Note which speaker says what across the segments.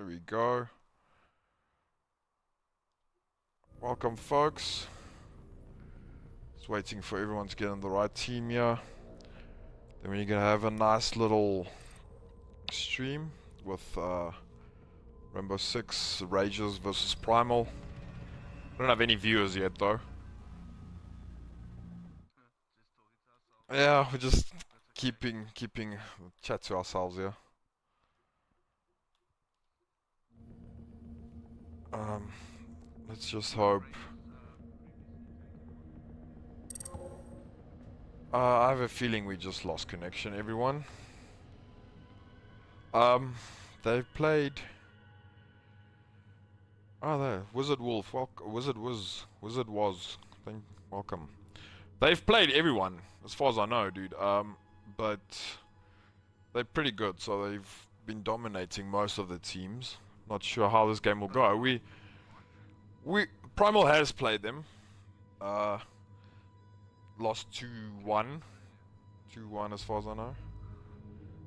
Speaker 1: we go. Welcome, folks. Just waiting for everyone to get on the right team here. Then we're gonna have a nice little stream with Rainbow Six Rages versus Primal. I don't have any viewers yet though. Yeah, we're just keeping chat to ourselves here. Let's just hope. I have a feeling we just lost connection, everyone. They've played. Oh, there, Wizard Wolf. Wizard was. Welcome. They've played everyone, as far as I know, dude. But they're pretty good, so they've been dominating most of the teams. Not sure how this game will go. Primal has played them. Lost 2-1. 2-1 as far as I know.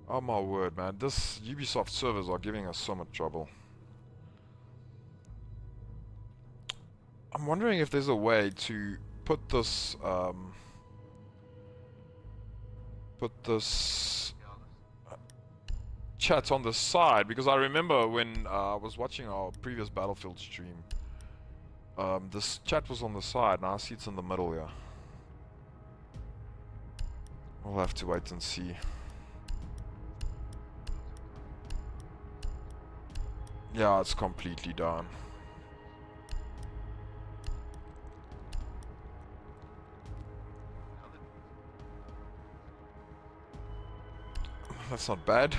Speaker 1: Oh my word, man. This Ubisoft servers are giving us so much trouble. I'm wondering if there's a way to put this chat on the side, because I remember when I was watching our previous Battlefield stream, this chat was on the side. Now I see it's in the middle here. We'll have to wait and see. Yeah, it's completely down. That's not bad.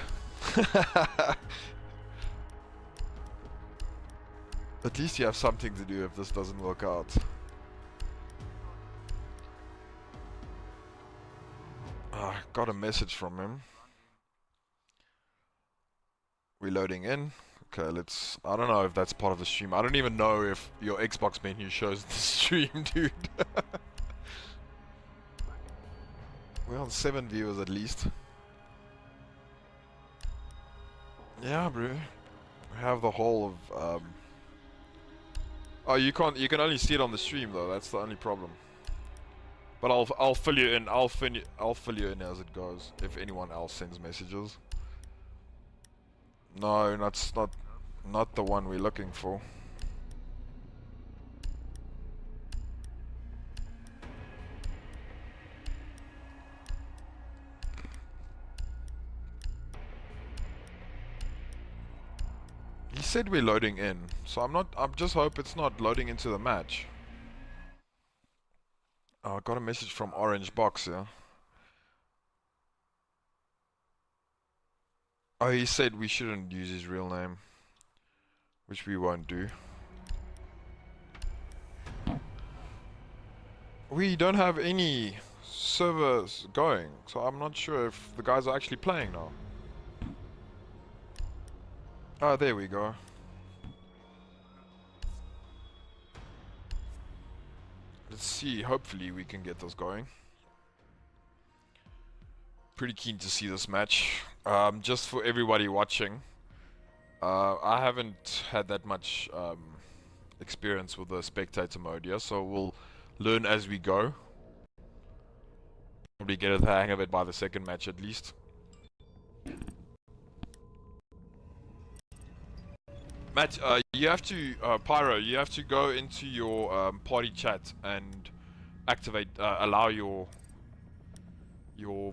Speaker 1: At least you have something to do if this doesn't work out. Got a message from him. Reloading in. Okay, let's... I don't know if that's part of the stream. I don't even know if your Xbox menu shows the stream, dude. We're on 7 viewers at least. Yeah, bro. We have the whole of... Oh, you can only see it on the stream though. That's the only problem. But I'll fill you in. I'll fill you in as it goes. If anyone else sends messages. No, that's not the one we're looking for. He said we're loading in, so I just hope it's not loading into the match. Oh, I got a message from Orange Box, yeah. Oh, he said we shouldn't use his real name, which we won't do. We don't have any servers going, so I'm not sure if the guys are actually playing now. Oh, there we go. Let's see, hopefully we can get this going. Pretty keen to see this match. Just for everybody watching, I haven't had that much experience with the spectator mode yet, so we'll learn as we go. Probably get the hang of it by the second match at least. Matt, you have to, Pyro, you have to go into your party chat and activate, allow your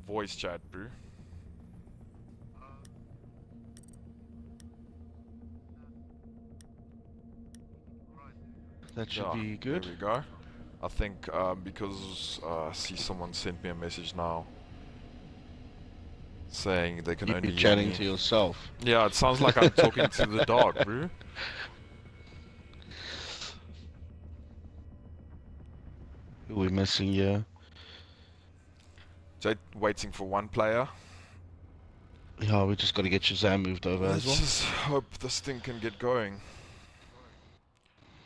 Speaker 1: voice chat, bro.
Speaker 2: That should be good.
Speaker 1: There we go. I think because I see someone sent me a message now saying they can only
Speaker 2: You're chatting to yourself.
Speaker 1: Yeah, it sounds like I'm talking to the dog, bro.
Speaker 2: Who are we missing here?
Speaker 1: Just waiting for one player.
Speaker 2: Yeah, we just got to get Shazam moved over as well.
Speaker 1: Let's just hope this thing can get going.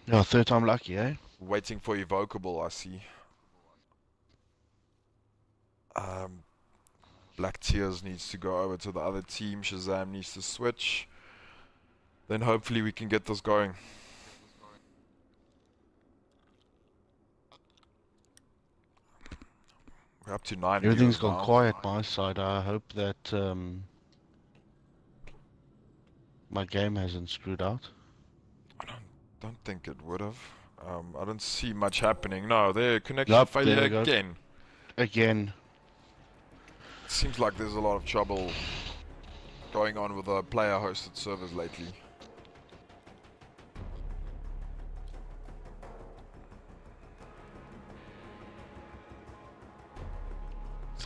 Speaker 2: Yeah, third time lucky, eh?
Speaker 1: Waiting for Evocable, I see. Black Tears needs to go over to the other team. Shazam needs to switch. then hopefully we can get this going. We're up to 9
Speaker 2: Everything's
Speaker 1: viewers
Speaker 2: gone
Speaker 1: now.
Speaker 2: quiet my side. I hope that my game hasn't screwed out.
Speaker 1: I don't think it would have. I don't see much happening. No, there, connection
Speaker 2: Yup,
Speaker 1: failure
Speaker 2: there we go.
Speaker 1: again.
Speaker 2: Again.
Speaker 1: Seems like there's a lot of trouble going on with the player-hosted servers lately.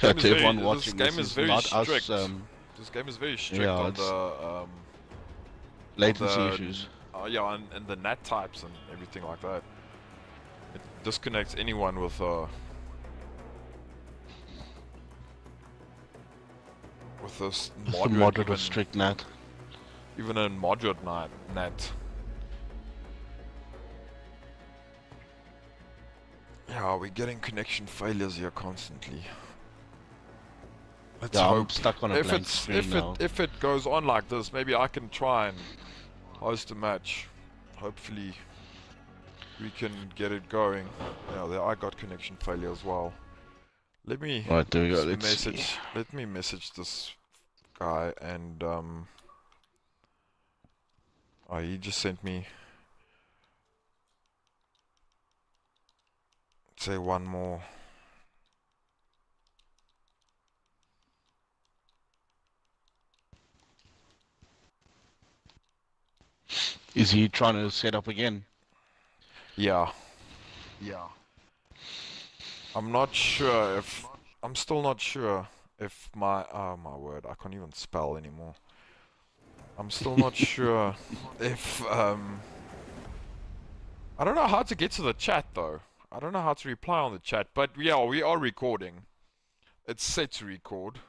Speaker 2: To everyone watching,
Speaker 1: this game is very
Speaker 2: not
Speaker 1: strict.
Speaker 2: us.
Speaker 1: This game is very strict
Speaker 2: Yeah,
Speaker 1: on
Speaker 2: it's
Speaker 1: the
Speaker 2: latency issues.
Speaker 1: yeah, and the NAT types and everything like that. It disconnects anyone with this
Speaker 2: Moderate or strict NAT.
Speaker 1: Even in moderate NAT. Yeah, we're getting connection failures here constantly. Let's hope.
Speaker 2: I'm stuck on a blank screen now.
Speaker 1: If it goes on like this, maybe I can try and host a match. Hopefully we can get it going. Yeah, there I got connection failure as well. Let me
Speaker 2: Right, there we go. Let's see.
Speaker 1: Let me message this guy and oh, he just sent me, say one more.
Speaker 2: Is he trying to set up again?
Speaker 1: Yeah. I'm not sure if I'm still not sure if my oh my word, I can't even spell anymore. I'm still not sure if I don't know how to get to the chat though. I don't know how to reply on the chat, but yeah, we are recording. It's set to record.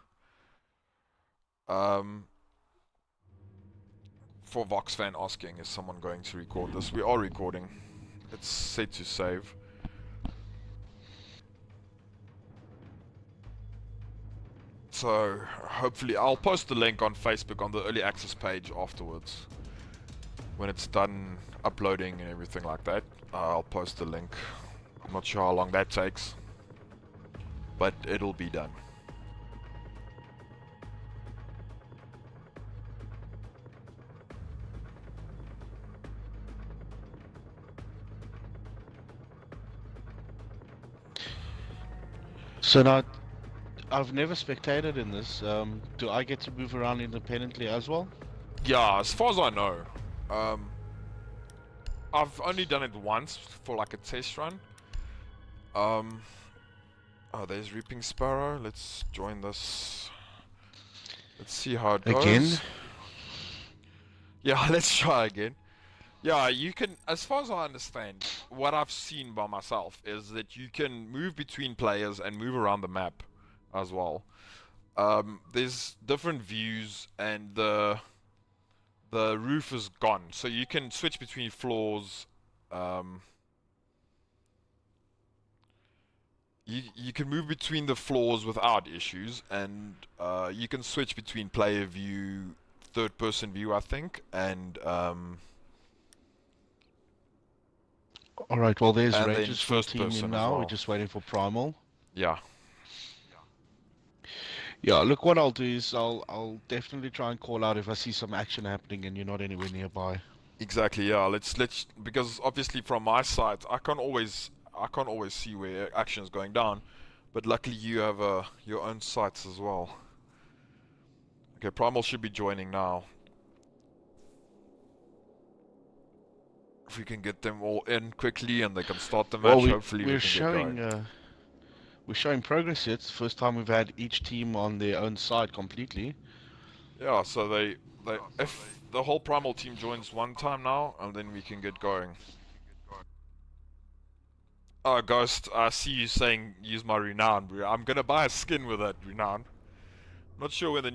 Speaker 1: For Vox fan asking, is someone going to record this? We are recording. It's set to save. So hopefully I'll post the link on Facebook on the early access page afterwards. When it's done uploading and everything like that, I'll post the link. I'm not sure how long that takes, but it'll be done.
Speaker 2: So now, I've never spectated in this. Do I get to move around independently as well?
Speaker 1: Yeah, as far as I know. I've only done it once for like a test run. Oh, there's Reaping Sparrow. Let's join this. Let's see how it goes.
Speaker 2: Again?
Speaker 1: Yeah, let's try again. Yeah, you can, as far as I understand, what I've seen by myself is that you can move between players and move around the map as well. There's different views and the roof is gone, so you can switch between floors. You can move between the floors without issues, and you can switch between player view, third person view, I think, and
Speaker 2: Alright, well there's
Speaker 1: and then
Speaker 2: Rangers first
Speaker 1: first
Speaker 2: team
Speaker 1: person
Speaker 2: in
Speaker 1: as
Speaker 2: now,
Speaker 1: well.
Speaker 2: we're just waiting for Primal.
Speaker 1: Yeah.
Speaker 2: Yeah, look, what I'll do is I'll definitely try and call out if I see some action happening and you're not anywhere nearby.
Speaker 1: Exactly, yeah. Let's because obviously from my side I can't always see where action is going down, but luckily you have your own sites as well. Okay, Primal should be joining now. If we can get them all in quickly and they can start the match, hopefully we can get going.
Speaker 2: We're showing progress here. It's the first time we've had each team on their own side completely.
Speaker 1: Yeah, so if the whole Primal team joins one time now, and then we can get going. Oh, Ghost, I see you saying use my renown. I'm gonna buy a skin with that renown. Not sure when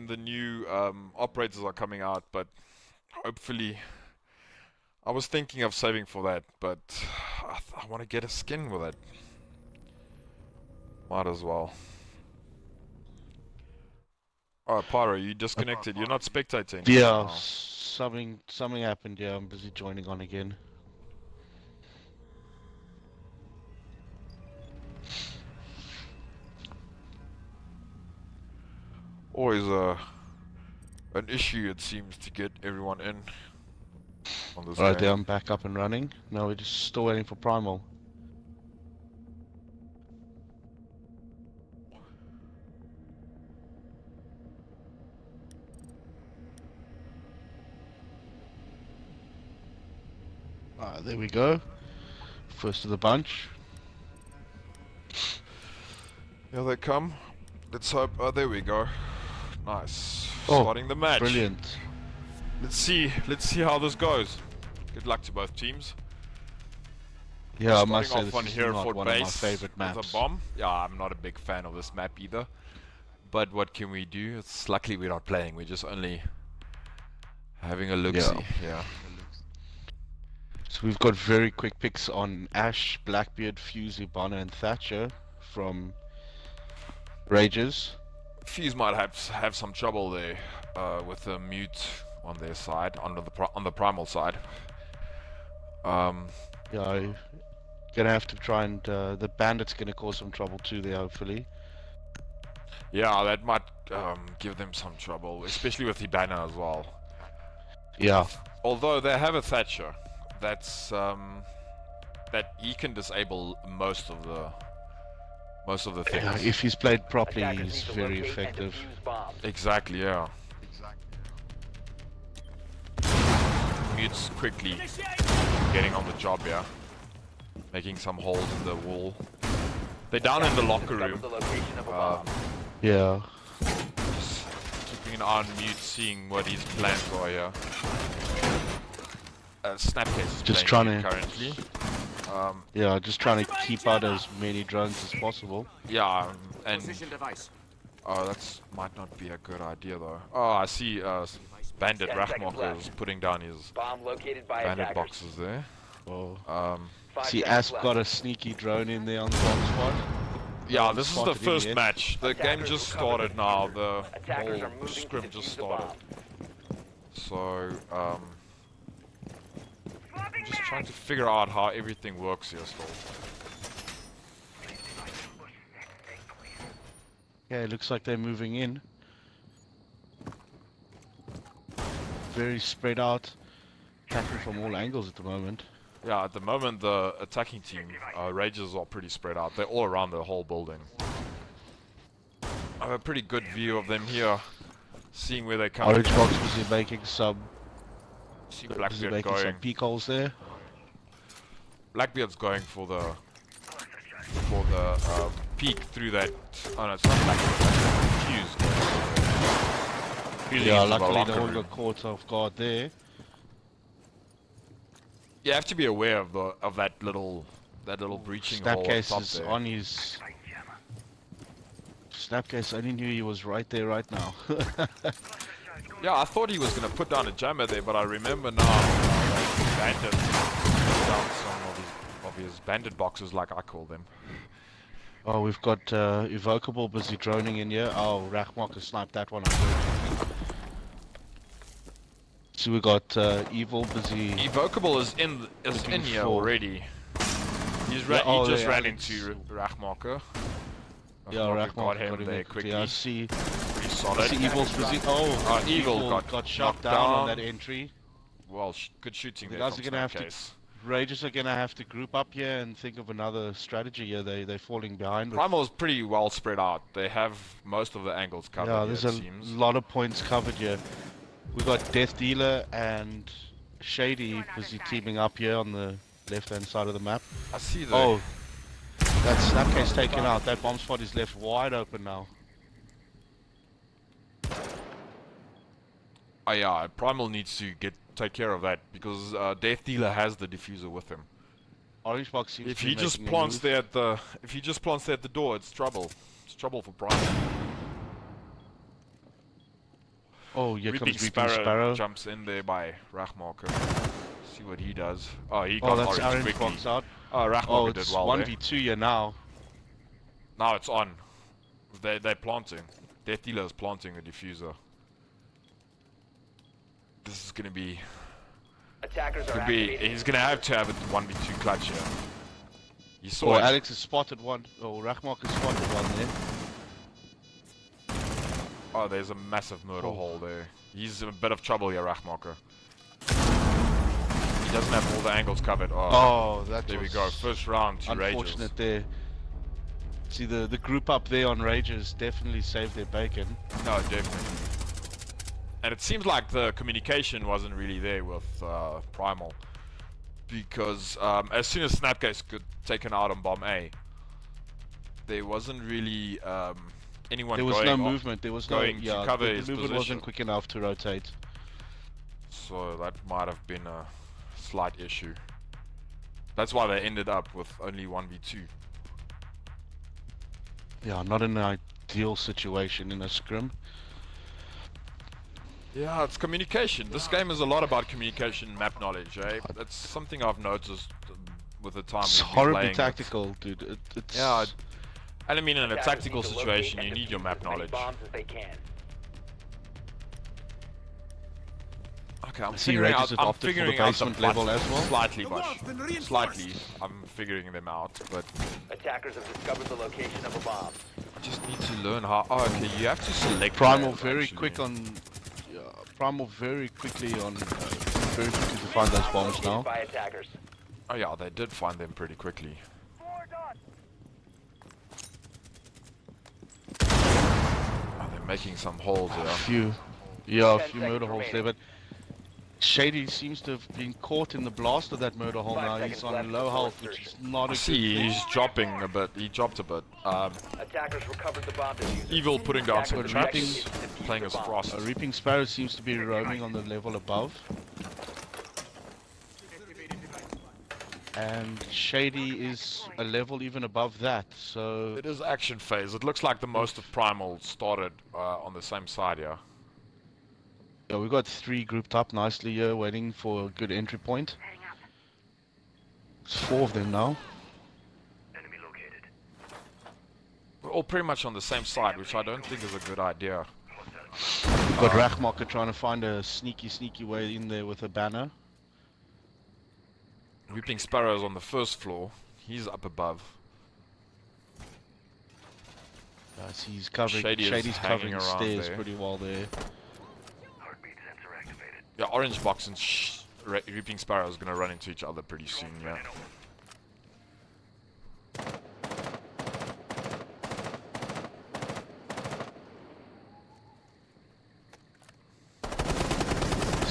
Speaker 1: the new operators are coming out, but hopefully. I was thinking of saving for that, but I want to get a skin with it. Might as well. Alright, Pyro, you disconnected. You're not spectating.
Speaker 2: Yeah, something happened. Yeah, I'm busy joining on again.
Speaker 1: Always an issue, it seems, to get everyone in on this
Speaker 2: Right there,
Speaker 1: game.
Speaker 2: I'm back up and running. No, we're just still waiting for Primal. There we go. First of the bunch.
Speaker 1: Here they come. Let's hope. Oh, there we go. Nice.
Speaker 2: Oh,
Speaker 1: Starting the match.
Speaker 2: brilliant.
Speaker 1: Let's see how this goes. Good luck to both teams.
Speaker 2: Yeah, I must say
Speaker 1: Starting off on
Speaker 2: this is not
Speaker 1: Hereford
Speaker 2: one of my
Speaker 1: base
Speaker 2: favorite
Speaker 1: with
Speaker 2: maps.
Speaker 1: a bomb. Yeah, I'm not a big fan of this map either. But what can we do? It's luckily we're not playing. We're just only having a look-see. Yeah.
Speaker 2: So we've got very quick picks on Ash, Blackbeard, Fuse, Ibana, and Thatcher from Rages.
Speaker 1: Fuse might have some trouble there with the mute on their side, on the primal side.
Speaker 2: Yeah, gonna have to try and the bandit's gonna cause some trouble too there, hopefully.
Speaker 1: Yeah, that might give them some trouble, especially with Ibana as well.
Speaker 2: Yeah.
Speaker 1: Although they have a Thatcher, that's that he can disable most of the things.
Speaker 2: Yeah, if he's played properly, he's very effective.
Speaker 1: Exactly, yeah. Mute's quickly getting on the job here, making some holes in the wall. They're down in the locker room.
Speaker 2: Yeah.
Speaker 1: Just keeping an eye on Mute, seeing what his plans are here. Snapcase is
Speaker 2: Just
Speaker 1: playing
Speaker 2: trying
Speaker 1: Mute
Speaker 2: to-
Speaker 1: currently.
Speaker 2: Yeah, just trying to keep out as many drones as possible.
Speaker 1: Yeah, and oh, that might not be a good idea though. Oh, I see. Bandit Rachmarker is putting down his bandit boxes there.
Speaker 2: Oh. See, Asp got a sneaky drone in there on the bomb spot.
Speaker 1: Yeah, this is the
Speaker 2: spotted in the
Speaker 1: first
Speaker 2: end.
Speaker 1: match. The game just started now. The whole scrim just started. So, just trying to figure out how everything works here still.
Speaker 2: Yeah, it looks like they're moving in. Very spread out, attacking from all angles at the moment.
Speaker 1: Yeah, at the moment the attacking team, Rages are pretty spread out. They're all around the whole building. I have a pretty good view of them here, seeing where they come.
Speaker 2: Orange Box busy making some,
Speaker 1: See Blackbeard
Speaker 2: some
Speaker 1: going.
Speaker 2: peak holes there.
Speaker 1: Blackbeard's going for the peek through that. Oh no, it's not Blackbeard. Fuse. Fuse
Speaker 2: Yeah,
Speaker 1: into the
Speaker 2: luckily
Speaker 1: locker
Speaker 2: they all
Speaker 1: room.
Speaker 2: got caught off guard there.
Speaker 1: You have to be aware of that little breaching hole up
Speaker 2: Snapcase
Speaker 1: top
Speaker 2: is
Speaker 1: there.
Speaker 2: on his... Snapcase, I only knew he was right there right now.
Speaker 1: Yeah, I thought he was gonna put down a jammer there, but I remember now that Bandit put down some of his bandit boxes, like I call them.
Speaker 2: Oh, we've got Evocable busy droning in here. Oh, Rachmarker sniped that one unfortunately. So we got Evil busy...
Speaker 1: Evocable is in
Speaker 2: Looking
Speaker 1: here
Speaker 2: for-
Speaker 1: already. He
Speaker 2: oh,
Speaker 1: just
Speaker 2: yeah,
Speaker 1: ran
Speaker 2: it's-
Speaker 1: into Rachmarker.
Speaker 2: Yeah,
Speaker 1: Rachmarker got
Speaker 2: Rachmarker
Speaker 1: him there quickly.
Speaker 2: Yeah, I see.
Speaker 1: Pretty
Speaker 2: I
Speaker 1: solid.
Speaker 2: see Evil's busy... Oh,
Speaker 1: Evil got
Speaker 2: shot
Speaker 1: knocked
Speaker 2: down on
Speaker 1: down.
Speaker 2: that entry.
Speaker 1: Well, good shooting
Speaker 2: The
Speaker 1: there
Speaker 2: guys
Speaker 1: from
Speaker 2: are gonna have to-
Speaker 1: Snapcase.
Speaker 2: Rages are gonna have to group up here and think of another strategy here. They're falling behind. With...
Speaker 1: Primal is pretty well spread out. They have most of the angles covered.
Speaker 2: Yeah,
Speaker 1: here,
Speaker 2: there's
Speaker 1: it
Speaker 2: a
Speaker 1: seems.
Speaker 2: lot of points covered here. We got Death Dealer and Shady busy teaming up here on the left-hand side of the map.
Speaker 1: I see the.
Speaker 2: Oh, that Snapcase taken out. That bomb spot is left wide open now.
Speaker 1: Oh yeah, Primal needs to take care of that because Death Dealer has the diffuser with him.
Speaker 2: Orange Box seems
Speaker 1: If
Speaker 2: to be
Speaker 1: he just
Speaker 2: making a
Speaker 1: plants
Speaker 2: move.
Speaker 1: there at the door, it's trouble. It's trouble for Primal.
Speaker 2: Oh, here
Speaker 1: Reaping
Speaker 2: comes Reaping Sparrow.
Speaker 1: jumps in there by Rachmarker. See what he does. Oh, he
Speaker 2: Oh,
Speaker 1: got
Speaker 2: that's
Speaker 1: orange
Speaker 2: Orange
Speaker 1: quickly.
Speaker 2: Box out.
Speaker 1: Oh, Rachmarker
Speaker 2: Oh,
Speaker 1: did
Speaker 2: it's
Speaker 1: well there.
Speaker 2: 1v2 here now.
Speaker 1: Now it's on. They're planting. Death Dealer is planting a diffuser. this is gonna be.
Speaker 3: Attackers are
Speaker 1: Could be.
Speaker 3: activating.
Speaker 1: He's gonna have to have a 1v2 clutch here. You saw
Speaker 2: Oh,
Speaker 1: it.
Speaker 2: Alex has spotted one. Oh, Rachmark has spotted one there.
Speaker 1: Oh, there's a massive murder hole there. He's in a bit of trouble here, Rachmarker. He doesn't have all the angles covered.
Speaker 2: Oh, that
Speaker 1: there we
Speaker 2: was
Speaker 1: go. First round, 2 rages.
Speaker 2: unfortunate there. See, the group up there on Rages definitely saved their bacon.
Speaker 1: No, definitely. And it seems like the communication wasn't really there with Primal. Because as soon as Snapcase got taken out on bomb A, there wasn't really anyone
Speaker 2: There was
Speaker 1: going
Speaker 2: no
Speaker 1: on-
Speaker 2: movement. There was no
Speaker 1: going to cover
Speaker 2: the
Speaker 1: his
Speaker 2: movement
Speaker 1: position.
Speaker 2: wasn't quick enough to rotate.
Speaker 1: So that might have been a slight issue. That's why they ended up with only 1v2.
Speaker 2: Yeah, not an ideal situation in a scrim.
Speaker 1: Yeah, it's communication. This game is a lot about communication, map knowledge, eh? That's something I've noticed with the time
Speaker 2: It's
Speaker 1: we've been
Speaker 2: horribly
Speaker 1: playing it.
Speaker 2: tactical, dude. It's
Speaker 1: Yeah, and I mean, in a
Speaker 3: Attackers
Speaker 1: tactical
Speaker 3: need to
Speaker 1: situation,
Speaker 3: locate
Speaker 1: you
Speaker 3: and
Speaker 1: need your
Speaker 3: defuse
Speaker 1: map
Speaker 3: as many
Speaker 1: knowledge.
Speaker 3: bombs as they can.
Speaker 1: Okay, I'm
Speaker 2: see
Speaker 1: figuring
Speaker 2: Rages
Speaker 1: out.
Speaker 2: have
Speaker 1: I'm
Speaker 2: opted for the
Speaker 1: figuring out
Speaker 2: basement
Speaker 1: the
Speaker 2: level
Speaker 1: buttons
Speaker 2: as well.
Speaker 1: Slightly, slightly. I'm figuring them out, but
Speaker 3: Attackers have discovered the location of a bomb.
Speaker 1: I just need to learn how. Oh, okay, you have to select.
Speaker 2: Primal
Speaker 1: that,
Speaker 2: very
Speaker 1: actually.
Speaker 2: quick on. Primal very quickly on. Very quickly to find those bombs
Speaker 3: Located
Speaker 2: now.
Speaker 3: by attackers.
Speaker 1: Oh yeah, they did find them pretty quickly. Oh, they're making some holes
Speaker 2: A
Speaker 1: here.
Speaker 2: few, a
Speaker 3: 10
Speaker 2: few murder
Speaker 3: seconds
Speaker 2: holes there, but Shady seems to have been caught in the blast of that murder hole
Speaker 3: 5
Speaker 2: now.
Speaker 3: seconds
Speaker 2: He's on
Speaker 3: left
Speaker 2: low
Speaker 3: before
Speaker 2: health, which is
Speaker 3: insertion.
Speaker 2: not a
Speaker 1: I
Speaker 2: good
Speaker 1: see,
Speaker 2: thing.
Speaker 1: he's dropping a bit. He dropped a bit.
Speaker 3: Attackers recovered the bomb diffuser.
Speaker 1: Evil putting down some
Speaker 3: Attackers
Speaker 1: traps,
Speaker 3: detected and defused
Speaker 1: playing
Speaker 3: the
Speaker 1: as
Speaker 3: bomb.
Speaker 1: Frost.
Speaker 2: A Reaping Sparrow seems to be roaming on the level above. And Shady is a level even above that, so
Speaker 1: It is action phase. It looks like the most of Primal started on the same side here.
Speaker 2: yeah, we've got 3 grouped up nicely here, waiting for a good entry point. It's 4 of them now.
Speaker 1: We're all pretty much on the same side, which I don't think is a good idea.
Speaker 2: We've got Rachmarker trying to find a sneaky way in there with a banner.
Speaker 1: Weeping Sparrow's on the first floor. He's up above.
Speaker 2: I see he's covering.
Speaker 1: Shady is
Speaker 2: Shady's
Speaker 1: hanging
Speaker 2: covering
Speaker 1: around
Speaker 2: stairs
Speaker 1: there.
Speaker 2: pretty well there.
Speaker 1: Yeah, Orange Box and Reaping Sparrow is gonna run into each other pretty soon, yeah.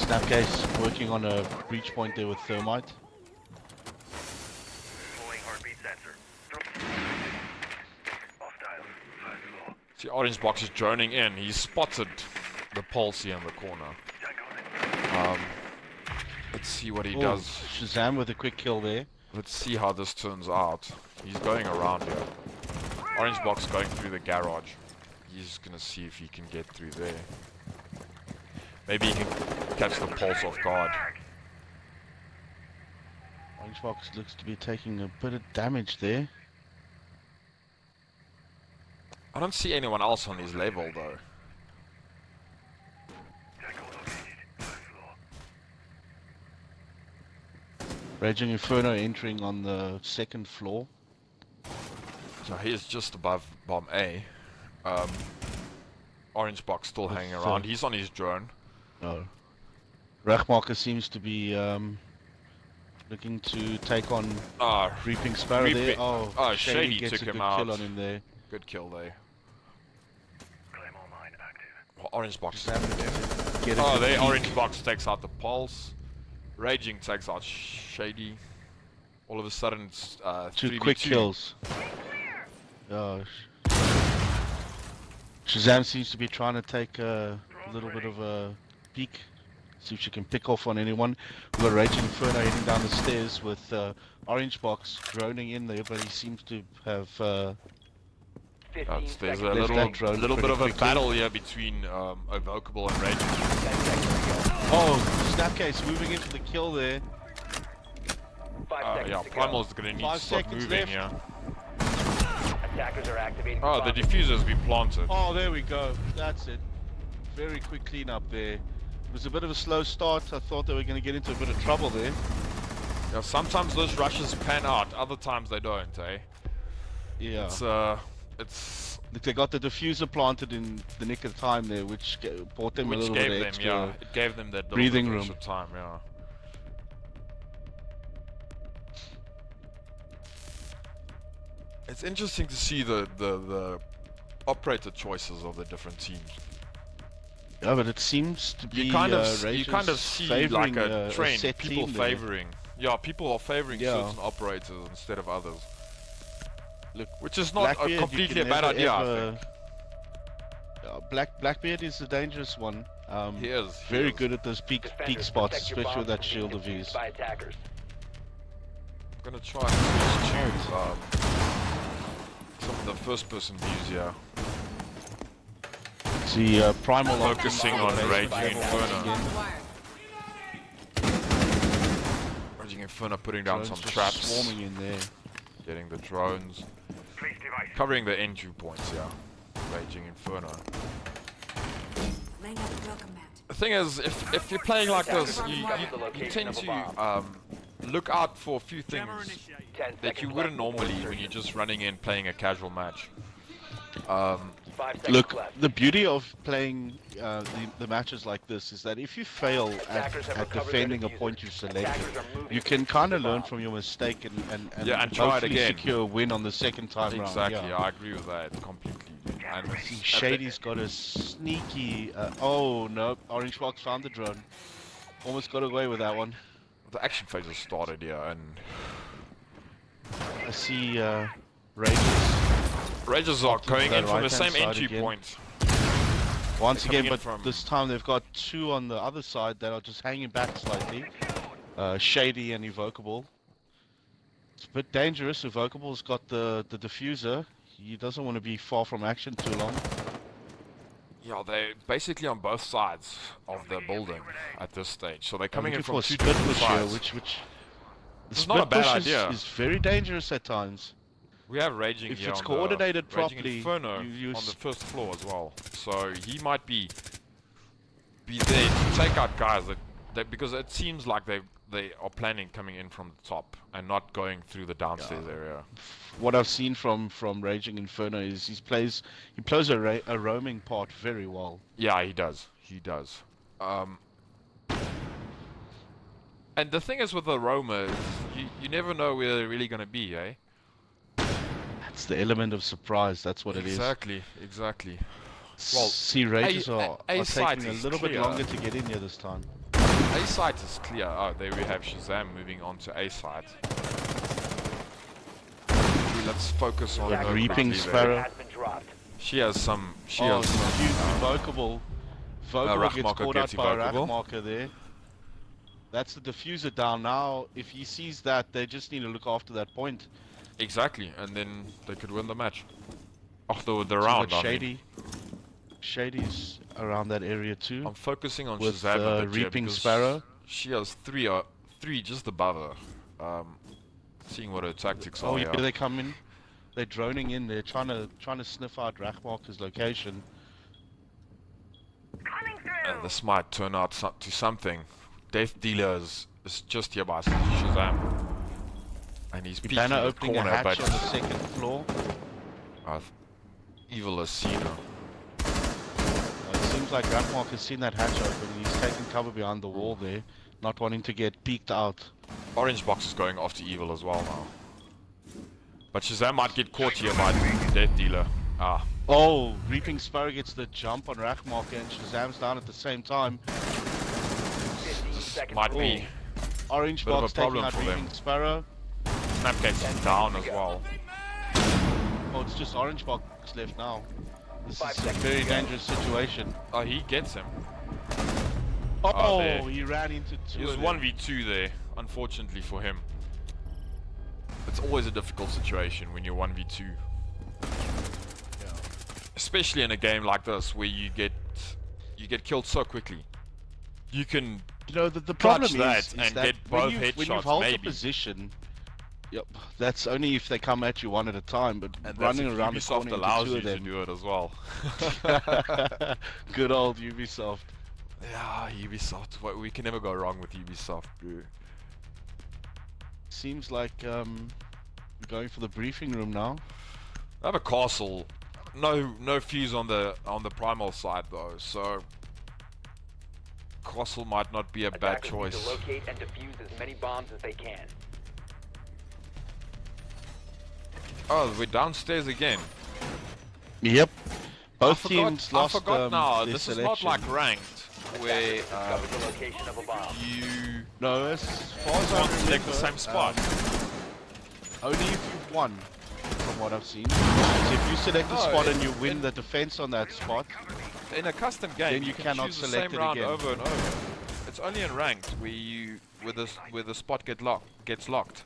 Speaker 2: Snapcase working on a breach point there with Thermite.
Speaker 1: See, Orange Box is droning in. He's spotted the pulse here in the corner. Let's see what he
Speaker 2: Oh,
Speaker 1: does.
Speaker 2: Shazam with a quick kill there.
Speaker 1: Let's see how this turns out. He's going around here. Orange Box going through the garage. He's gonna see if he can get through there. Maybe he can catch the pulse off guard.
Speaker 2: Orange Box looks to be taking a bit of damage there.
Speaker 1: I don't see anyone else on his level though.
Speaker 2: Raging Inferno entering on the 2nd floor.
Speaker 1: So he is just above bomb A. Orange Box still hanging around. He's on his drone.
Speaker 2: No. Rachmarker seems to be looking to take on Reaping Sparrow there. Oh,
Speaker 1: Oh,
Speaker 2: Shady
Speaker 1: Shady
Speaker 2: gets
Speaker 1: took
Speaker 2: a
Speaker 1: him
Speaker 2: good
Speaker 1: out.
Speaker 2: kill on him there.
Speaker 1: Good kill there. Well, Orange Box.
Speaker 2: Get a
Speaker 1: Oh,
Speaker 2: good
Speaker 1: there
Speaker 2: peek.
Speaker 1: Orange Box takes out the pulse. Raging takes out Shady. All of a sudden it's
Speaker 2: 2
Speaker 1: 3v2.
Speaker 2: quick kills. Oh, Shazam seems to be trying to take a little bit of a peek, see if she can pick off on anyone. We've got Raging Inferno heading down the stairs with Orange Box droning in there, but he seems to have
Speaker 3: 15
Speaker 1: There's
Speaker 3: seconds.
Speaker 1: a
Speaker 2: Left
Speaker 1: little,
Speaker 2: that drone
Speaker 1: little bit
Speaker 2: pretty
Speaker 1: of a
Speaker 2: quickly.
Speaker 1: battle here between Evocable and Raging.
Speaker 3: 10 seconds to go.
Speaker 2: Oh, Snapcase moving into the kill there.
Speaker 3: 5 seconds
Speaker 1: Yeah,
Speaker 3: to
Speaker 1: Primal's gonna need
Speaker 2: 5
Speaker 1: to start
Speaker 2: seconds
Speaker 1: moving
Speaker 2: left.
Speaker 1: here.
Speaker 3: go. Attackers are activating
Speaker 1: Oh, the
Speaker 3: bomb
Speaker 1: diffuser's been planted.
Speaker 2: Oh, there we go. That's it. Very quick cleanup there. It was a bit of a slow start. I thought they were going to get into a bit of trouble there.
Speaker 1: Yeah, sometimes those rushes pan out, other times they don't, eh?
Speaker 2: Yeah.
Speaker 1: It's
Speaker 2: Look, they got the diffuser planted in the nick of time there, which bought them a
Speaker 1: which
Speaker 2: little
Speaker 1: gave
Speaker 2: bit of
Speaker 1: them,
Speaker 2: extra.
Speaker 1: yeah, it gave them that little
Speaker 2: breathing
Speaker 1: bit of
Speaker 2: room.
Speaker 1: extra time, yeah. It's interesting to see the operator choices of the different teams.
Speaker 2: Yeah, but it seems to be
Speaker 1: You kind of
Speaker 2: Rangers
Speaker 1: see
Speaker 2: favoring
Speaker 1: like a trend,
Speaker 2: set
Speaker 1: people
Speaker 2: team there.
Speaker 1: favoring. Yeah, people are favoring
Speaker 2: Yeah.
Speaker 1: certain operators instead of others.
Speaker 2: Look,
Speaker 1: Which is not
Speaker 2: Blackbeard, you
Speaker 1: completely
Speaker 2: can
Speaker 1: a bad
Speaker 2: never
Speaker 1: idea, I
Speaker 2: ever-
Speaker 1: think.
Speaker 2: Blackbeard is a dangerous one.
Speaker 1: He is.
Speaker 2: Very good at those peak
Speaker 3: Defenders,
Speaker 2: spots,
Speaker 3: protect your
Speaker 2: especially with that
Speaker 3: bombs from
Speaker 2: shield
Speaker 3: being
Speaker 2: of
Speaker 3: defused
Speaker 2: his.
Speaker 3: by attackers.
Speaker 1: I'm gonna try and switch to some of the first person views here.
Speaker 2: See, Primal
Speaker 1: Focusing on
Speaker 2: Optimus
Speaker 1: Raging
Speaker 2: level once
Speaker 1: Inferno.
Speaker 2: again.
Speaker 1: Raging Inferno putting down
Speaker 2: Drones
Speaker 1: some
Speaker 2: just
Speaker 1: traps.
Speaker 2: swarming in there.
Speaker 1: Getting the drones. Covering the entry points here. Raging Inferno.
Speaker 4: Laying out the welcome mat.
Speaker 1: The thing is, if you're playing like this, you tend to look out for a few things
Speaker 3: 10
Speaker 1: that you
Speaker 3: seconds
Speaker 1: wouldn't
Speaker 3: left before
Speaker 1: normally when
Speaker 3: insertion.
Speaker 1: you're just running in playing a casual match.
Speaker 3: 5 seconds
Speaker 2: Look,
Speaker 3: left.
Speaker 2: the beauty of playing the matches like this is that if you fail
Speaker 3: Attackers have
Speaker 2: at
Speaker 3: recovered
Speaker 2: defending a
Speaker 3: their
Speaker 2: point you
Speaker 3: diffusers.
Speaker 2: selected,
Speaker 3: Attackers are moving
Speaker 2: you
Speaker 3: to
Speaker 2: can
Speaker 3: defuse
Speaker 2: kind
Speaker 3: the
Speaker 2: of learn
Speaker 3: bomb.
Speaker 2: from your mistake and
Speaker 1: Yeah, and try it
Speaker 2: hopefully
Speaker 1: again.
Speaker 2: secure a win on the second time
Speaker 1: Exactly,
Speaker 2: round. Yeah.
Speaker 1: I agree with that completely. And
Speaker 2: See, Shady's got a sneaky. Oh no, Orange Box found the drone. Almost got away with that one.
Speaker 1: the action phase has started here, and
Speaker 2: I see Rangers
Speaker 1: Rangers are
Speaker 2: Opting
Speaker 1: going
Speaker 2: for
Speaker 1: in
Speaker 2: that
Speaker 1: from the
Speaker 2: right-hand
Speaker 1: same
Speaker 2: side
Speaker 1: entry
Speaker 2: again.
Speaker 1: point.
Speaker 2: once
Speaker 1: They're coming
Speaker 2: again,
Speaker 1: in
Speaker 2: but
Speaker 1: from-
Speaker 2: this time they've got two on the other side that are just hanging back slightly. Shady and Evocable. It's a bit dangerous. Evocable's got the diffuser. He doesn't want to be far from action too long.
Speaker 1: Yeah, they're basically on both sides of the building at this stage. So they're coming in
Speaker 2: Looking
Speaker 1: from
Speaker 2: for a
Speaker 1: two
Speaker 2: split
Speaker 1: different
Speaker 2: push here,
Speaker 1: sides.
Speaker 2: which the
Speaker 1: It's not a
Speaker 2: split
Speaker 1: bad
Speaker 2: push
Speaker 1: idea.
Speaker 2: is very dangerous at times.
Speaker 1: We have Raging
Speaker 2: If
Speaker 1: here
Speaker 2: it's
Speaker 1: on
Speaker 2: coordinated
Speaker 1: the Raging
Speaker 2: properly,
Speaker 1: Inferno
Speaker 2: you
Speaker 1: on the
Speaker 2: s-
Speaker 1: first floor as well. So he might be there to take out guys that because it seems like they are planning coming in from the top and not going through the downstairs area.
Speaker 2: What I've seen from Raging Inferno is he plays a roaming part very well.
Speaker 1: Yeah, he does. He does. And the thing is with the Roma, is you never know where they're really going to be, eh?
Speaker 2: That's the element of surprise. That's what it is.
Speaker 1: Exactly, exactly. Well,
Speaker 2: See, Rangers are
Speaker 1: site
Speaker 2: taking a
Speaker 1: is
Speaker 2: little bit
Speaker 1: clear.
Speaker 2: longer to get in here this time.
Speaker 1: A site is clear. Oh, there we have Shazam moving on to A site. Let's focus on her
Speaker 2: Reaping
Speaker 1: quickly there.
Speaker 2: Sparrow.
Speaker 3: Has been dropped.
Speaker 1: She has some. She
Speaker 2: Oh,
Speaker 1: has some.
Speaker 2: cute, Evocable. Evocable gets
Speaker 1: Rachmarker
Speaker 2: caught
Speaker 1: gets
Speaker 2: out by
Speaker 1: Evocable.
Speaker 2: Rachmarker there. That's the diffuser down now. If he sees that, they just need to look after that point.
Speaker 1: Exactly, and then they could win the match. Off the
Speaker 2: So
Speaker 1: round.
Speaker 2: got
Speaker 1: I mean.
Speaker 2: Shady's around that area too.
Speaker 1: I'm focusing on
Speaker 2: with,
Speaker 1: Shazam a bit here
Speaker 2: Reaping
Speaker 1: because
Speaker 2: Sparrow.
Speaker 1: She has three just above her. Seeing what her tactics
Speaker 2: Oh
Speaker 1: are.
Speaker 2: yeah,
Speaker 1: here.
Speaker 2: they come in. They're droning in. They're trying to sniff out Rachmarker's location.
Speaker 1: This might turn out to something. Death Dealer is just here by Shazam. And he's peeking in
Speaker 2: Banner
Speaker 1: the
Speaker 2: opening a
Speaker 1: corner,
Speaker 2: hatch
Speaker 1: but
Speaker 2: on the second floor.
Speaker 1: Evil has seen her.
Speaker 2: It seems like Rachmarker's seen that hatch open. He's taking cover behind the wall there, not wanting to get peeked out.
Speaker 1: Orange Box is going after Evil as well now. But Shazam might get caught here by Death Dealer. Ah,
Speaker 2: Oh, Reaping Sparrow gets the jump on Rachmarker and Shazam's down at the same time.
Speaker 3: 15
Speaker 1: this
Speaker 3: seconds
Speaker 1: might be.
Speaker 3: remaining.
Speaker 2: Orange
Speaker 1: Bit of a
Speaker 2: Box taking
Speaker 1: problem
Speaker 2: out
Speaker 1: for them.
Speaker 2: Reaping Sparrow.
Speaker 1: Snapcake's down as well.
Speaker 2: Oh, it's just Orange Box left now. This
Speaker 3: 5
Speaker 2: is a
Speaker 3: seconds
Speaker 2: very
Speaker 3: to go.
Speaker 2: dangerous situation.
Speaker 1: Oh, he gets him.
Speaker 2: Oh,
Speaker 1: there.
Speaker 2: he ran into two.
Speaker 1: He was
Speaker 2: of them.
Speaker 1: 1v2 there, unfortunately for him. It's always a difficult situation when you're 1v2. Especially in a game like this where you get killed so quickly. You can
Speaker 2: You know, the
Speaker 1: clutch
Speaker 2: problem
Speaker 1: that
Speaker 2: is
Speaker 1: and
Speaker 2: that
Speaker 1: get
Speaker 2: when
Speaker 1: both
Speaker 2: you've
Speaker 1: headshots,
Speaker 2: held
Speaker 1: maybe.
Speaker 2: the position, yep, that's only if they come at you one at a time, but
Speaker 1: and
Speaker 2: running
Speaker 1: that's if
Speaker 2: around the
Speaker 1: Ubisoft
Speaker 2: corner
Speaker 1: allows
Speaker 2: into
Speaker 1: you
Speaker 2: two
Speaker 1: to
Speaker 2: of
Speaker 1: do it as well.
Speaker 2: them. Good old Ubisoft.
Speaker 1: Yeah, Ubisoft. We can never go wrong with Ubisoft, bro.
Speaker 2: Seems like we're going for the briefing room now.
Speaker 1: I have a castle. No fuse on the primal side though, so castle might not be a bad
Speaker 3: Attackers need
Speaker 1: choice.
Speaker 3: to locate and defuse as many bombs as they can.
Speaker 1: Oh, we're downstairs again.
Speaker 2: Yep. Both
Speaker 1: I
Speaker 2: teams lost.
Speaker 1: I forgot now.
Speaker 2: their
Speaker 1: This is
Speaker 2: selection.
Speaker 1: not like ranked, where
Speaker 3: Discovered the location of a bomb.
Speaker 1: you
Speaker 2: No, as far as I
Speaker 1: can't select
Speaker 2: remember,
Speaker 1: the same spot.
Speaker 2: Only if you've won, from what I've seen. So if you select a
Speaker 1: No,
Speaker 2: spot and you
Speaker 1: in-
Speaker 2: win the defense on that spot,
Speaker 1: In a custom game,
Speaker 2: Then you
Speaker 1: can
Speaker 2: cannot
Speaker 1: choose the
Speaker 2: select
Speaker 1: same
Speaker 2: it
Speaker 1: round
Speaker 2: again.
Speaker 1: over and over. It's only in ranked where the spot gets locked.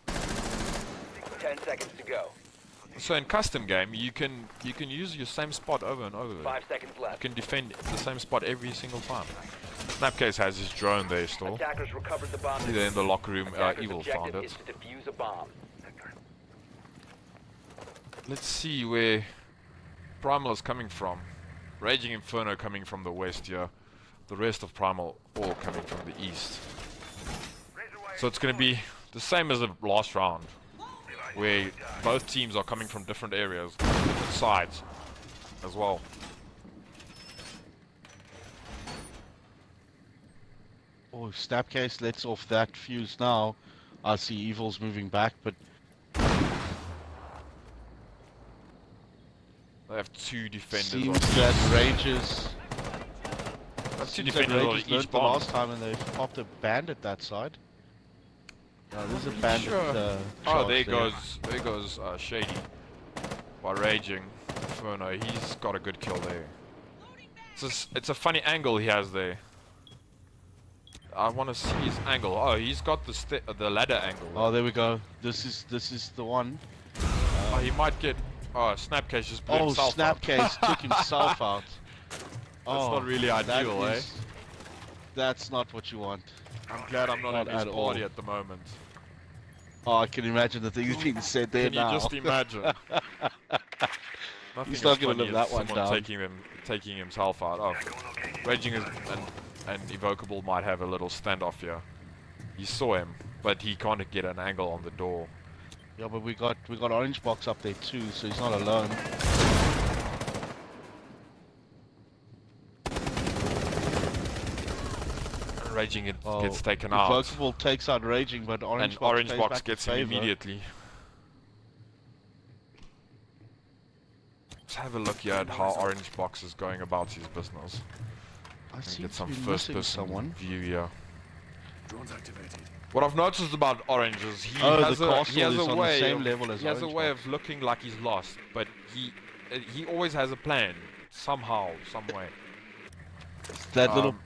Speaker 3: 10 seconds to go.
Speaker 1: So in custom game, you can use your same spot over and over.
Speaker 3: 5 seconds
Speaker 1: You
Speaker 3: left.
Speaker 1: can defend the same spot every single time. Snapcase has his drone there still.
Speaker 3: Attackers recovered the bomb.
Speaker 1: Either in the locker room,
Speaker 3: Attackers'
Speaker 1: Evil
Speaker 3: objective
Speaker 1: found
Speaker 3: is
Speaker 1: it.
Speaker 3: to defuse a bomb.
Speaker 1: Let's see where Primal is coming from. Raging Inferno coming from the west here. The rest of Primal all coming from the east. So it's going to be the same as the last round, where both teams are coming from different areas, different sides as well.
Speaker 2: oh, Snapcase lets off that fuse now. I see Evil's moving back, but
Speaker 1: They have two defenders
Speaker 2: seems
Speaker 1: on
Speaker 2: that Rangers.
Speaker 1: That's two
Speaker 2: Seems that
Speaker 1: defenders on
Speaker 2: Rangers
Speaker 1: each
Speaker 2: learned the
Speaker 1: bomb.
Speaker 2: last time and they've popped a bandit that side. No, there's a bandit.
Speaker 1: Sure. Oh,
Speaker 2: charge
Speaker 1: there goes Shady by Raging Inferno. He's got a good kill there. It's a funny angle he has there. I want to see his angle. Oh, he's got the ladder angle.
Speaker 2: Oh, there we go. This is the one.
Speaker 1: Oh, he might get. Oh, Snapcase just blew
Speaker 2: Oh,
Speaker 1: himself up.
Speaker 2: Snapcase took himself out.
Speaker 1: That's not really ideal,
Speaker 2: that
Speaker 1: eh?
Speaker 2: is- That's not what you want.
Speaker 1: I'm glad I'm not
Speaker 2: Not
Speaker 1: at his
Speaker 2: at
Speaker 1: party
Speaker 2: all.
Speaker 1: at the moment.
Speaker 2: Oh, I can imagine the things being said there
Speaker 1: Can you
Speaker 2: now.
Speaker 1: just imagine? Nothing
Speaker 2: He's not
Speaker 1: as
Speaker 2: gonna
Speaker 1: funny
Speaker 2: live
Speaker 1: as
Speaker 2: that one
Speaker 1: someone
Speaker 2: down.
Speaker 1: taking himself out. Oh, Raging and Evocable might have a little standoff here. You saw him, but he can't get an angle on the door.
Speaker 2: Yeah, but we got Orange Box up there too, so he's not alone.
Speaker 1: Raging
Speaker 2: Oh,
Speaker 1: gets taken out,
Speaker 2: Invocable takes out Raging, but Orange
Speaker 1: and
Speaker 2: Box
Speaker 1: Orange
Speaker 2: pays
Speaker 1: Box
Speaker 2: back
Speaker 1: gets
Speaker 2: in
Speaker 1: him
Speaker 2: favor.
Speaker 1: immediately. Let's have a look here at how Orange Box is going about his business.
Speaker 2: I
Speaker 1: And
Speaker 2: seem
Speaker 1: get
Speaker 2: to
Speaker 1: some
Speaker 2: be
Speaker 1: first
Speaker 2: missing
Speaker 1: person
Speaker 2: someone.
Speaker 1: view here. What I've noticed about Orange is he
Speaker 2: Oh,
Speaker 1: has
Speaker 2: the
Speaker 1: a
Speaker 2: castle
Speaker 1: he has
Speaker 2: is
Speaker 1: a
Speaker 2: on the
Speaker 1: way
Speaker 2: same
Speaker 1: of,
Speaker 2: level as
Speaker 1: he has a
Speaker 2: Orange
Speaker 1: way
Speaker 2: Box.
Speaker 1: of looking like he's lost, but he always has a plan somehow, some way.
Speaker 2: That
Speaker 1: Um,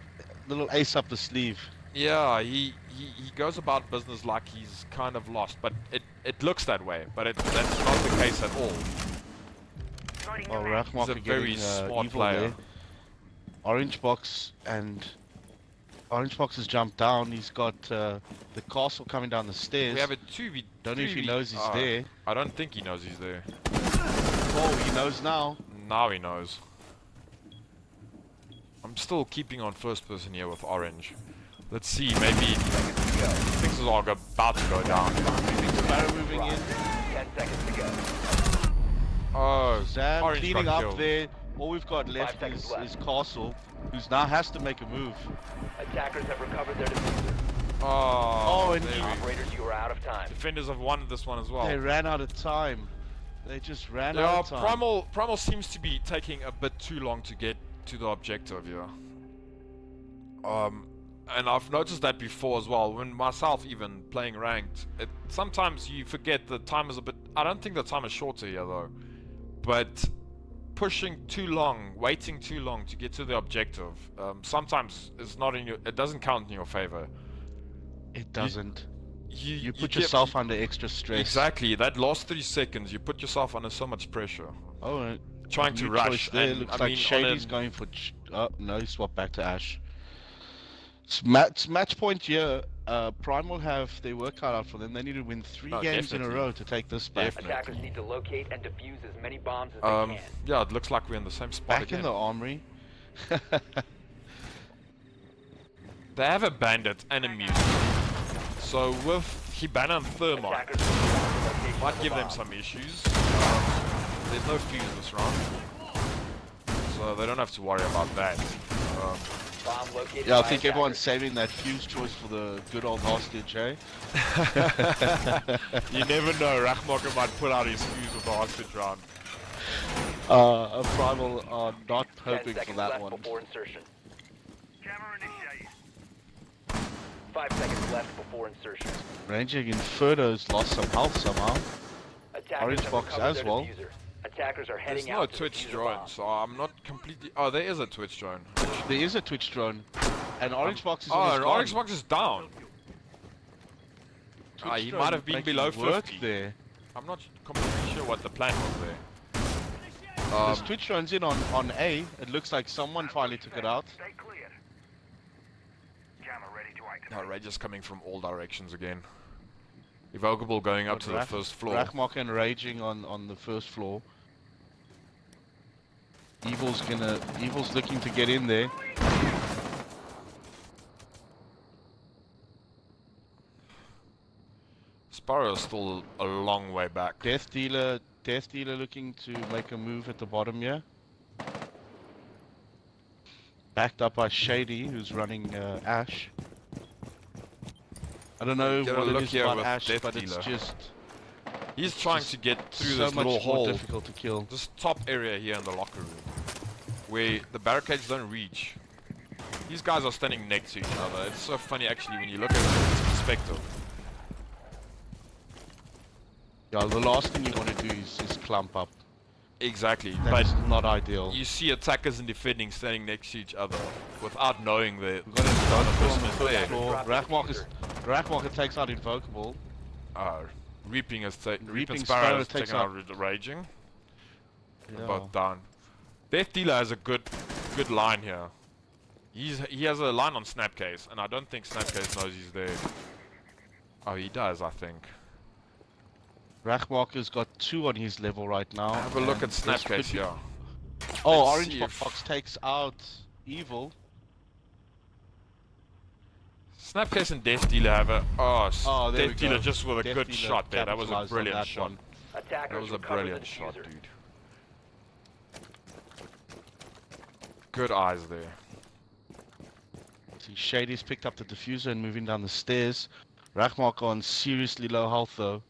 Speaker 2: little ace up the sleeve.
Speaker 1: Yeah, he goes about business like he's kind of lost, but it looks that way, but that's not the case at all.
Speaker 2: Oh, Rachmark
Speaker 1: He's a very
Speaker 2: getting
Speaker 1: smart
Speaker 2: evil
Speaker 1: player.
Speaker 2: there. Orange Box has jumped down. He's got the castle coming down the stairs.
Speaker 1: We have a 2v.
Speaker 2: Don't know if he
Speaker 1: 3v
Speaker 2: knows he's there.
Speaker 1: I don't think he knows he's there.
Speaker 2: Oh, he knows now.
Speaker 1: Now he knows. I'm still keeping on first person here with Orange. Let's see, maybe things are about to go down.
Speaker 2: Sparrow moving in.
Speaker 3: 10 seconds to go.
Speaker 1: Oh,
Speaker 2: Sam
Speaker 1: Orange
Speaker 2: cleaning
Speaker 1: got
Speaker 2: up
Speaker 1: killed.
Speaker 2: there. All we've got left
Speaker 3: seconds
Speaker 2: is
Speaker 3: left.
Speaker 2: Castle, who's now has to make a move.
Speaker 3: Attackers have recovered their diffuser.
Speaker 1: Oh,
Speaker 2: and
Speaker 1: there
Speaker 2: he-
Speaker 1: we-
Speaker 3: Operators, you are out of time.
Speaker 1: defenders have won this one as well.
Speaker 2: They ran out of time. They just ran
Speaker 1: Yeah,
Speaker 2: out of time.
Speaker 1: Primal seems to be taking a bit too long to get to the objective here. And I've noticed that before as well. When myself even playing ranked, sometimes you forget the time is a bit. I don't think the time is shorter here though, but pushing too long, waiting too long to get to the objective, sometimes it's not in your. It doesn't count in your favor.
Speaker 2: It doesn't. You
Speaker 1: You
Speaker 2: put
Speaker 1: get-
Speaker 2: yourself under extra stress.
Speaker 1: Exactly. That last 3 seconds, you put yourself under so much pressure.
Speaker 2: Oh, and
Speaker 1: Trying to
Speaker 2: new
Speaker 1: rush.
Speaker 2: choice there.
Speaker 1: And,
Speaker 2: Looks
Speaker 1: I
Speaker 2: like
Speaker 1: mean,
Speaker 2: Shady's
Speaker 1: on a-
Speaker 2: going for. Oh no, he swapped back to Ash. It's match point here. Primal have their work cut out for them. They need to win 3
Speaker 1: Oh,
Speaker 2: games in a
Speaker 1: definitely.
Speaker 2: row to take this back.
Speaker 1: Definitely.
Speaker 3: Attackers need to locate and defuse as many bombs as they can.
Speaker 1: Yeah, it looks like we're in the same spot
Speaker 2: Back
Speaker 1: again.
Speaker 2: in the armory.
Speaker 1: They have a bandit and a mutant. So with Hibana and Thermite,
Speaker 3: Attackers location
Speaker 1: might
Speaker 3: of a
Speaker 1: give them
Speaker 3: bomb.
Speaker 1: some issues. There's no fuse this round, so they don't have to worry about that.
Speaker 3: Bomb located
Speaker 2: Yeah, I
Speaker 3: by
Speaker 2: think everyone's
Speaker 3: attackers.
Speaker 2: saving that fuse choice for the good old hostage, eh?
Speaker 1: You never know, Rachmacher might pull out his fuse with the hostage round.
Speaker 2: A Primal are not
Speaker 3: 10
Speaker 2: hoping for
Speaker 3: seconds
Speaker 2: that
Speaker 3: left
Speaker 2: one.
Speaker 3: before insertion. 5 seconds left before insertion.
Speaker 2: Ranging Inferno's lost some health somehow.
Speaker 3: Attackers
Speaker 2: Orange
Speaker 3: have
Speaker 2: box
Speaker 3: recovered
Speaker 2: as
Speaker 3: their
Speaker 2: well.
Speaker 3: diffuser. Attackers are
Speaker 1: There's
Speaker 3: heading
Speaker 1: no
Speaker 3: out to
Speaker 1: Twitch
Speaker 3: defuse a
Speaker 1: drone,
Speaker 3: bomb.
Speaker 1: so I'm not completely... Oh, there is a Twitch drone.
Speaker 2: There is a Twitch drone. And Orange Box is
Speaker 1: Oh,
Speaker 2: almost
Speaker 1: and
Speaker 2: gone.
Speaker 1: Orange Box is down.
Speaker 2: Twitch
Speaker 1: He
Speaker 2: drone
Speaker 1: might have been
Speaker 2: making
Speaker 1: below
Speaker 2: work
Speaker 1: 50.
Speaker 2: there.
Speaker 1: I'm not completely sure what the plan was there.
Speaker 2: There's Twitch drones in on A. It looks like someone finally took it out.
Speaker 1: Rages coming from all directions again. Evocable going up to the first floor.
Speaker 2: Rachmok and Raging on the first floor. Evil's looking to get in there.
Speaker 1: Sparrow is still a long way back.
Speaker 2: Death Dealer looking to make a move at the bottom here. Backed up by Shady, who's running Ash. I don't know
Speaker 1: Get a
Speaker 2: what it
Speaker 1: look
Speaker 2: is
Speaker 1: here
Speaker 2: about
Speaker 1: with
Speaker 2: Ash,
Speaker 1: Death
Speaker 2: but
Speaker 1: Dealer.
Speaker 2: it's just
Speaker 1: He's trying to get through
Speaker 2: so
Speaker 1: this
Speaker 2: much
Speaker 1: little
Speaker 2: more
Speaker 1: hole.
Speaker 2: difficult to kill.
Speaker 1: This top area here in the locker room, where the barricades don't reach. These guys are standing next to each other. It's so funny actually when you look at it from this perspective.
Speaker 2: Yeah, the last thing you want to do is clump up.
Speaker 1: Exactly,
Speaker 2: That's
Speaker 1: but
Speaker 2: not ideal.
Speaker 1: you see attackers and defending standing next to each other without knowing that
Speaker 2: We've got a start on the
Speaker 1: is
Speaker 2: first
Speaker 1: there.
Speaker 2: floor. Rachmok takes out Invocable.
Speaker 1: Reaping
Speaker 2: Reaping
Speaker 1: Sparrow
Speaker 2: Sparrow
Speaker 1: has
Speaker 2: takes
Speaker 1: taken
Speaker 2: out-
Speaker 1: out the Raging. They're
Speaker 2: Yeah.
Speaker 1: both down. Death Dealer has a good line here. He has a line on Snapcase, and I don't think Snapcase knows he's there. Oh, he does, I think.
Speaker 2: Rachmok has got 2 on his level right now.
Speaker 1: Have a look
Speaker 2: and
Speaker 1: at
Speaker 2: this could
Speaker 1: Snapcase
Speaker 2: be-
Speaker 1: here.
Speaker 2: Oh,
Speaker 1: Let's
Speaker 2: Orange
Speaker 1: see
Speaker 2: Box takes out Evil.
Speaker 1: Snapcase and Death Dealer have a...
Speaker 2: Oh, there we
Speaker 1: Death Dealer
Speaker 2: go.
Speaker 1: just with a
Speaker 2: Death
Speaker 1: good
Speaker 2: Dealer
Speaker 1: shot there. That was a
Speaker 2: capitalized on
Speaker 1: brilliant
Speaker 2: that
Speaker 1: shot.
Speaker 2: one.
Speaker 3: Attackers
Speaker 1: That was a
Speaker 3: recover
Speaker 1: brilliant
Speaker 3: the
Speaker 1: shot,
Speaker 3: diffuser.
Speaker 1: dude. Good eyes there.
Speaker 2: See, Shady's picked up the diffuser and moving down the stairs. Rachmok on seriously low health though.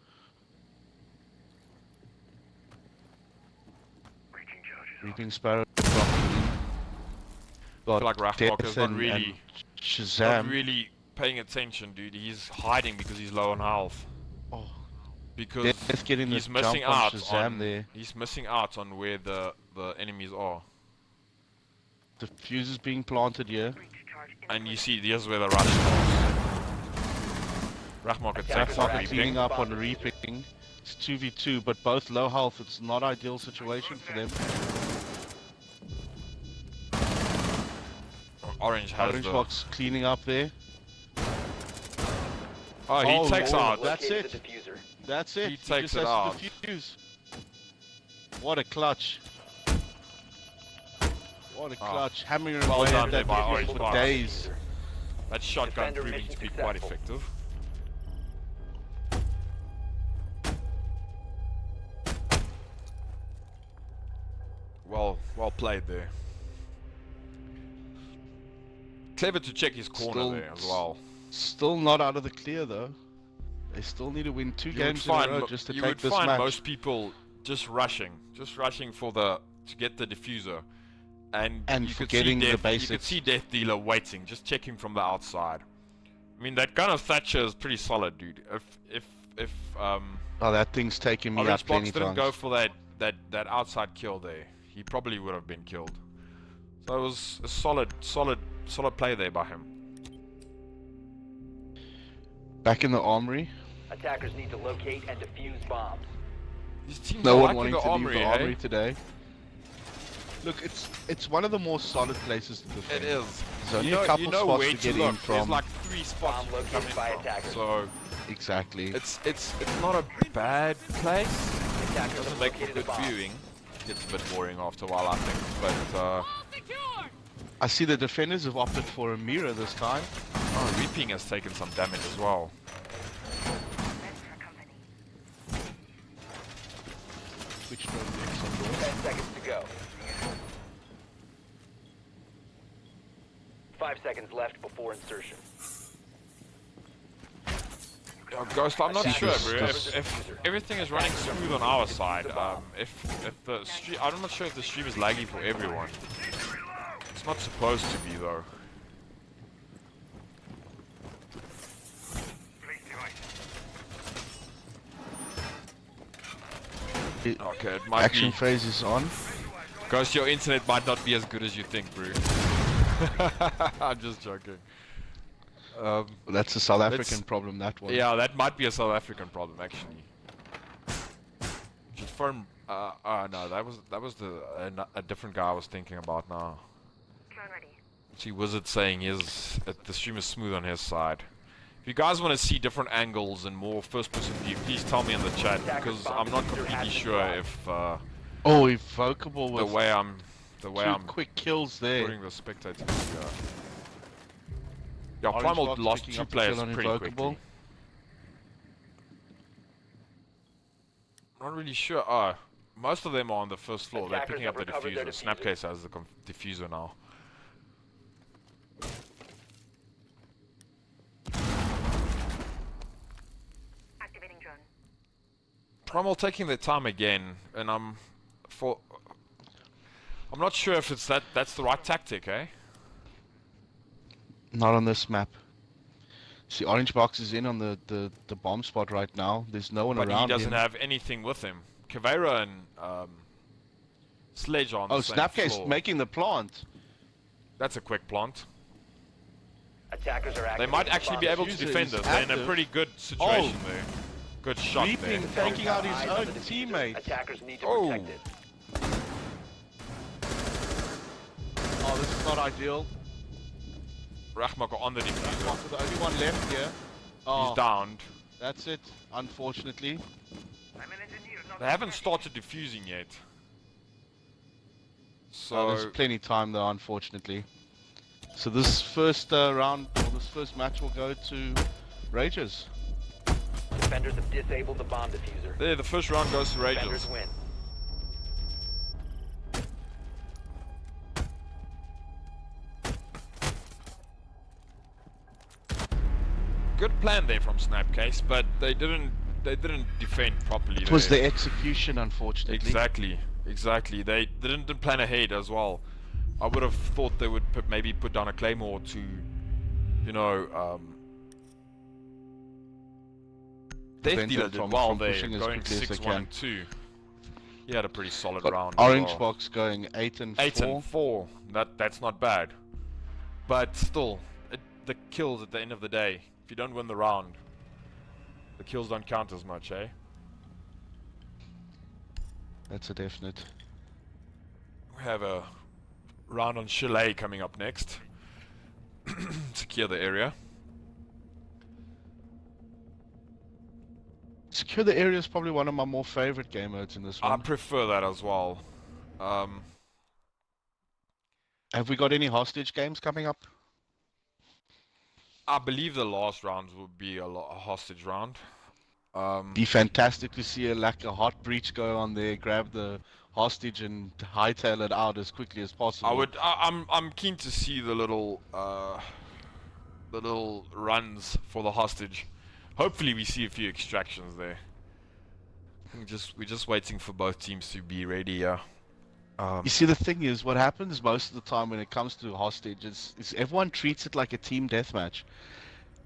Speaker 2: Reaping Sparrow dropping in.
Speaker 1: I
Speaker 2: Got
Speaker 1: feel like Rachmok is
Speaker 2: Death
Speaker 1: not
Speaker 2: and
Speaker 1: really
Speaker 2: Shazam.
Speaker 1: paying attention, dude. He's hiding because he's low on health.
Speaker 2: Oh,
Speaker 1: Because
Speaker 2: Death getting the
Speaker 1: he's missing
Speaker 2: jump on
Speaker 1: out
Speaker 2: Shazam
Speaker 1: on
Speaker 2: there.
Speaker 1: he's missing out on where the enemies are.
Speaker 2: The fuse is being planted here.
Speaker 1: And you see, here's where the rush starts. Rachmok attacks
Speaker 3: Rachmok
Speaker 1: on
Speaker 3: is
Speaker 2: Cleaning
Speaker 1: Reaping.
Speaker 2: up on Reaping. It's 2v2, but both low health. It's not ideal situation for them.
Speaker 1: Orange has
Speaker 2: Orange
Speaker 1: the...
Speaker 2: Box cleaning up there.
Speaker 1: Oh, he
Speaker 2: Oh,
Speaker 1: takes
Speaker 2: Lord.
Speaker 1: out.
Speaker 2: That's
Speaker 3: Located
Speaker 2: it.
Speaker 3: the diffuser.
Speaker 2: That's it.
Speaker 1: He takes
Speaker 2: just
Speaker 1: it
Speaker 2: has
Speaker 1: out.
Speaker 2: to defuse. What a clutch. What a
Speaker 1: Oh.
Speaker 2: clutch. Hammering
Speaker 1: Well
Speaker 2: away
Speaker 1: done
Speaker 2: at
Speaker 1: there
Speaker 2: that
Speaker 1: by
Speaker 2: diffuser
Speaker 1: Orange
Speaker 2: for
Speaker 1: Box.
Speaker 2: days.
Speaker 1: That shotgun
Speaker 3: Defender
Speaker 1: proving
Speaker 3: mission
Speaker 1: to be quite
Speaker 3: successful.
Speaker 1: effective. Well played there. Clever to check his corner
Speaker 2: Still-
Speaker 1: there as well.
Speaker 2: Still not out of the clear though. They still need to win 2 games in a row just to
Speaker 1: you
Speaker 2: take
Speaker 1: would
Speaker 2: this
Speaker 1: find
Speaker 2: match.
Speaker 1: most people just rushing for to get the diffuser, and you could see
Speaker 2: forgetting the
Speaker 1: You could
Speaker 2: basics.
Speaker 1: see Death Dealer waiting, just checking from the outside. I mean, that gun of Thatcher is pretty solid, dude. If
Speaker 2: Oh, that thing's taken me out
Speaker 1: Orange
Speaker 2: plenty
Speaker 1: Box didn't
Speaker 2: times.
Speaker 1: go for that outside kill there, he probably would have been killed. So it was a solid play there by him.
Speaker 2: Back in the armory.
Speaker 3: Attackers need to locate and defuse bombs.
Speaker 1: These teams
Speaker 2: No
Speaker 1: are
Speaker 2: one
Speaker 1: liking
Speaker 2: wanting
Speaker 1: the
Speaker 2: to leave
Speaker 1: armory,
Speaker 2: the
Speaker 1: eh?
Speaker 2: armory today. Look, it's one of the more solid places to defend.
Speaker 1: It is.
Speaker 2: There's only a couple spots
Speaker 1: where
Speaker 2: to get in
Speaker 1: look. There's
Speaker 2: from.
Speaker 1: like 3 spots
Speaker 3: Bomb
Speaker 1: you can come
Speaker 3: located
Speaker 1: in
Speaker 3: by
Speaker 1: from.
Speaker 3: attackers.
Speaker 1: So
Speaker 2: Exactly.
Speaker 1: it's not a bad place.
Speaker 3: Attackers
Speaker 1: Doesn't
Speaker 3: have
Speaker 1: make for
Speaker 3: located a
Speaker 1: good
Speaker 3: bomb.
Speaker 1: viewing. Gets a bit boring after a while, I think. But
Speaker 2: I see the defenders have opted for a mirror this time.
Speaker 1: Oh, Reaping has taken some damage as well.
Speaker 2: Which drone next on board?
Speaker 3: 10 seconds to go. 5 seconds left before insertion.
Speaker 1: Ghost, I'm not sure,
Speaker 2: This-
Speaker 1: bro.
Speaker 2: this-
Speaker 1: If everything is running smooth on our side, if the stream, I'm not sure if the stream is laggy for everyone. It's not supposed to be though. Okay, it might
Speaker 2: Action
Speaker 1: be.
Speaker 2: phase is on.
Speaker 1: Ghost, your internet might not be as good as you think, bro. I'm just joking.
Speaker 2: That's a South
Speaker 1: Let's-
Speaker 2: African problem, that one.
Speaker 1: Yeah, that might be a South African problem actually. Should firm. No, that was a different guy I was thinking about now. See, Wizard saying the stream is smooth on his side. If you guys want to see different angles and more first-person view, please tell me in the chat because I'm not completely sure if
Speaker 2: Oh, evocable with
Speaker 1: the way
Speaker 2: two
Speaker 1: I'm
Speaker 2: quick kills there.
Speaker 1: putting the spectators. Yeah,
Speaker 2: Orange
Speaker 1: Primal
Speaker 2: Box
Speaker 1: lost
Speaker 2: picking
Speaker 1: 2
Speaker 2: up the
Speaker 1: players
Speaker 2: kill on
Speaker 1: pretty
Speaker 2: Invocable.
Speaker 1: quickly. Not really sure. Most of them are on the first floor. They're
Speaker 3: Attackers
Speaker 1: picking up
Speaker 3: have
Speaker 1: the
Speaker 3: recovered their
Speaker 1: diffuser.
Speaker 3: diffuser.
Speaker 1: Snapcase has the diffuser now.
Speaker 4: Activating drone.
Speaker 1: Primal taking their time again, and I'm not sure if that's the right tactic, eh?
Speaker 2: Not on this map. See, Orange Box is in on the bomb spot right now. There's no one
Speaker 1: But
Speaker 2: around
Speaker 1: he doesn't
Speaker 2: him.
Speaker 1: have anything with him. Kavera and Sledge are on
Speaker 2: Oh,
Speaker 1: the same
Speaker 2: Snapcase
Speaker 1: floor.
Speaker 2: making the plant.
Speaker 1: That's a quick plant.
Speaker 3: Attackers are
Speaker 1: They might
Speaker 3: activating
Speaker 1: actually be
Speaker 3: bomb
Speaker 1: able to
Speaker 2: Diffuser
Speaker 1: defend
Speaker 2: is
Speaker 1: us. They're in a
Speaker 2: active.
Speaker 1: pretty good situation
Speaker 2: Oh.
Speaker 1: there. Good shot
Speaker 2: Reaping,
Speaker 1: there.
Speaker 2: taking out his
Speaker 3: Eyes on
Speaker 2: own
Speaker 3: the diffuser.
Speaker 2: teammate.
Speaker 3: Attackers need to
Speaker 1: Oh.
Speaker 3: protect it.
Speaker 2: Oh, this is not ideal.
Speaker 1: Rachmaka on the diffuser.
Speaker 2: After the only one left here. Oh,
Speaker 1: He's downed.
Speaker 2: that's it, unfortunately.
Speaker 4: I'm an engineer, not
Speaker 1: They haven't started diffusing yet.
Speaker 2: Oh, there's
Speaker 1: So
Speaker 2: plenty of time though, unfortunately. So this first round, or this first match will go to Ragers.
Speaker 3: Defenders have disabled the bomb diffuser.
Speaker 1: there, the first round goes to Rangers.
Speaker 3: Defenders win.
Speaker 1: Good plan there from Snapcase, but they didn't defend properly.
Speaker 2: It was
Speaker 1: there.
Speaker 2: the execution, unfortunately.
Speaker 1: Exactly. They didn't plan ahead as well. I would have thought they would maybe put down a claymore to, you know, Death
Speaker 2: Prevent
Speaker 1: Dealer
Speaker 2: them
Speaker 1: did
Speaker 2: from
Speaker 1: well there,
Speaker 2: pushing as
Speaker 1: going
Speaker 2: quickly as they
Speaker 1: 6-1
Speaker 2: can.
Speaker 1: and 2. He had a pretty solid
Speaker 2: Got
Speaker 1: round. as
Speaker 2: Orange
Speaker 1: well.
Speaker 2: Box going 8 and
Speaker 1: 8
Speaker 2: 4.
Speaker 1: and 4. That's not bad. But still, the kills at the end of the day. If you don't win the round, the kills don't count as much, eh?
Speaker 2: That's a definite.
Speaker 1: We have a round on Chalet coming up next. Secure the area.
Speaker 2: Secure the area is probably one of my more favorite game modes in this
Speaker 1: I
Speaker 2: one.
Speaker 1: prefer that as well.
Speaker 2: Have we got any hostage games coming up?
Speaker 1: I believe the last round will be a hostage round.
Speaker 2: Be fantastic to see a hot breach go on there, grab the hostage and hightail it out as quickly as possible.
Speaker 1: I'm keen to see the little runs for the hostage. Hopefully we see a few extractions there. We're just waiting for both teams to be ready. Yeah.
Speaker 2: You see, the thing is, what happens most of the time when it comes to hostage is everyone treats it like a team deathmatch.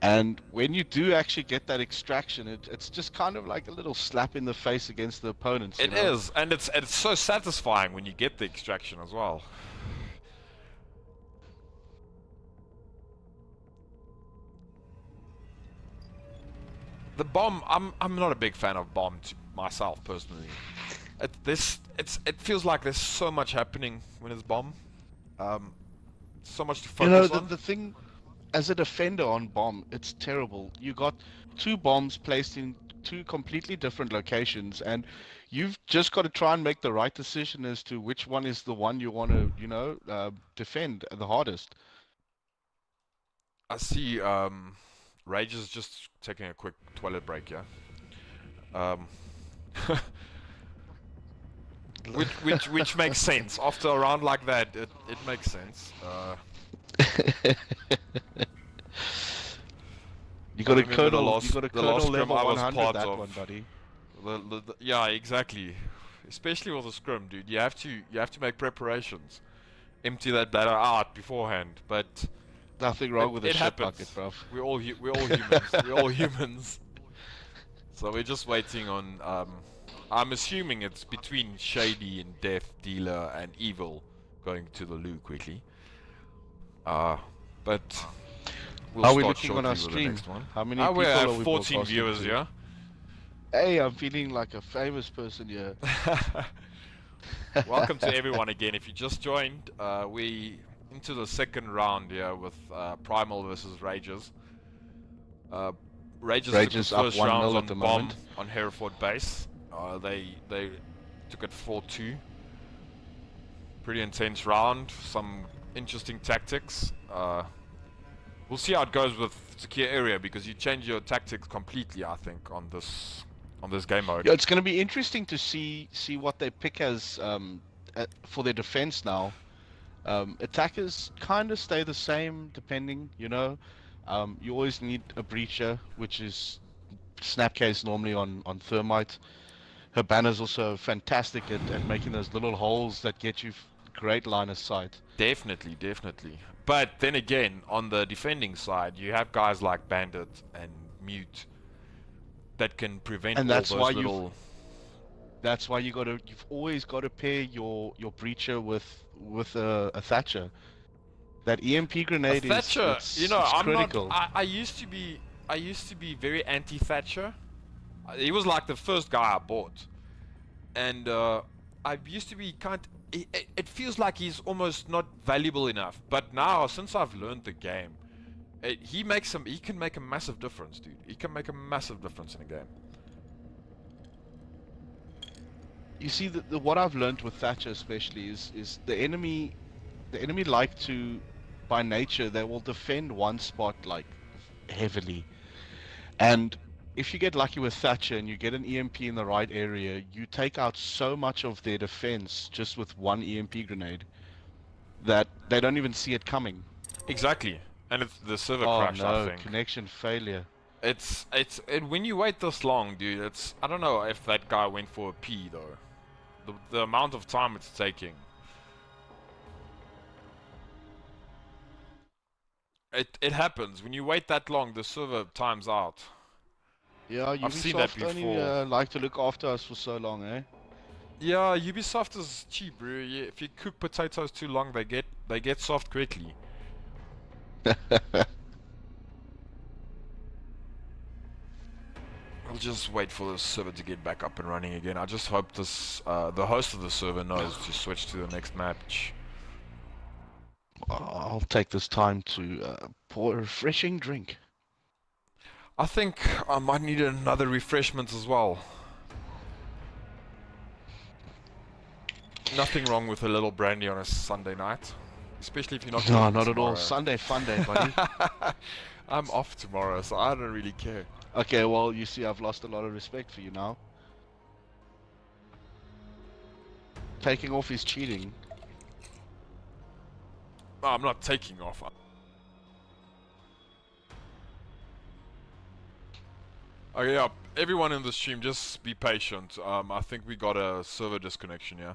Speaker 2: And when you do actually get that extraction, it's just kind of like a little slap in the face against the opponents.
Speaker 1: It is, and it's so satisfying when you get the extraction as well. The bomb, I'm not a big fan of bomb myself personally. It feels like there's so much happening when it's bomb. So much to focus on.
Speaker 2: The thing, as a defender on bomb, it's terrible. You got two bombs placed in two completely different locations, and you've just got to try and make the right decision as to which one is the one you want to, defend the hardest.
Speaker 1: I see Rage is just taking a quick toilet break, yeah? Which makes sense. After a round like that, it makes sense.
Speaker 2: You got
Speaker 1: I
Speaker 2: a
Speaker 1: remember
Speaker 2: kernel. You got a
Speaker 1: the last
Speaker 2: kernel
Speaker 1: scrum
Speaker 2: level
Speaker 1: I was
Speaker 2: 100.
Speaker 1: part
Speaker 2: That
Speaker 1: of.
Speaker 2: one, buddy.
Speaker 1: Yeah, exactly. Especially with the scrum, dude. You have to make preparations. Empty that bladder out beforehand. But
Speaker 2: Nothing wrong with a
Speaker 1: it
Speaker 2: shit bucket,
Speaker 1: happens.
Speaker 2: bruv.
Speaker 1: We're all humans. We're all humans. So we're just waiting on. I'm assuming it's between Shady and Death Dealer and Evil going to the loo quickly. But we'll
Speaker 2: How are we
Speaker 1: start
Speaker 2: looking on our
Speaker 1: shortly with the
Speaker 2: stream?
Speaker 1: next one.
Speaker 2: How many
Speaker 1: We
Speaker 2: people
Speaker 1: have
Speaker 2: are we
Speaker 1: 14
Speaker 2: broadcasting
Speaker 1: viewers,
Speaker 2: to?
Speaker 1: yeah.
Speaker 2: Hey, I'm feeling like a famous person here.
Speaker 1: Welcome to everyone again. If you just joined, we into the second round here with Primal versus Rages. Rages took the
Speaker 2: Rages up
Speaker 1: first
Speaker 2: 1-0
Speaker 1: rounds
Speaker 2: at
Speaker 1: on
Speaker 2: the
Speaker 1: bomb
Speaker 2: moment.
Speaker 1: on Hereford base. They took it 4-2. Pretty intense round. Some interesting tactics. We'll see how it goes with secure area because you change your tactics completely. I think on this game mode.
Speaker 2: Yeah, it's going to be interesting to see what they pick as for their defense now. Attackers kind of stay the same depending, you know. You always need a breacher, which is Snapcase normally on Thermite. Her banner's also fantastic at making those little holes that get you great line of sight.
Speaker 1: Definitely. But then again, on the defending side, you have guys like Bandit and Mute that can prevent
Speaker 2: And
Speaker 1: all
Speaker 2: that's
Speaker 1: those
Speaker 2: why
Speaker 1: little.
Speaker 2: That's why you've always got to pair your breacher with a Thatcher. That EMP grenade
Speaker 1: Thatcher,
Speaker 2: is
Speaker 1: you know,
Speaker 2: it's
Speaker 1: I'm
Speaker 2: critical.
Speaker 1: not. I used to be very anti-Thatcher. He was like the first guy I bought, and I used to be kind. It feels like he's almost not valuable enough. But now, since I've learned the game, he can make a massive difference, dude. He can make a massive difference in a game.
Speaker 2: You see, what I've learned with Thatcher especially is the enemy like to, by nature, they will defend one spot like heavily, and if you get lucky with Thatcher and you get an EMP in the right area, you take out so much of their defense just with one EMP grenade that they don't even see it coming.
Speaker 1: Exactly, and it's the server
Speaker 2: Oh
Speaker 1: crashed. I
Speaker 2: no,
Speaker 1: think
Speaker 2: connection failure.
Speaker 1: it's when you wait this long, dude. I don't know if that guy went for a P though. The amount of time it's taking. It happens when you wait that long. The server times out.
Speaker 2: Yeah,
Speaker 1: I've seen that
Speaker 2: Ubisoft only
Speaker 1: before.
Speaker 2: like to look after us for so long, eh?
Speaker 1: Yeah, Ubisoft is cheap, bro. If you cook potatoes too long, they get soft quickly. I'll just wait for the server to get back up and running again. I just hope this the host of the server knows to switch to the next match.
Speaker 2: I'll take this time to pour a refreshing drink.
Speaker 1: I think I might need another refreshment as well. Nothing wrong with a little brandy on a Sunday night, especially if you're not.
Speaker 2: No,
Speaker 1: working
Speaker 2: not at all.
Speaker 1: tomorrow.
Speaker 2: Sunday fun day, buddy.
Speaker 1: I'm off tomorrow, so I don't really care.
Speaker 2: Okay, well, you see, I've lost a lot of respect for you now. Taking off is cheating.
Speaker 1: No, I'm not taking off. Okay, yeah, everyone in the stream, just be patient. I think we got a server disconnection, yeah.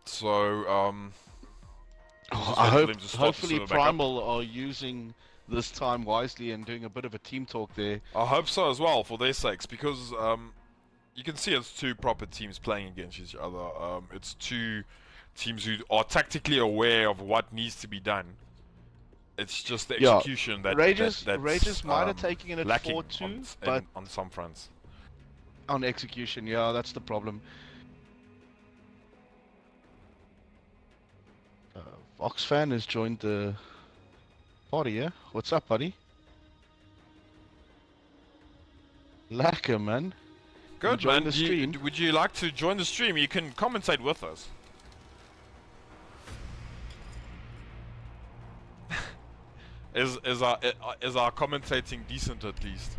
Speaker 1: So, just
Speaker 2: I
Speaker 1: wait for
Speaker 2: hope,
Speaker 1: them to start the
Speaker 2: hopefully
Speaker 1: server back up.
Speaker 2: Primal are using this time wisely and doing a bit of a team talk there.
Speaker 1: I hope so as well, for their sakes, because you can see it's two proper teams playing against each other. It's two teams who are tactically aware of what needs to be done. It's just the execution that
Speaker 2: Rages
Speaker 1: that's
Speaker 2: might have taken it at
Speaker 1: lacking
Speaker 2: 4-2, but
Speaker 1: on some fronts.
Speaker 2: on execution, yeah, that's the problem. Vox fan has joined the party, yeah? What's up, buddy? Lacquer, man.
Speaker 1: Good,
Speaker 2: Enjoying
Speaker 1: man.
Speaker 2: the stream?
Speaker 1: Would you like to join the stream? You can commentate with us. Is our commentating decent at least?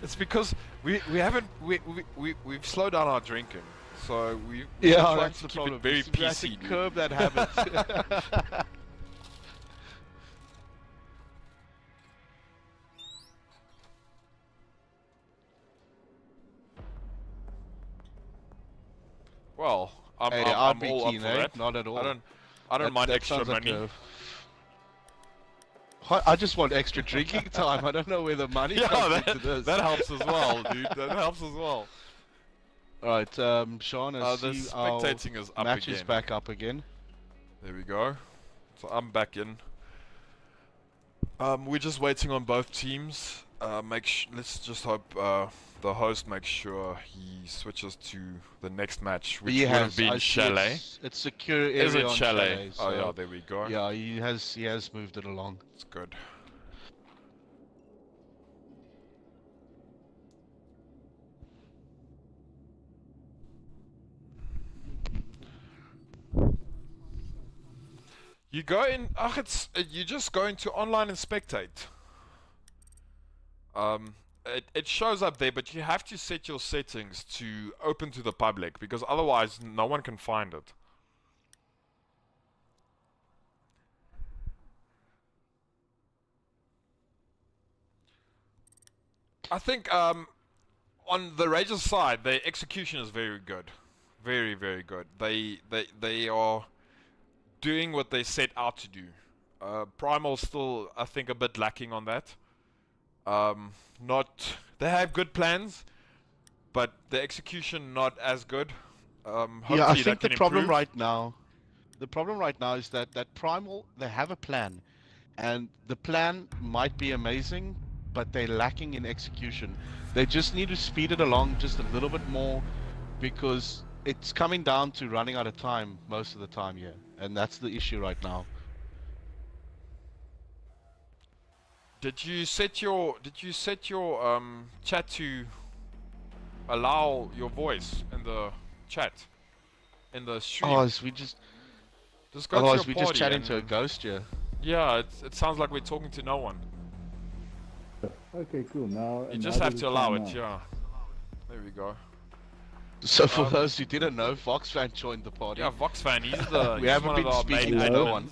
Speaker 1: It's because we've slowed down our drinking, so we're trying
Speaker 2: that's
Speaker 1: to
Speaker 2: the
Speaker 1: keep
Speaker 2: problem.
Speaker 1: it very
Speaker 2: We have to
Speaker 1: PC.
Speaker 2: curb that habit.
Speaker 1: Well,
Speaker 2: Hey,
Speaker 1: I'm
Speaker 2: I'd be
Speaker 1: all
Speaker 2: keen,
Speaker 1: up for
Speaker 2: eh?
Speaker 1: that.
Speaker 2: Not at all.
Speaker 1: I don't mind
Speaker 2: That
Speaker 1: extra
Speaker 2: sounds like
Speaker 1: money.
Speaker 2: I just want extra drinking time. I don't know where the money
Speaker 1: Yeah,
Speaker 2: comes into this.
Speaker 1: that helps as well, dude. That helps as well.
Speaker 2: Alright, Sean, I
Speaker 1: The
Speaker 2: see our
Speaker 1: spectating is up
Speaker 2: match
Speaker 1: again.
Speaker 2: is back up again.
Speaker 1: There we go. So I'm back in. We're just waiting on both teams. Let's just hope the host makes sure he switches to the next match, which would have been Chalet.
Speaker 2: It's secure area
Speaker 1: Is it
Speaker 2: on
Speaker 1: Chalet?
Speaker 2: so
Speaker 1: Oh yeah, there we go.
Speaker 2: yeah, he has moved it along.
Speaker 1: It's good. You go in. You just go into online and spectate. It shows up there, but you have to set your settings to open to the public because otherwise no one can find it. I think on the Rangers side, their execution is very good, very good. They are doing what they set out to do. Primal still, I think, a bit lacking on that. They have good plans, but the execution not as good.
Speaker 2: Yeah, I think the problem
Speaker 1: improve.
Speaker 2: right now is that Primal, they have a plan, and the plan might be amazing, but they're lacking in execution. They just need to speed it along just a little bit more, because it's coming down to running out of time most of the time here, and that's the issue right now.
Speaker 1: Did you set your chat to allow your voice in the chat in the stream?
Speaker 2: Otherwise, we just chat into a ghost here.
Speaker 1: Yeah, it sounds like we're talking to no one.
Speaker 5: Okay, cool. Now
Speaker 1: You just have to allow it. Yeah. There we go.
Speaker 2: So for those who didn't know, Voxfan joined the party.
Speaker 1: Yeah, Voxfan. He's the
Speaker 2: We
Speaker 1: he's
Speaker 2: haven't
Speaker 1: one of
Speaker 2: been
Speaker 1: our main
Speaker 2: speaking to no one.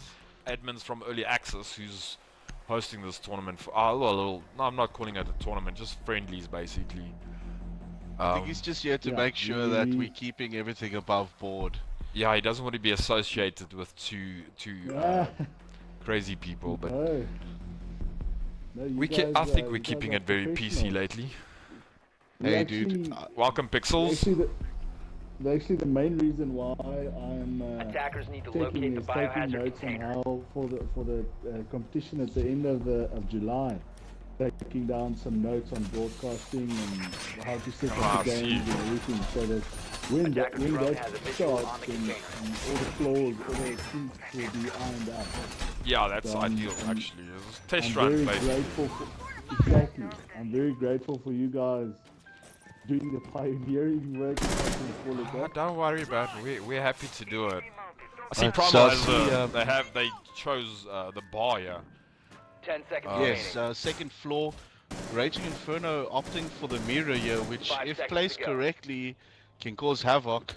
Speaker 1: admins from Early Access who's hosting this tournament for no, I'm not calling it a tournament, just friendlies basically.
Speaker 2: I think he's just here to make sure that we're keeping everything above board.
Speaker 1: Yeah, he doesn't want to be associated with two crazy people, but I think we're keeping it very PC lately.
Speaker 2: Hey, dude.
Speaker 1: Welcome, Pixels.
Speaker 5: Actually, the main reason why I'm
Speaker 3: Attackers need to
Speaker 5: taking
Speaker 3: locate the biohazard
Speaker 5: notes on
Speaker 3: container.
Speaker 5: how for the competition at the end of July, taking down some notes on broadcasting and how to set up the games and everything, so that when
Speaker 3: drone has a
Speaker 5: that
Speaker 3: visual
Speaker 5: starts,
Speaker 3: on the
Speaker 5: then
Speaker 3: container.
Speaker 5: all the flaws, all the things will be ironed out.
Speaker 1: Yeah, that's ideal actually. It's a test run,
Speaker 5: very
Speaker 1: basically.
Speaker 5: grateful for, exactly. I'm very grateful for you guys doing the pioneering work.
Speaker 1: Don't worry about it. We're happy to do it. I see
Speaker 2: Right,
Speaker 1: Primal
Speaker 2: so
Speaker 1: has they chose the bar, yeah.
Speaker 3: 10 seconds
Speaker 2: Yes,
Speaker 3: remaining.
Speaker 2: second floor. Raging Inferno opting for the mirror here, which,
Speaker 3: 5
Speaker 2: if
Speaker 3: seconds
Speaker 2: placed
Speaker 3: to go.
Speaker 2: correctly, can cause havoc.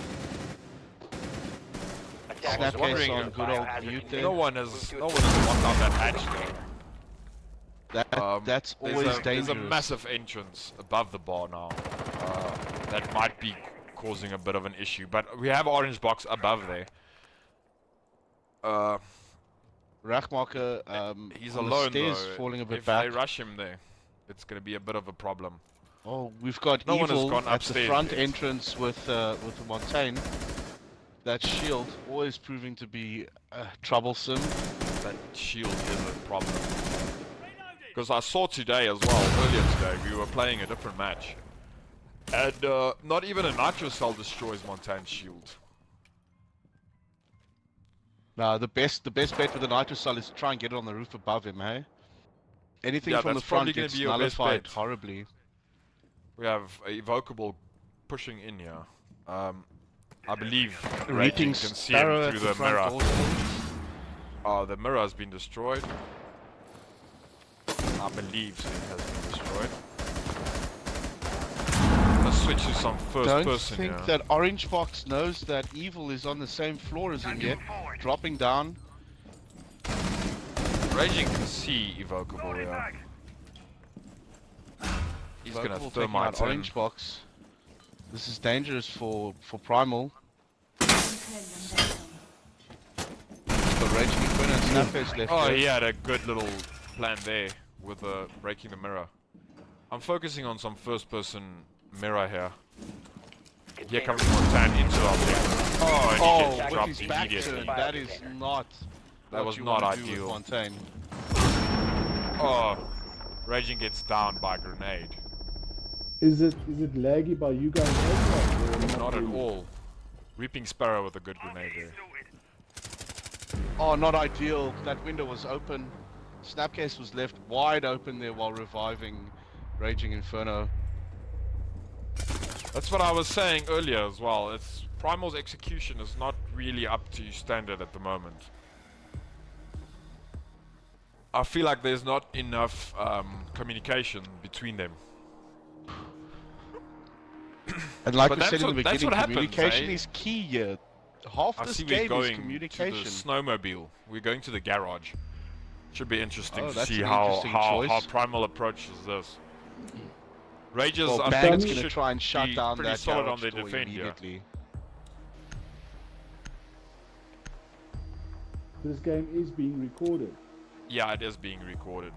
Speaker 3: Attackers
Speaker 2: Snapcase
Speaker 1: wondering,
Speaker 2: on good old
Speaker 3: biohazard
Speaker 2: mute
Speaker 3: container.
Speaker 2: there.
Speaker 1: No one has locked out that hatch though.
Speaker 2: That's
Speaker 1: There's
Speaker 2: always
Speaker 1: There's a
Speaker 2: dangerous.
Speaker 1: massive entrance above the bar now. That might be causing a bit of an issue, but we have orange box above there.
Speaker 2: Rachmacher,
Speaker 1: He's
Speaker 2: on
Speaker 1: alone
Speaker 2: the stairs
Speaker 1: though.
Speaker 2: falling a bit
Speaker 1: If
Speaker 2: back.
Speaker 1: they rush him there, it's going to be a bit of a problem.
Speaker 2: Oh, we've got
Speaker 1: No one has
Speaker 2: Evil
Speaker 1: gone
Speaker 2: at the
Speaker 1: upstairs
Speaker 2: front
Speaker 1: yet.
Speaker 2: entrance with Montaigne. That shield always proving to be troublesome.
Speaker 1: That shield is a problem. Because I saw today as well, earlier today, we were playing a different match. And not even a nitro cell destroys Montaigne's shield.
Speaker 2: No, the best bet with the Nitro Cell is to try and get it on the roof above him, hey? Anything
Speaker 1: Yeah,
Speaker 2: from the
Speaker 1: that's probably
Speaker 2: front
Speaker 1: gonna
Speaker 2: gets
Speaker 1: be your best
Speaker 2: nullified
Speaker 1: bet.
Speaker 2: horribly.
Speaker 1: We have Evocable pushing in here. I believe
Speaker 2: Reaping
Speaker 1: Raging can see him
Speaker 2: Sparrow at
Speaker 1: through
Speaker 2: the
Speaker 1: the
Speaker 2: front
Speaker 1: mirror.
Speaker 2: door.
Speaker 1: Oh, the mirror has been destroyed. I believe it has been destroyed. Let's switch to some first
Speaker 2: Don't
Speaker 1: person
Speaker 2: think
Speaker 1: here.
Speaker 2: that orange box knows that evil is on the same floor as him yet. Dropping down.
Speaker 1: Raging can see Evocable, yeah. He's gonna
Speaker 2: Evocable taking
Speaker 1: thermite
Speaker 2: out
Speaker 1: him.
Speaker 2: orange box. This is dangerous for Primal. But Raging Inferno and Snapface left
Speaker 1: Oh,
Speaker 2: here.
Speaker 1: he had a good little plan there with breaking the mirror. I'm focusing on some first person mirror here. Here comes Montan into our objective. Oh, and he
Speaker 2: Oh,
Speaker 1: gets
Speaker 2: with
Speaker 1: dropped
Speaker 2: his back
Speaker 1: immediately.
Speaker 2: turn, that is not
Speaker 1: That
Speaker 2: what
Speaker 1: was
Speaker 2: you
Speaker 1: not
Speaker 2: want to do
Speaker 1: ideal.
Speaker 2: with Fontaine.
Speaker 1: Oh, Raging gets down by grenade.
Speaker 5: Is it laggy by you guys also, or
Speaker 1: Not at
Speaker 5: really?
Speaker 1: all. Reaping Sparrow with a good grenade there.
Speaker 2: Oh, not ideal. That window was open. Snapcase was left wide open there while reviving Raging Inferno.
Speaker 1: That's what I was saying earlier as well. It's Primal's execution is not really up to standard at the moment. I feel like there's not enough communication between them.
Speaker 2: And like
Speaker 1: But
Speaker 2: we
Speaker 1: that's
Speaker 2: said in the
Speaker 1: what- that's
Speaker 2: beginning,
Speaker 1: what happens,
Speaker 2: communication
Speaker 1: eh?
Speaker 2: is key here. Half
Speaker 1: I
Speaker 2: this
Speaker 1: see we're
Speaker 2: game is
Speaker 1: going to
Speaker 2: communication.
Speaker 1: the snowmobile. We're going to the garage. Should be interesting
Speaker 2: Oh,
Speaker 1: to
Speaker 2: that's
Speaker 1: see
Speaker 2: an
Speaker 1: how
Speaker 2: interesting choice.
Speaker 1: Primal approaches this. Rages,
Speaker 2: Well,
Speaker 1: I
Speaker 2: Bandit's
Speaker 1: think,
Speaker 2: going to
Speaker 1: should
Speaker 2: try and shut
Speaker 1: be
Speaker 2: down
Speaker 1: pretty
Speaker 2: that
Speaker 1: solid
Speaker 2: garage
Speaker 1: on their
Speaker 2: door
Speaker 1: defend here.
Speaker 2: immediately.
Speaker 5: This game is being recorded.
Speaker 1: Yeah, it is being recorded.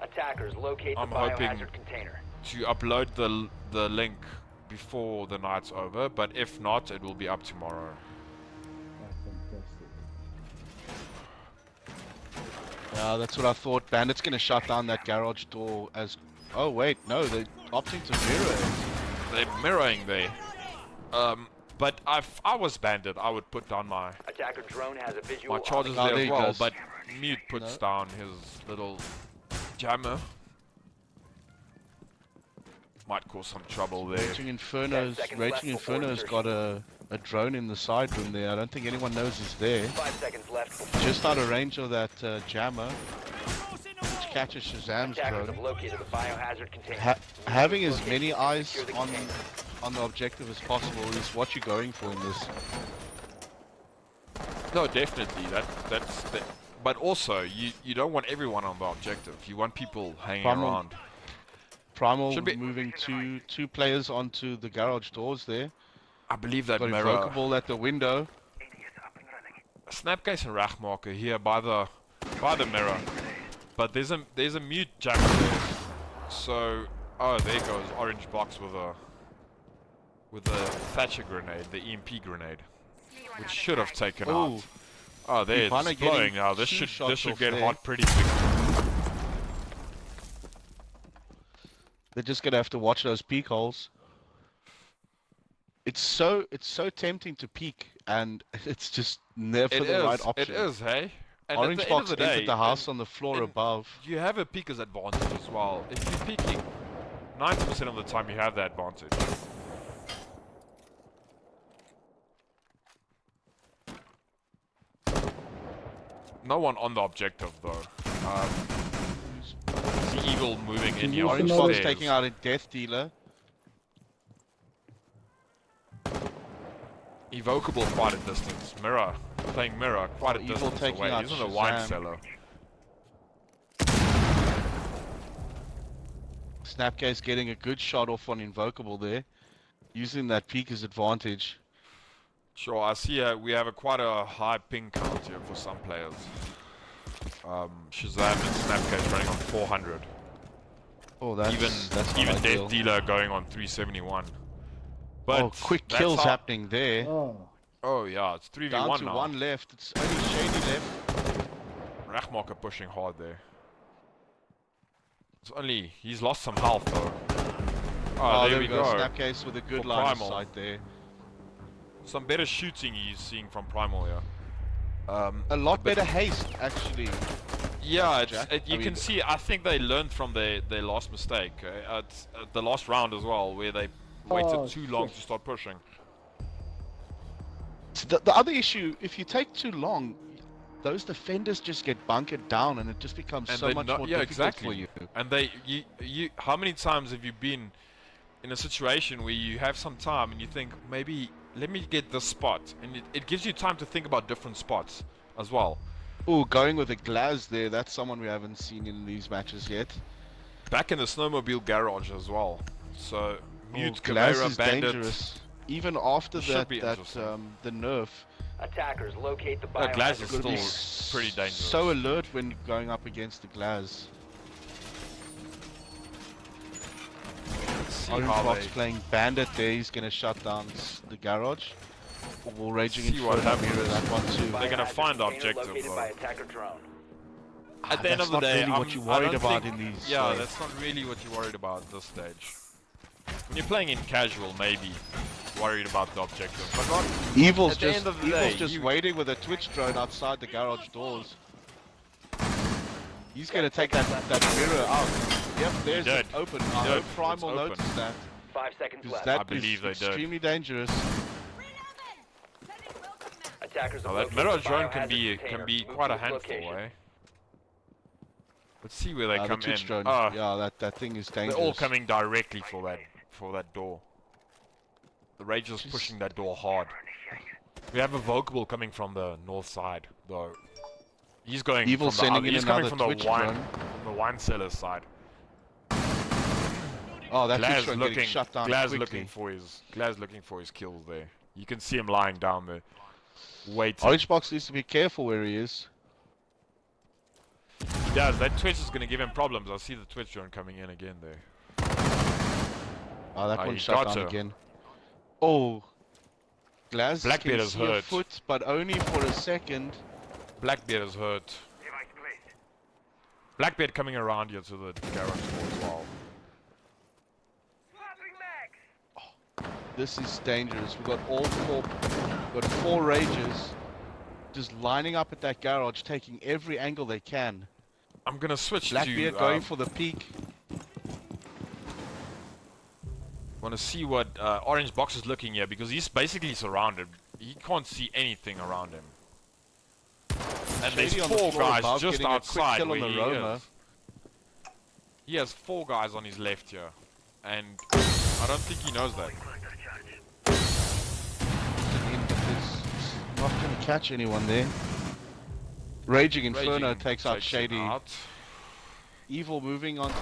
Speaker 3: Attackers locate
Speaker 1: I'm
Speaker 3: the
Speaker 1: hoping-
Speaker 3: biohazard container.
Speaker 1: To upload the link before the night's over, but if not, it will be up tomorrow.
Speaker 5: That's fantastic.
Speaker 2: Yeah, that's what I thought. Bandit's going to shut down that garage door as... Oh, wait, no, they're opting to mirror it.
Speaker 1: They're mirroring there. But if I was Bandit, I would put down my
Speaker 3: Attacker drone has a visual.
Speaker 1: charges
Speaker 2: Oh,
Speaker 1: there
Speaker 2: there
Speaker 1: as
Speaker 2: he
Speaker 1: well.
Speaker 2: goes.
Speaker 1: But Mute puts down his little jammer. Might cause some trouble there.
Speaker 2: Raging Inferno's,
Speaker 3: 10 seconds left
Speaker 2: Raging
Speaker 3: before
Speaker 2: Inferno's got a drone in the side room there. I don't think anyone knows he's there.
Speaker 3: 5 seconds left. Before
Speaker 2: Just out of range of that jammer, which catches Shazam's
Speaker 3: attackers
Speaker 2: drone.
Speaker 3: have located the biohazard container.
Speaker 2: Having as many eyes on the objective as possible is what you're going for in this.
Speaker 1: No, definitely. That's. But also, you don't want everyone on the objective. You want people hanging around.
Speaker 2: Primal
Speaker 1: Should be-
Speaker 2: moving two players onto the garage doors there.
Speaker 1: I believe that
Speaker 2: Got
Speaker 1: mirror.
Speaker 2: Invocable at the window.
Speaker 1: Snapcase and Rachmarker here by the mirror, but there's a mute jack there. So there goes orange box with a Thatcher grenade, the EMP grenade, which should have taken
Speaker 2: Oh,
Speaker 1: out. Oh, there it's
Speaker 2: Ivana
Speaker 1: blowing
Speaker 2: getting
Speaker 1: now. This
Speaker 2: two
Speaker 1: should
Speaker 2: shots off
Speaker 1: get
Speaker 2: there.
Speaker 1: hot pretty quick.
Speaker 2: they're just gonna have to watch those peek holes. It's so tempting to peek, and it's just never
Speaker 1: It
Speaker 2: the right
Speaker 1: is.
Speaker 2: option.
Speaker 1: It is. Hey. And
Speaker 2: Orange
Speaker 1: at the end
Speaker 2: box
Speaker 1: of the day,
Speaker 2: entered the house on the floor
Speaker 1: and
Speaker 2: above.
Speaker 1: you have a peeker's advantage as well. If you're peeking, 90% of the time you have the advantage. No one on the objective though. See Eagle moving in here.
Speaker 2: Orange
Speaker 5: another-
Speaker 2: box
Speaker 1: upstairs.
Speaker 2: taking out a death dealer.
Speaker 1: Evocable quite a distance. Mirror. Playing Mirror quite a
Speaker 2: Evil
Speaker 1: distance
Speaker 2: taking
Speaker 1: away.
Speaker 2: out
Speaker 1: He's in the wine
Speaker 2: Shazam.
Speaker 1: cellar.
Speaker 2: Snapcase getting a good shot off on Invocable there, using that peek as advantage.
Speaker 1: Sure, I see we have quite a high ping count here for some players. Shazam and Snapcase running on 400.
Speaker 2: Oh, that's
Speaker 1: Even
Speaker 2: not ideal.
Speaker 1: Death Dealer going on 371. But
Speaker 2: Oh, quick
Speaker 1: that's
Speaker 2: kills
Speaker 1: how-
Speaker 2: happening there.
Speaker 5: Oh,
Speaker 1: yeah, it's 3v1
Speaker 2: Down to
Speaker 1: now.
Speaker 2: one left. It's only Shady left.
Speaker 1: Rachmarker pushing hard there. He's lost some health though. Oh, there we go.
Speaker 2: Snapcase with a good
Speaker 1: For
Speaker 2: line
Speaker 1: Primal.
Speaker 2: of sight there.
Speaker 1: Some better shooting he's seeing from Primal here.
Speaker 2: A lot better haste, actually.
Speaker 1: Yeah,
Speaker 2: Jack.
Speaker 1: you can see. I think they learned from their last mistake. At the last round as well, where they waited
Speaker 5: Oh,
Speaker 1: too long
Speaker 5: shit.
Speaker 1: to start pushing.
Speaker 2: The other issue, if you take too long, those defenders just get bunkered down, and it just becomes
Speaker 1: And
Speaker 2: so
Speaker 1: they're
Speaker 2: much
Speaker 1: not-
Speaker 2: more
Speaker 1: yeah,
Speaker 2: difficult
Speaker 1: exactly.
Speaker 2: for you.
Speaker 1: And you, how many times have you been in a situation where you have some time and you think, maybe let me get this spot, and it gives you time to think about different spots as well.
Speaker 2: Oh, going with a Glaz there, that's someone we haven't seen in these matches yet.
Speaker 1: Back in the snowmobile garage as well. So mute
Speaker 2: Glaz
Speaker 1: Camara
Speaker 2: is
Speaker 1: Bandit.
Speaker 2: dangerous. Even after
Speaker 1: It should be
Speaker 2: that
Speaker 1: interesting.
Speaker 2: the nerf,
Speaker 3: Attackers locate the
Speaker 1: That Glaz
Speaker 3: biohazard
Speaker 1: is
Speaker 2: gotta be
Speaker 1: still pretty dangerous.
Speaker 2: so alert when going up against the Glaz.
Speaker 1: Let's see
Speaker 2: Orange
Speaker 1: how
Speaker 2: Box
Speaker 1: they
Speaker 2: playing Bandit there, he's gonna shut down the garage. Or Raging
Speaker 1: See what
Speaker 2: Inferno
Speaker 1: happens.
Speaker 2: mirror that one too.
Speaker 1: They're gonna
Speaker 3: Biohazard
Speaker 1: find the
Speaker 3: container
Speaker 1: objective,
Speaker 3: located
Speaker 1: though.
Speaker 3: by attacker drone.
Speaker 1: At the end
Speaker 2: That's
Speaker 1: of the
Speaker 2: not
Speaker 1: day,
Speaker 2: really what you're
Speaker 1: I
Speaker 2: worried
Speaker 1: don't
Speaker 2: about
Speaker 1: think-
Speaker 2: in these.
Speaker 1: Yeah, that's not really what you're worried about at this stage. When you're playing in casual, maybe worried about the objective, but not.
Speaker 2: Evil's
Speaker 1: At the
Speaker 2: just
Speaker 1: end of the
Speaker 2: Evil's
Speaker 1: day,
Speaker 2: just
Speaker 1: you-
Speaker 2: waiting with a Twitch drone outside the garage doors. He's gonna take that mirror out. Yep, there's
Speaker 1: did.
Speaker 2: it open.
Speaker 1: He
Speaker 2: I
Speaker 1: did.
Speaker 2: hope Primal
Speaker 1: It's open.
Speaker 2: noticed that.
Speaker 3: 5 seconds
Speaker 2: Because
Speaker 3: left.
Speaker 2: that
Speaker 1: I believe
Speaker 2: is
Speaker 1: they did.
Speaker 2: extremely dangerous.
Speaker 3: Attackers have
Speaker 1: Oh, that
Speaker 3: located
Speaker 1: mirror
Speaker 3: the
Speaker 1: drone can
Speaker 3: biohazard
Speaker 1: be
Speaker 3: container.
Speaker 1: quite a
Speaker 3: Move to its
Speaker 1: handful,
Speaker 3: location.
Speaker 1: eh? Let's see where they
Speaker 2: The
Speaker 1: come
Speaker 2: Twitch
Speaker 1: in.
Speaker 2: drone.
Speaker 1: Oh,
Speaker 2: Yeah, that thing is
Speaker 1: they're
Speaker 2: dangerous.
Speaker 1: all coming directly for that door. The Rage is
Speaker 2: Jeez.
Speaker 1: pushing that door hard. We have a vocable coming from the north side, though. He's going
Speaker 2: Evil
Speaker 1: from
Speaker 2: sending
Speaker 1: the,
Speaker 2: in
Speaker 1: he's coming
Speaker 2: another
Speaker 1: from the
Speaker 2: Twitch
Speaker 1: wine
Speaker 2: drone.
Speaker 1: from the wine cellar's side.
Speaker 2: Oh, that Twitch
Speaker 1: Glaz
Speaker 2: drone
Speaker 1: looking,
Speaker 2: getting shut down
Speaker 1: Glaz
Speaker 2: quickly.
Speaker 1: looking for his kills there. You can see him lying down there, waiting.
Speaker 2: Orange Box needs to be careful where he is.
Speaker 1: He does. That Twitch is going to give him problems. I see the Twitch drone coming in again there.
Speaker 2: Oh, that
Speaker 1: Oh,
Speaker 2: one
Speaker 1: you
Speaker 2: shut
Speaker 1: got
Speaker 2: down
Speaker 1: her.
Speaker 2: again. Oh. Glaz
Speaker 1: Blackbeard
Speaker 2: can
Speaker 1: is
Speaker 2: see a
Speaker 1: hurt.
Speaker 2: foot, but only for a second.
Speaker 1: Blackbeard is hurt.
Speaker 4: Device placed.
Speaker 1: Blackbeard coming around here to the garage door as well.
Speaker 4: Swapping mags.
Speaker 2: This is dangerous. We've got four Rages just lining up at that garage, taking every angle they can.
Speaker 1: I'm going to switch
Speaker 2: Blackbeard
Speaker 1: to...
Speaker 2: going for the peak.
Speaker 1: want to see what Orange Box is looking here, because he's basically surrounded. He can't see anything around him. And there's
Speaker 2: Shady on the
Speaker 1: 4
Speaker 2: floor
Speaker 1: guys
Speaker 2: above,
Speaker 1: just
Speaker 2: getting a quick
Speaker 1: outside
Speaker 2: kill
Speaker 1: where
Speaker 2: on the
Speaker 1: he
Speaker 2: Roma.
Speaker 1: is. He has 4 guys on his left here. And I don't think he knows that.
Speaker 2: He's not going to catch anyone there. Raging Inferno
Speaker 1: Raging
Speaker 2: takes out
Speaker 1: takes
Speaker 2: Shady.
Speaker 1: him out.
Speaker 2: Evil moving onto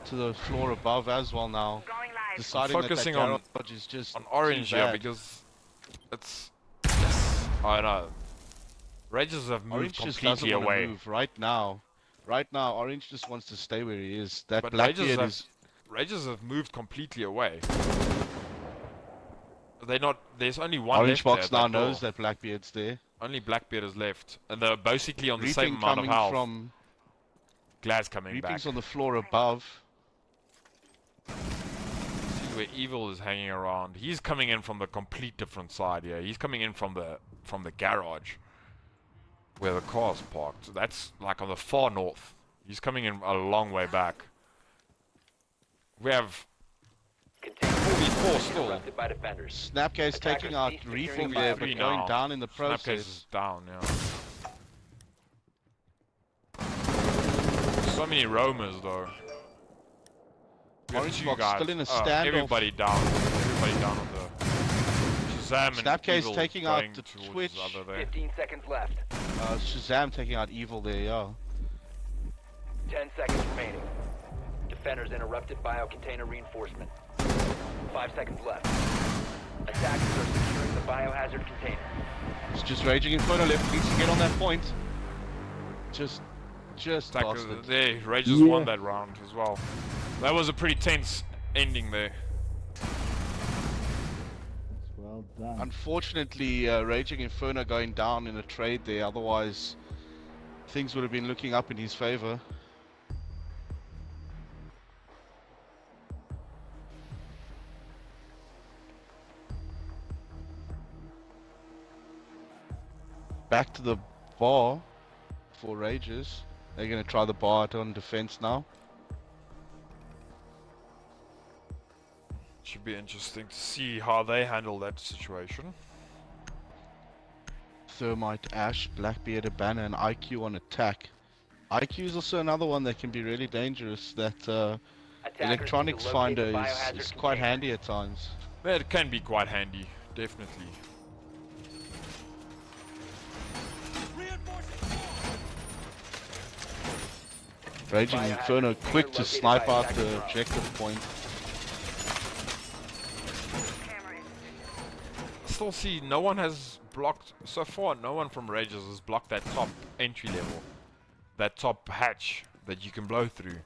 Speaker 2: to the floor above as well now.
Speaker 4: Going live.
Speaker 2: Deciding
Speaker 1: focusing
Speaker 2: that
Speaker 1: on-
Speaker 2: garage is just
Speaker 1: On Orange
Speaker 2: too
Speaker 1: here,
Speaker 2: bad.
Speaker 1: because it's... Yes, I know. Rages have moved
Speaker 2: Orange just
Speaker 1: completely
Speaker 2: doesn't want to
Speaker 1: away.
Speaker 2: move right now. Right now, Orange just wants to stay where he is. That
Speaker 1: But
Speaker 2: Blackbeard is...
Speaker 1: Rages have moved completely away. They're not... There's only one
Speaker 2: Orange
Speaker 1: left
Speaker 2: Box
Speaker 1: there
Speaker 2: now
Speaker 1: at that door.
Speaker 2: knows that Blackbeard's there.
Speaker 1: Only Blackbeard is left. And they're basically on the same
Speaker 2: Reaping
Speaker 1: amount of
Speaker 2: coming
Speaker 1: health.
Speaker 2: from...
Speaker 1: Glaz coming back.
Speaker 2: Reaping's on the floor above.
Speaker 1: See where Evil is hanging around. He's coming in from the complete different side here. He's coming in from the garage where the car's parked. That's like on the far north. He's coming in a long way back. We have
Speaker 3: Container
Speaker 1: 44 still.
Speaker 3: interrupted by defenders.
Speaker 2: Snapcase
Speaker 3: Attackers
Speaker 2: taking out
Speaker 3: cease securing
Speaker 2: Reaping
Speaker 3: the
Speaker 2: there,
Speaker 3: biohazard
Speaker 2: but
Speaker 1: Three
Speaker 2: going
Speaker 1: now.
Speaker 2: down in the
Speaker 1: Snapcase
Speaker 2: process.
Speaker 1: is down, yeah. So many roamers though. We have
Speaker 2: Orange
Speaker 1: 2
Speaker 2: Box
Speaker 1: guys.
Speaker 2: still in a
Speaker 1: Oh,
Speaker 2: standoff.
Speaker 1: everybody down. Everybody down on the Shazam and
Speaker 2: Snapcase
Speaker 1: Evil
Speaker 2: taking out
Speaker 1: going
Speaker 2: the
Speaker 1: towards
Speaker 2: Twitch.
Speaker 1: the other there.
Speaker 3: 15 seconds left.
Speaker 2: Shazam taking out Evil there, yeah.
Speaker 3: 10 seconds remaining. Defenders interrupted biocontainer reinforcement. 5 seconds left. Attackers are securing the biohazard container.
Speaker 2: It's just Raging Inferno left. Needs to get on that point. Just
Speaker 1: Attackers,
Speaker 2: lost it.
Speaker 1: there, Rages
Speaker 5: Yeah.
Speaker 1: won that round as well. That was a pretty tense ending there.
Speaker 5: Well done.
Speaker 2: Unfortunately, Raging Inferno going down in a trade there. Otherwise, things would have been looking up in his favor. Back to the bar for Rages. They're going to try the bar out on defense now.
Speaker 1: Should be interesting to see how they handle that situation.
Speaker 2: Thermite, Ash, Blackbeard, Banner, and IQ on attack. IQ is also another one that can be really dangerous. That
Speaker 3: Attackers need to
Speaker 2: electronics
Speaker 3: locate
Speaker 2: finder
Speaker 3: the
Speaker 2: is
Speaker 3: biohazard
Speaker 2: quite
Speaker 3: container.
Speaker 2: handy at times.
Speaker 1: That can be quite handy, definitely.
Speaker 2: Raging
Speaker 3: Biohazard
Speaker 2: Inferno
Speaker 3: container
Speaker 2: quick to
Speaker 3: located
Speaker 2: snipe
Speaker 3: by
Speaker 2: out
Speaker 3: attacker
Speaker 2: the
Speaker 3: drone.
Speaker 2: objective point.
Speaker 4: Camera in.
Speaker 1: Still see, no one has blocked, so far no one from Rages has blocked that top entry level. That top hatch that you can blow through.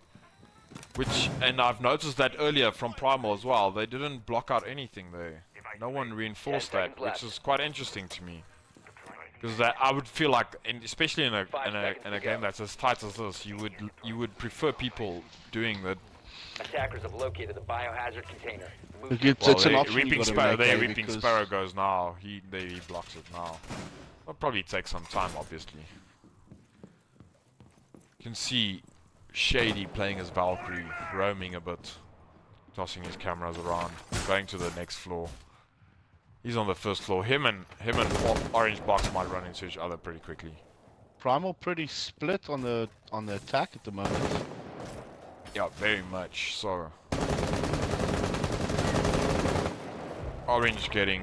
Speaker 1: Which, and I've noticed that earlier from Primal as well, they didn't block out anything there. No one reinforced
Speaker 3: 10
Speaker 1: that,
Speaker 3: seconds
Speaker 1: which
Speaker 3: left.
Speaker 1: is quite interesting to me. Because I would feel like, especially in a
Speaker 3: 5 seconds
Speaker 1: in a
Speaker 3: to
Speaker 1: game
Speaker 3: go.
Speaker 1: that's as tight as this, you would prefer people doing that.
Speaker 3: Attackers have located the biohazard container. Move
Speaker 2: Look,
Speaker 3: to
Speaker 2: it's an
Speaker 1: they-
Speaker 2: option you
Speaker 1: Reaping
Speaker 2: gotta
Speaker 1: Sparrow,
Speaker 2: make,
Speaker 1: there,
Speaker 2: eh,
Speaker 1: Reaping
Speaker 2: because
Speaker 1: Sparrow goes now. He blocks it now. It'll probably take some time, obviously. You can see Shady playing as Valkyrie, roaming a bit, tossing his cameras around, going to the next floor. He's on the first floor. Him and Orange Box might run into each other pretty quickly.
Speaker 2: Primal pretty split on the attack at the moment.
Speaker 1: Yeah, very much so. Orange getting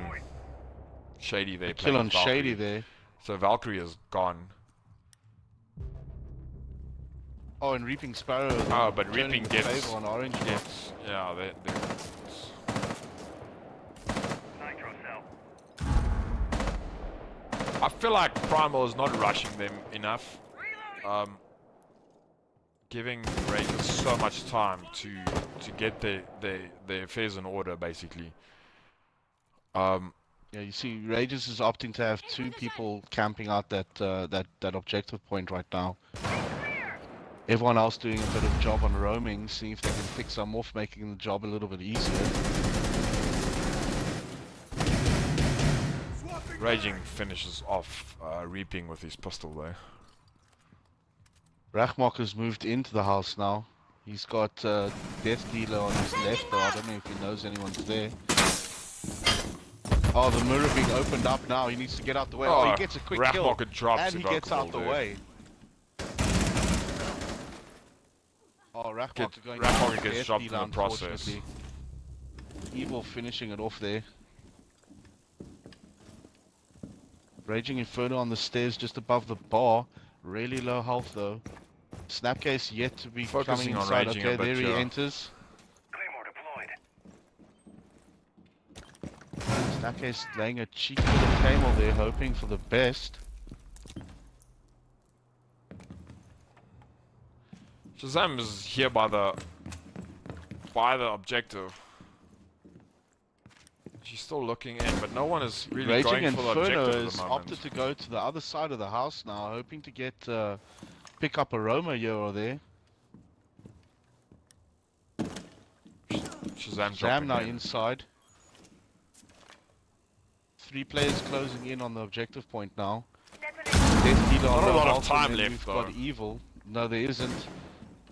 Speaker 1: Shady there.
Speaker 2: Kill
Speaker 1: playing
Speaker 2: on
Speaker 1: with Valkyrie.
Speaker 2: Shady there.
Speaker 1: So Valkyrie is gone.
Speaker 2: Oh, and Reaping Sparrow.
Speaker 1: Oh, but
Speaker 2: turning
Speaker 1: Reaping
Speaker 2: the
Speaker 1: gets-
Speaker 2: favor on Orange.
Speaker 1: Yes, yeah,
Speaker 4: Nitro cell.
Speaker 1: I feel like Primal is not rushing them enough. Giving Raiders so much time to get their affairs in order, basically.
Speaker 2: Yeah, you see, Rages is opting to have 2 people camping out that objective point right now. Everyone else doing a bit of job on roaming, seeing if they can pick some off, making the job a little bit easier.
Speaker 1: Raging finishes off Reaping with his pistol there.
Speaker 2: Rachmok has moved into the house now. He's got Death Dealer on his left, though I don't know if he knows anyone's there. Oh, the mirror being opened up now. He needs to get out the way. Oh, he gets a quick kill.
Speaker 1: Rachmok drops
Speaker 2: And he gets out the
Speaker 1: there.
Speaker 2: way. Oh, Rachmok going
Speaker 1: Rachmok
Speaker 2: to
Speaker 1: gets
Speaker 2: Death
Speaker 1: dropped in
Speaker 2: Dealer,
Speaker 1: the process.
Speaker 2: unfortunately. Evil finishing it off there. Raging Inferno on the stairs just above the bar. Really low health though. Snapcase yet to be
Speaker 1: Focusing
Speaker 2: coming
Speaker 1: on
Speaker 2: inside.
Speaker 1: Raging
Speaker 2: Okay,
Speaker 1: a bit,
Speaker 2: there he
Speaker 1: yeah.
Speaker 2: enters.
Speaker 4: Claymore deployed.
Speaker 2: Snapcase laying a cheeky little claymore there, hoping for the best.
Speaker 1: Shazam is here by the objective. She's still looking in, but no one is really
Speaker 2: Raging
Speaker 1: going for the
Speaker 2: Inferno
Speaker 1: objective at
Speaker 2: has
Speaker 1: the moment.
Speaker 2: opted to go to the other side of the house now, hoping to get pick up a Roma here or there.
Speaker 1: Shazam
Speaker 2: Zam now
Speaker 1: dropping in.
Speaker 2: inside. 3 players closing in on the objective point now. Death Dealer on
Speaker 1: Not a
Speaker 2: low
Speaker 1: lot of
Speaker 2: health, and
Speaker 1: time
Speaker 2: then
Speaker 1: left,
Speaker 2: we've
Speaker 1: though.
Speaker 2: got Evil. No, there isn't.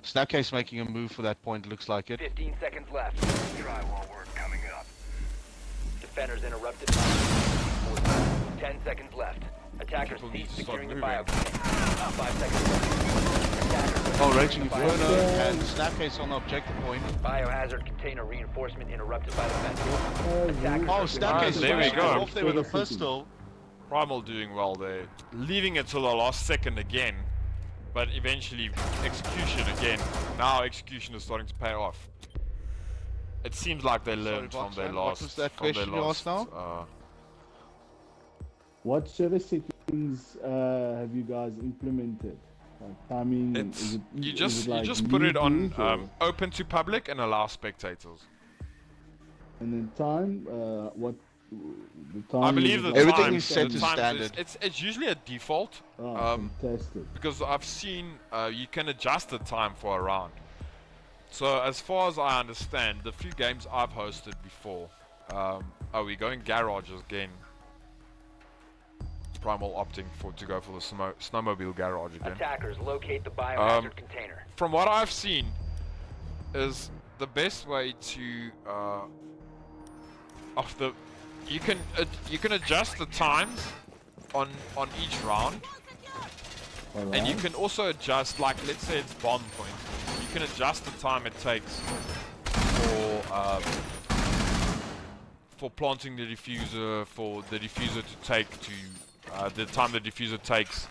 Speaker 2: Snapcase making a move for that point, looks like it.
Speaker 3: 15 seconds left.
Speaker 4: Drywall work coming up.
Speaker 3: Defenders interrupted by 10 seconds left. Attackers
Speaker 1: People need
Speaker 3: cease
Speaker 1: to start
Speaker 3: securing the
Speaker 1: moving.
Speaker 3: bio container. 5 seconds left. Attackers
Speaker 2: Oh,
Speaker 3: are
Speaker 2: Raging
Speaker 3: securing the bio
Speaker 2: Inferno
Speaker 3: container.
Speaker 2: and Snapcase on the objective point.
Speaker 3: Biohazard container reinforcement interrupted by defenders. Attackers
Speaker 2: Oh,
Speaker 3: are
Speaker 2: Snapcase
Speaker 1: there we
Speaker 2: smashing
Speaker 1: go.
Speaker 2: it off there with a pistol.
Speaker 1: Primal doing well there. Leaving it till the last second again. But eventually, execution again. Now execution is starting to pay off. It seems like they learned from
Speaker 2: Boxman,
Speaker 1: their
Speaker 2: what
Speaker 1: last.
Speaker 2: was that
Speaker 1: from their
Speaker 2: question you asked now?
Speaker 5: What service settings have you guys implemented? Like timing?
Speaker 1: It's
Speaker 5: is it,
Speaker 1: you
Speaker 5: is
Speaker 1: just
Speaker 5: it like
Speaker 1: you just put it
Speaker 5: leave
Speaker 1: on
Speaker 5: use or-
Speaker 1: open to public and allow spectators.
Speaker 5: and then time. What the time?
Speaker 1: I believe
Speaker 5: is
Speaker 1: the
Speaker 2: Everything
Speaker 1: time,
Speaker 2: is set
Speaker 1: the
Speaker 2: to
Speaker 1: times
Speaker 2: standard.
Speaker 1: It's usually a default.
Speaker 5: Oh, fantastic.
Speaker 1: Because I've seen you can adjust the time for a round. So as far as I understand, the few games I've hosted before, we're going garages again. Primal opting to go for the snowmobile garage again.
Speaker 3: Attackers locate the biohazard container.
Speaker 1: From what I've seen, is the best way to you can adjust the times on each round. And you can also adjust, like let's say it's bomb points. You can adjust the time it takes for planting the diffuser, for the diffuser to take to the time the diffuser takes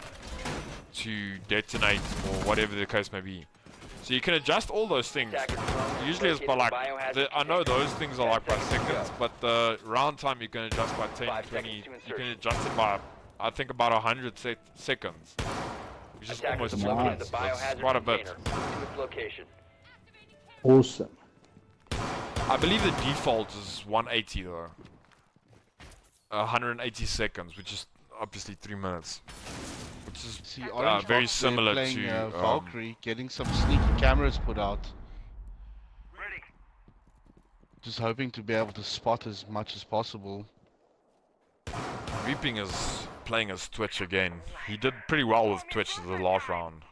Speaker 1: to detonate, or whatever the case may be. So you can adjust all those things. Usually it's by like, I know those things are like by seconds, but the round time you can adjust by 10, 20, you can adjust it by, I think, about 100 seconds. Which is almost
Speaker 5: located
Speaker 1: that's quite a bit.
Speaker 5: Awesome.
Speaker 1: I believe the default is 180 though. 180 seconds, which is obviously 3 minutes. Which is very similar to
Speaker 2: Valkyrie, getting some sneaky cameras put out.
Speaker 4: Ready.
Speaker 2: Just hoping to be able to spot as much as possible.
Speaker 1: Reaping is playing as Twitch again. He did pretty well with Twitch the last round.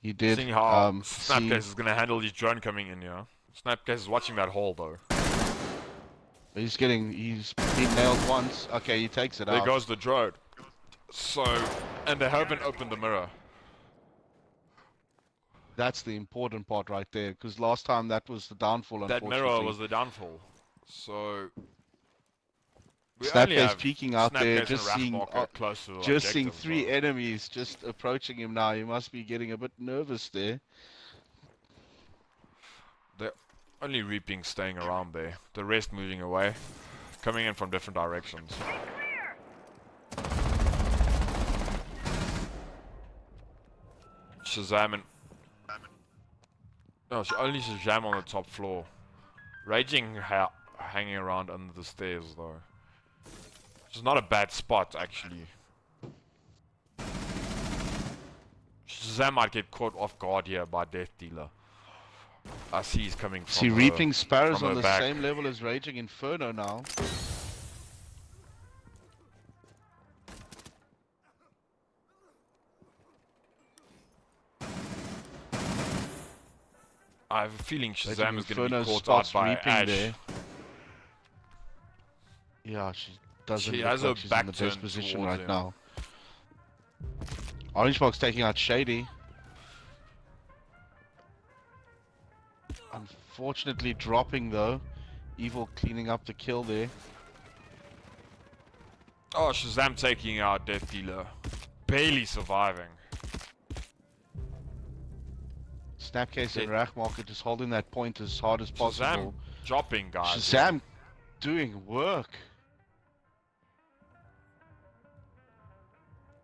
Speaker 2: He did.
Speaker 1: Seeing how Snapcase is going to handle his drone coming in here. Snapcase is watching that hole though.
Speaker 2: He's been nailed once. Okay, he takes it out.
Speaker 1: There goes the drone. So, and they haven't opened the mirror.
Speaker 2: That's the important part right there, because last time that was the downfall,
Speaker 1: That
Speaker 2: unfortunately.
Speaker 1: mirror was the downfall. So, we only
Speaker 2: Snapcase
Speaker 1: have
Speaker 2: peeking out there,
Speaker 1: Snapcase
Speaker 2: just
Speaker 1: and
Speaker 2: seeing,
Speaker 1: Rathmarker close to the
Speaker 2: just seeing
Speaker 1: objective,
Speaker 2: 3
Speaker 1: so
Speaker 2: enemies just approaching him now. He must be getting a bit nervous there.
Speaker 1: they're only Reaping staying around there. The rest moving away, coming in from different directions. Shazam and no, only Shazam on the top floor. Raging hanging around under the stairs though. Which is not a bad spot actually. Shazam might get caught off guard here by Death Dealer. I see he's coming from
Speaker 2: See, Reaping Sparrow's
Speaker 1: from
Speaker 2: on the
Speaker 1: back.
Speaker 2: same level as Raging Inferno now.
Speaker 1: I have a feeling
Speaker 2: Raging
Speaker 1: Shazam is going to
Speaker 2: Inferno
Speaker 1: be caught
Speaker 2: spots
Speaker 1: out by
Speaker 2: Reaping
Speaker 1: Ash.
Speaker 2: there. Yeah, she doesn't
Speaker 1: She
Speaker 2: look
Speaker 1: has
Speaker 2: like
Speaker 1: her
Speaker 2: she's
Speaker 1: back
Speaker 2: in the best
Speaker 1: turned
Speaker 2: position
Speaker 1: towards
Speaker 2: right
Speaker 1: him.
Speaker 2: now. Orange Box taking out Shady. Unfortunately dropping though. Evil cleaning up the kill there.
Speaker 1: Oh, Shazam taking out Death Dealer. Barely surviving.
Speaker 2: Snapcase and Rathmarker just holding that point as hard as
Speaker 1: Shazam
Speaker 2: possible.
Speaker 1: dropping guys.
Speaker 2: Shazam doing work.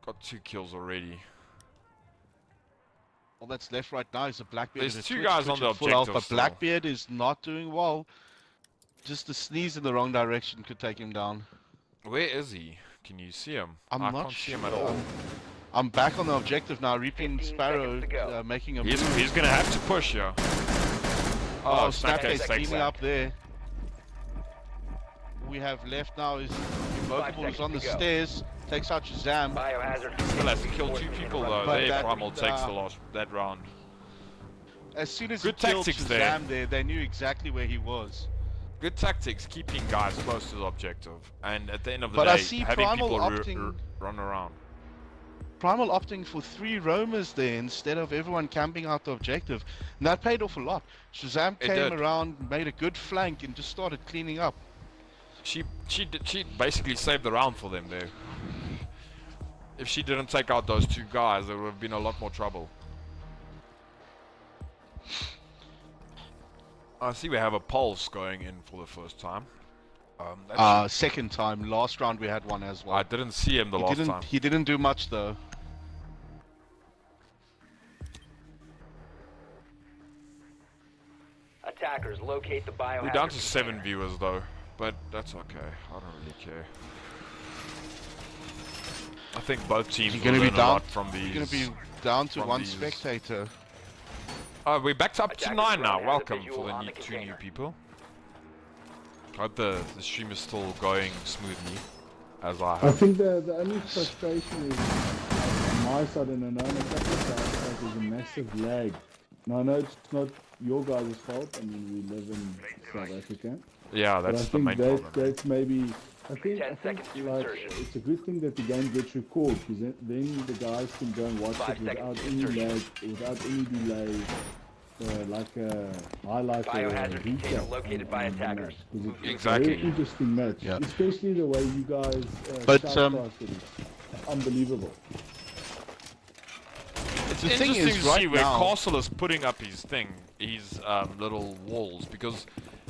Speaker 1: Got 2 kills already.
Speaker 2: All that's left right now is a Blackbeard.
Speaker 1: There's
Speaker 2: and a
Speaker 1: 2
Speaker 2: Twitch,
Speaker 1: guys
Speaker 2: Twitch
Speaker 1: on the
Speaker 2: at full health,
Speaker 1: objective
Speaker 2: but
Speaker 1: still.
Speaker 2: Blackbeard is not doing well. Just a sneeze in the wrong direction could take him down.
Speaker 1: Where is he? Can you see him?
Speaker 2: I'm
Speaker 1: I
Speaker 2: not
Speaker 1: can't see
Speaker 2: sure.
Speaker 1: him at all.
Speaker 2: I'm back on the objective now. Reaping
Speaker 3: 15
Speaker 2: Sparrow
Speaker 3: seconds to go.
Speaker 2: making a
Speaker 1: He's
Speaker 2: move.
Speaker 1: gonna have to push here.
Speaker 2: Oh,
Speaker 1: Oh,
Speaker 2: Snapcase
Speaker 1: Snapcase takes
Speaker 2: cleaning
Speaker 1: that.
Speaker 2: up there. All we have left now is Invocable is on the
Speaker 3: seconds to go.
Speaker 2: stairs. Takes out Shazam.
Speaker 3: Biohazard
Speaker 1: Still has to kill 2 people though.
Speaker 2: But
Speaker 1: There,
Speaker 2: that-
Speaker 1: Primal takes that round.
Speaker 2: As soon as
Speaker 1: Good
Speaker 2: he killed
Speaker 1: tactics
Speaker 2: Shazam there, they knew exactly where he was.
Speaker 1: Good tactics, keeping guys close to the objective, and at the end of the
Speaker 2: But I
Speaker 1: day,
Speaker 2: see
Speaker 1: having
Speaker 2: Primal
Speaker 1: people
Speaker 2: opting-
Speaker 1: run around.
Speaker 2: Primal opting for 3 roamers there instead of everyone camping out the objective. And that paid off a lot. Shazam
Speaker 1: It
Speaker 2: came
Speaker 1: did.
Speaker 2: around, made a good flank, and just started cleaning up.
Speaker 1: She basically saved the round for them there. If she didn't take out those 2 guys, there would have been a lot more trouble. I see we have a pulse going in for the first time. That
Speaker 2: Second time. Last round we had one as well.
Speaker 1: I didn't see him the last time.
Speaker 2: He didn't do much though.
Speaker 3: Attackers locate the biohazard.
Speaker 1: We're down to
Speaker 3: container.
Speaker 1: 7 viewers though, but that's okay. I don't really care. I think both teams
Speaker 2: You're
Speaker 1: will
Speaker 2: gonna be
Speaker 1: learn a
Speaker 2: down.
Speaker 1: lot from these.
Speaker 2: You're gonna be down to
Speaker 1: from
Speaker 2: 1
Speaker 1: these-
Speaker 2: spectator.
Speaker 1: We're backed up to
Speaker 3: Attackers
Speaker 1: 9 now.
Speaker 3: running as a
Speaker 1: Welcome
Speaker 3: visual
Speaker 1: for the
Speaker 3: on
Speaker 1: new,
Speaker 3: the
Speaker 1: 2 new
Speaker 3: container.
Speaker 1: people. Hope the stream is still going smoothly, as I
Speaker 5: I
Speaker 1: hope.
Speaker 5: think the only frustration is on my side, and I know on a couple of guys' side there's a massive lag. Now I know it's not your guys' fault. I mean, we live in South Africa.
Speaker 1: Yeah,
Speaker 5: But I
Speaker 1: that's the
Speaker 5: think
Speaker 1: main
Speaker 5: that,
Speaker 1: problem.
Speaker 5: that's maybe I think,
Speaker 3: 10 seconds to
Speaker 5: like,
Speaker 3: insertion.
Speaker 5: it's a good thing that the game gets recorded because then the guys can go and watch
Speaker 3: 5
Speaker 5: it without
Speaker 3: seconds to
Speaker 5: any
Speaker 3: insertion.
Speaker 5: lag, without any delay, like a highlight or a
Speaker 3: Biohazard container
Speaker 5: recap
Speaker 3: located by
Speaker 5: on the
Speaker 3: attackers.
Speaker 5: match. 'Cause it's
Speaker 1: Exactly.
Speaker 5: a very interesting match,
Speaker 2: Yeah.
Speaker 5: especially the way you guys
Speaker 2: But,
Speaker 5: shoutcasted it. Unbelievable.
Speaker 1: It's
Speaker 2: The thing
Speaker 1: interesting
Speaker 2: is,
Speaker 1: to see
Speaker 2: right
Speaker 1: where
Speaker 2: now-
Speaker 1: Castle is putting up his thing, his little walls, because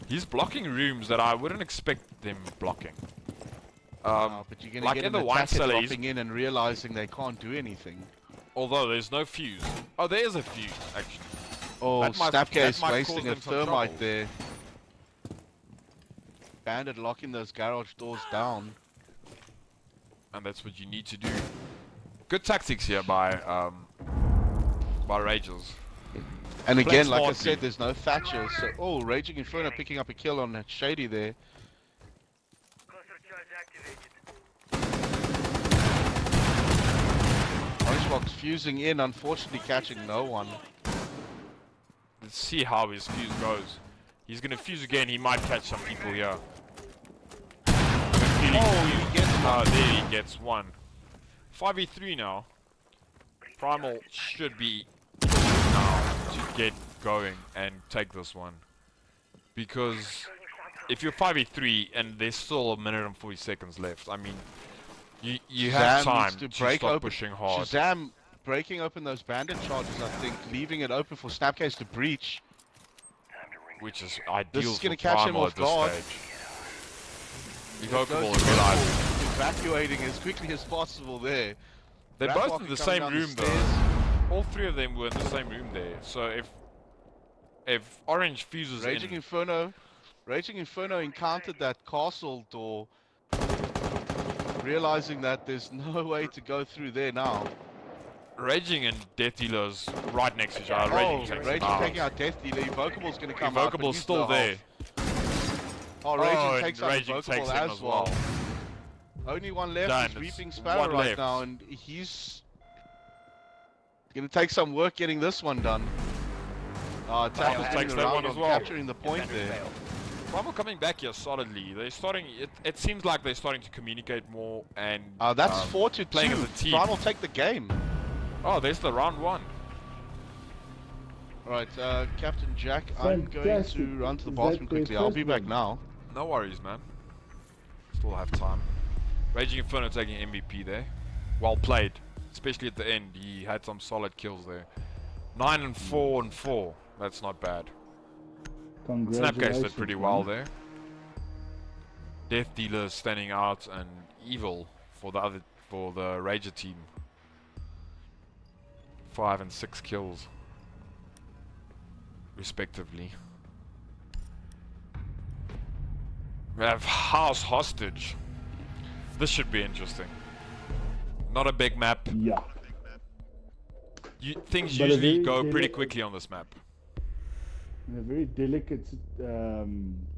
Speaker 1: he's blocking rooms that I wouldn't expect them blocking.
Speaker 2: But you're gonna
Speaker 1: like
Speaker 2: get
Speaker 1: in
Speaker 2: an
Speaker 1: the wine
Speaker 2: attacker
Speaker 1: cellar,
Speaker 2: dropping in and realizing they can't do anything.
Speaker 1: although there's no fuse. Oh, there is a fuse, actually.
Speaker 2: Oh,
Speaker 1: That might-
Speaker 2: Snapcase
Speaker 1: that might
Speaker 2: wasting
Speaker 1: cause
Speaker 2: a
Speaker 1: them some
Speaker 2: thermite
Speaker 1: trouble.
Speaker 2: there. Bandit locking those garage doors down.
Speaker 1: And that's what you need to do. Good tactics here by Ragers.
Speaker 2: And again, like I
Speaker 1: smartly.
Speaker 2: said, there's no Thatcher. So, oh, Raging Inferno picking up a kill on Shady there.
Speaker 4: Cluster charge activated.
Speaker 2: Orangebox fusing in, unfortunately catching no one.
Speaker 1: Let's see how his fuse goes. He's gonna fuse again, he might catch some people here.
Speaker 2: Oh, he gets
Speaker 1: Oh, there he gets one. 5v3 now. Primal should be now to get going and take this one. Because if you're 5v3 and there's still 1 minute and 40 seconds left, I mean, you have
Speaker 2: Shazam
Speaker 1: time
Speaker 2: needs
Speaker 1: to
Speaker 2: break
Speaker 1: start
Speaker 2: open.
Speaker 1: pushing hard.
Speaker 2: Shazam breaking open those bandit charges, I think, leaving it open for Snapcase to breach.
Speaker 1: Which is ideal
Speaker 2: is gonna
Speaker 1: for
Speaker 2: catch him
Speaker 1: Primal
Speaker 2: off
Speaker 1: at this
Speaker 2: guard.
Speaker 1: stage.
Speaker 2: Goes
Speaker 1: Evocable
Speaker 2: to
Speaker 1: realizes.
Speaker 2: evacuating as quickly as possible there.
Speaker 1: They're
Speaker 2: Rat
Speaker 1: both
Speaker 2: Walker
Speaker 1: in the
Speaker 2: coming
Speaker 1: same
Speaker 2: down
Speaker 1: room though.
Speaker 2: stairs.
Speaker 1: All three of them were in the same room there. So if Orange fuses
Speaker 2: Raging
Speaker 1: in,
Speaker 2: Inferno encountered that castle door, realizing that there's no way to go through there now.
Speaker 1: Raging and Death Dealer's right next to each other.
Speaker 2: Oh,
Speaker 1: Raging takes
Speaker 2: Raging
Speaker 1: him out.
Speaker 2: taking out Death Dealer. Evocable's gonna come out. but
Speaker 1: Evocable's
Speaker 2: he's
Speaker 1: still
Speaker 2: no
Speaker 1: there.
Speaker 2: health. Oh, Raging
Speaker 1: and
Speaker 2: takes out
Speaker 1: Raging
Speaker 2: Evocable
Speaker 1: takes him
Speaker 2: as well. Only one left
Speaker 1: Done,
Speaker 2: is
Speaker 1: it's
Speaker 2: Reaping Sparrow
Speaker 1: one
Speaker 2: right
Speaker 1: left.
Speaker 2: now, and he's gonna take some work getting this one done. Tackle's
Speaker 3: Biohazard
Speaker 2: turning
Speaker 1: takes that
Speaker 2: around
Speaker 1: one
Speaker 2: on
Speaker 1: as well.
Speaker 2: capturing the point
Speaker 3: Defenders
Speaker 2: there.
Speaker 3: failed.
Speaker 1: Primal coming back here solidly. They're starting. It seems like they're starting to communicate more and.
Speaker 2: That's 4-2.
Speaker 1: playing as a team.
Speaker 2: Primal take the game.
Speaker 1: Oh, there's the round one.
Speaker 2: Alright, Captain Jack, I'm going
Speaker 5: Fantastic.
Speaker 2: to run to the
Speaker 5: Is
Speaker 2: bathroom
Speaker 5: that their
Speaker 2: quickly. I'll be
Speaker 5: first
Speaker 2: back
Speaker 5: one?
Speaker 2: now.
Speaker 1: No worries, man. Still have time. Raging Inferno taking MVP there. Well played. Especially at the end. He had some solid kills there. 9 and 4 and 4. That's not bad. Snapcase did pretty well there. Death Dealer standing out and evil for the Rager team. 5 and 6 kills. Respectively. We have House Hostage. This should be interesting. Not a big map.
Speaker 5: Yeah.
Speaker 1: Things
Speaker 5: But a
Speaker 1: usually
Speaker 5: very
Speaker 1: go pretty
Speaker 5: deli-
Speaker 1: quickly on this map.
Speaker 5: A very delicate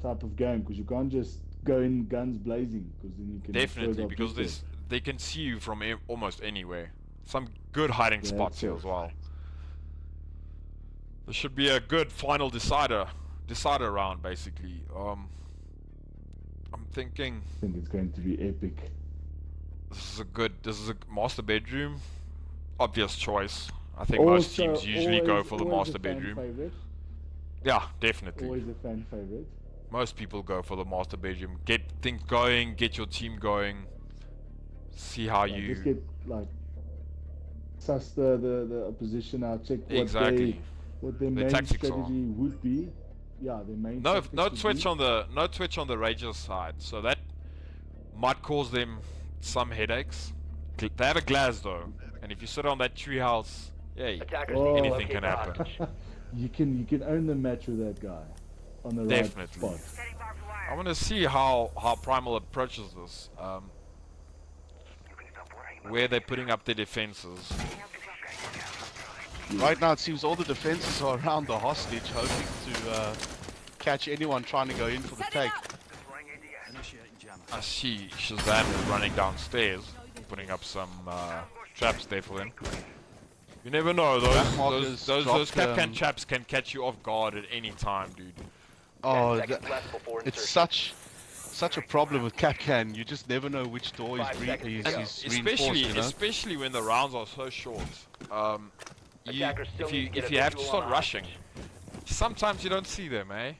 Speaker 5: type of game because you can't just go in guns blazing because then you can
Speaker 1: Definitely,
Speaker 5: further
Speaker 1: because
Speaker 5: objectives.
Speaker 1: they can see you from almost anywhere. Some good hiding
Speaker 5: Yeah,
Speaker 1: spots here
Speaker 5: of
Speaker 1: as well. This should be a good final decider round, basically. I'm thinking
Speaker 5: I think it's going to be epic.
Speaker 1: this is a master bedroom. Obvious choice. I think most teams usually go for the master bedroom.
Speaker 5: Favorite.
Speaker 1: Yeah, definitely.
Speaker 5: Always a fan favorite.
Speaker 1: Most people go for the master bedroom. Get things going, get your team going. See how
Speaker 5: Like, just
Speaker 1: you
Speaker 5: get like suss the opposition out, check
Speaker 1: exactly.
Speaker 5: what their
Speaker 1: The
Speaker 5: main
Speaker 1: tactics are.
Speaker 5: strategy would be. Yeah, their main
Speaker 1: No
Speaker 5: tactics would
Speaker 1: twitch
Speaker 5: be.
Speaker 1: on the Rangers side, so that might cause them some headaches. They have a glass though, and if you sit on that treehouse, yay,
Speaker 3: Attackers
Speaker 5: Oh.
Speaker 3: need to
Speaker 1: anything
Speaker 3: locate
Speaker 1: can
Speaker 3: the
Speaker 1: happen.
Speaker 3: hostage.
Speaker 5: You can own the match with that guy on the
Speaker 1: Definitely.
Speaker 5: right spot.
Speaker 4: Setting barbed wire.
Speaker 1: I want to see how Primal approaches this.
Speaker 4: You can stop worrying.
Speaker 1: Where they're putting up their defenses.
Speaker 2: Right now, it seems all the defenses are around the hostage, hoping to catch anyone trying to go in for the take.
Speaker 4: Deploying ADS.
Speaker 1: I see Shazam is running downstairs, putting up some traps there for them. You never know,
Speaker 2: Black markers
Speaker 1: those
Speaker 2: dropped,
Speaker 1: Capcan traps can catch you off guard at any time, dude.
Speaker 2: Oh,
Speaker 3: 10 seconds left before
Speaker 2: it's
Speaker 3: insertion.
Speaker 2: such such a problem with Capcan. You just never know which door he's,
Speaker 3: 5 seconds to go.
Speaker 2: he's
Speaker 1: Especially,
Speaker 2: reinforced, you know?
Speaker 1: especially when the rounds are so short.
Speaker 3: Attackers still
Speaker 1: If
Speaker 3: need
Speaker 1: you
Speaker 3: to get
Speaker 1: if
Speaker 3: a
Speaker 1: you have to
Speaker 3: visual
Speaker 1: start
Speaker 3: on the
Speaker 1: rushing, sometimes you don't see them, eh?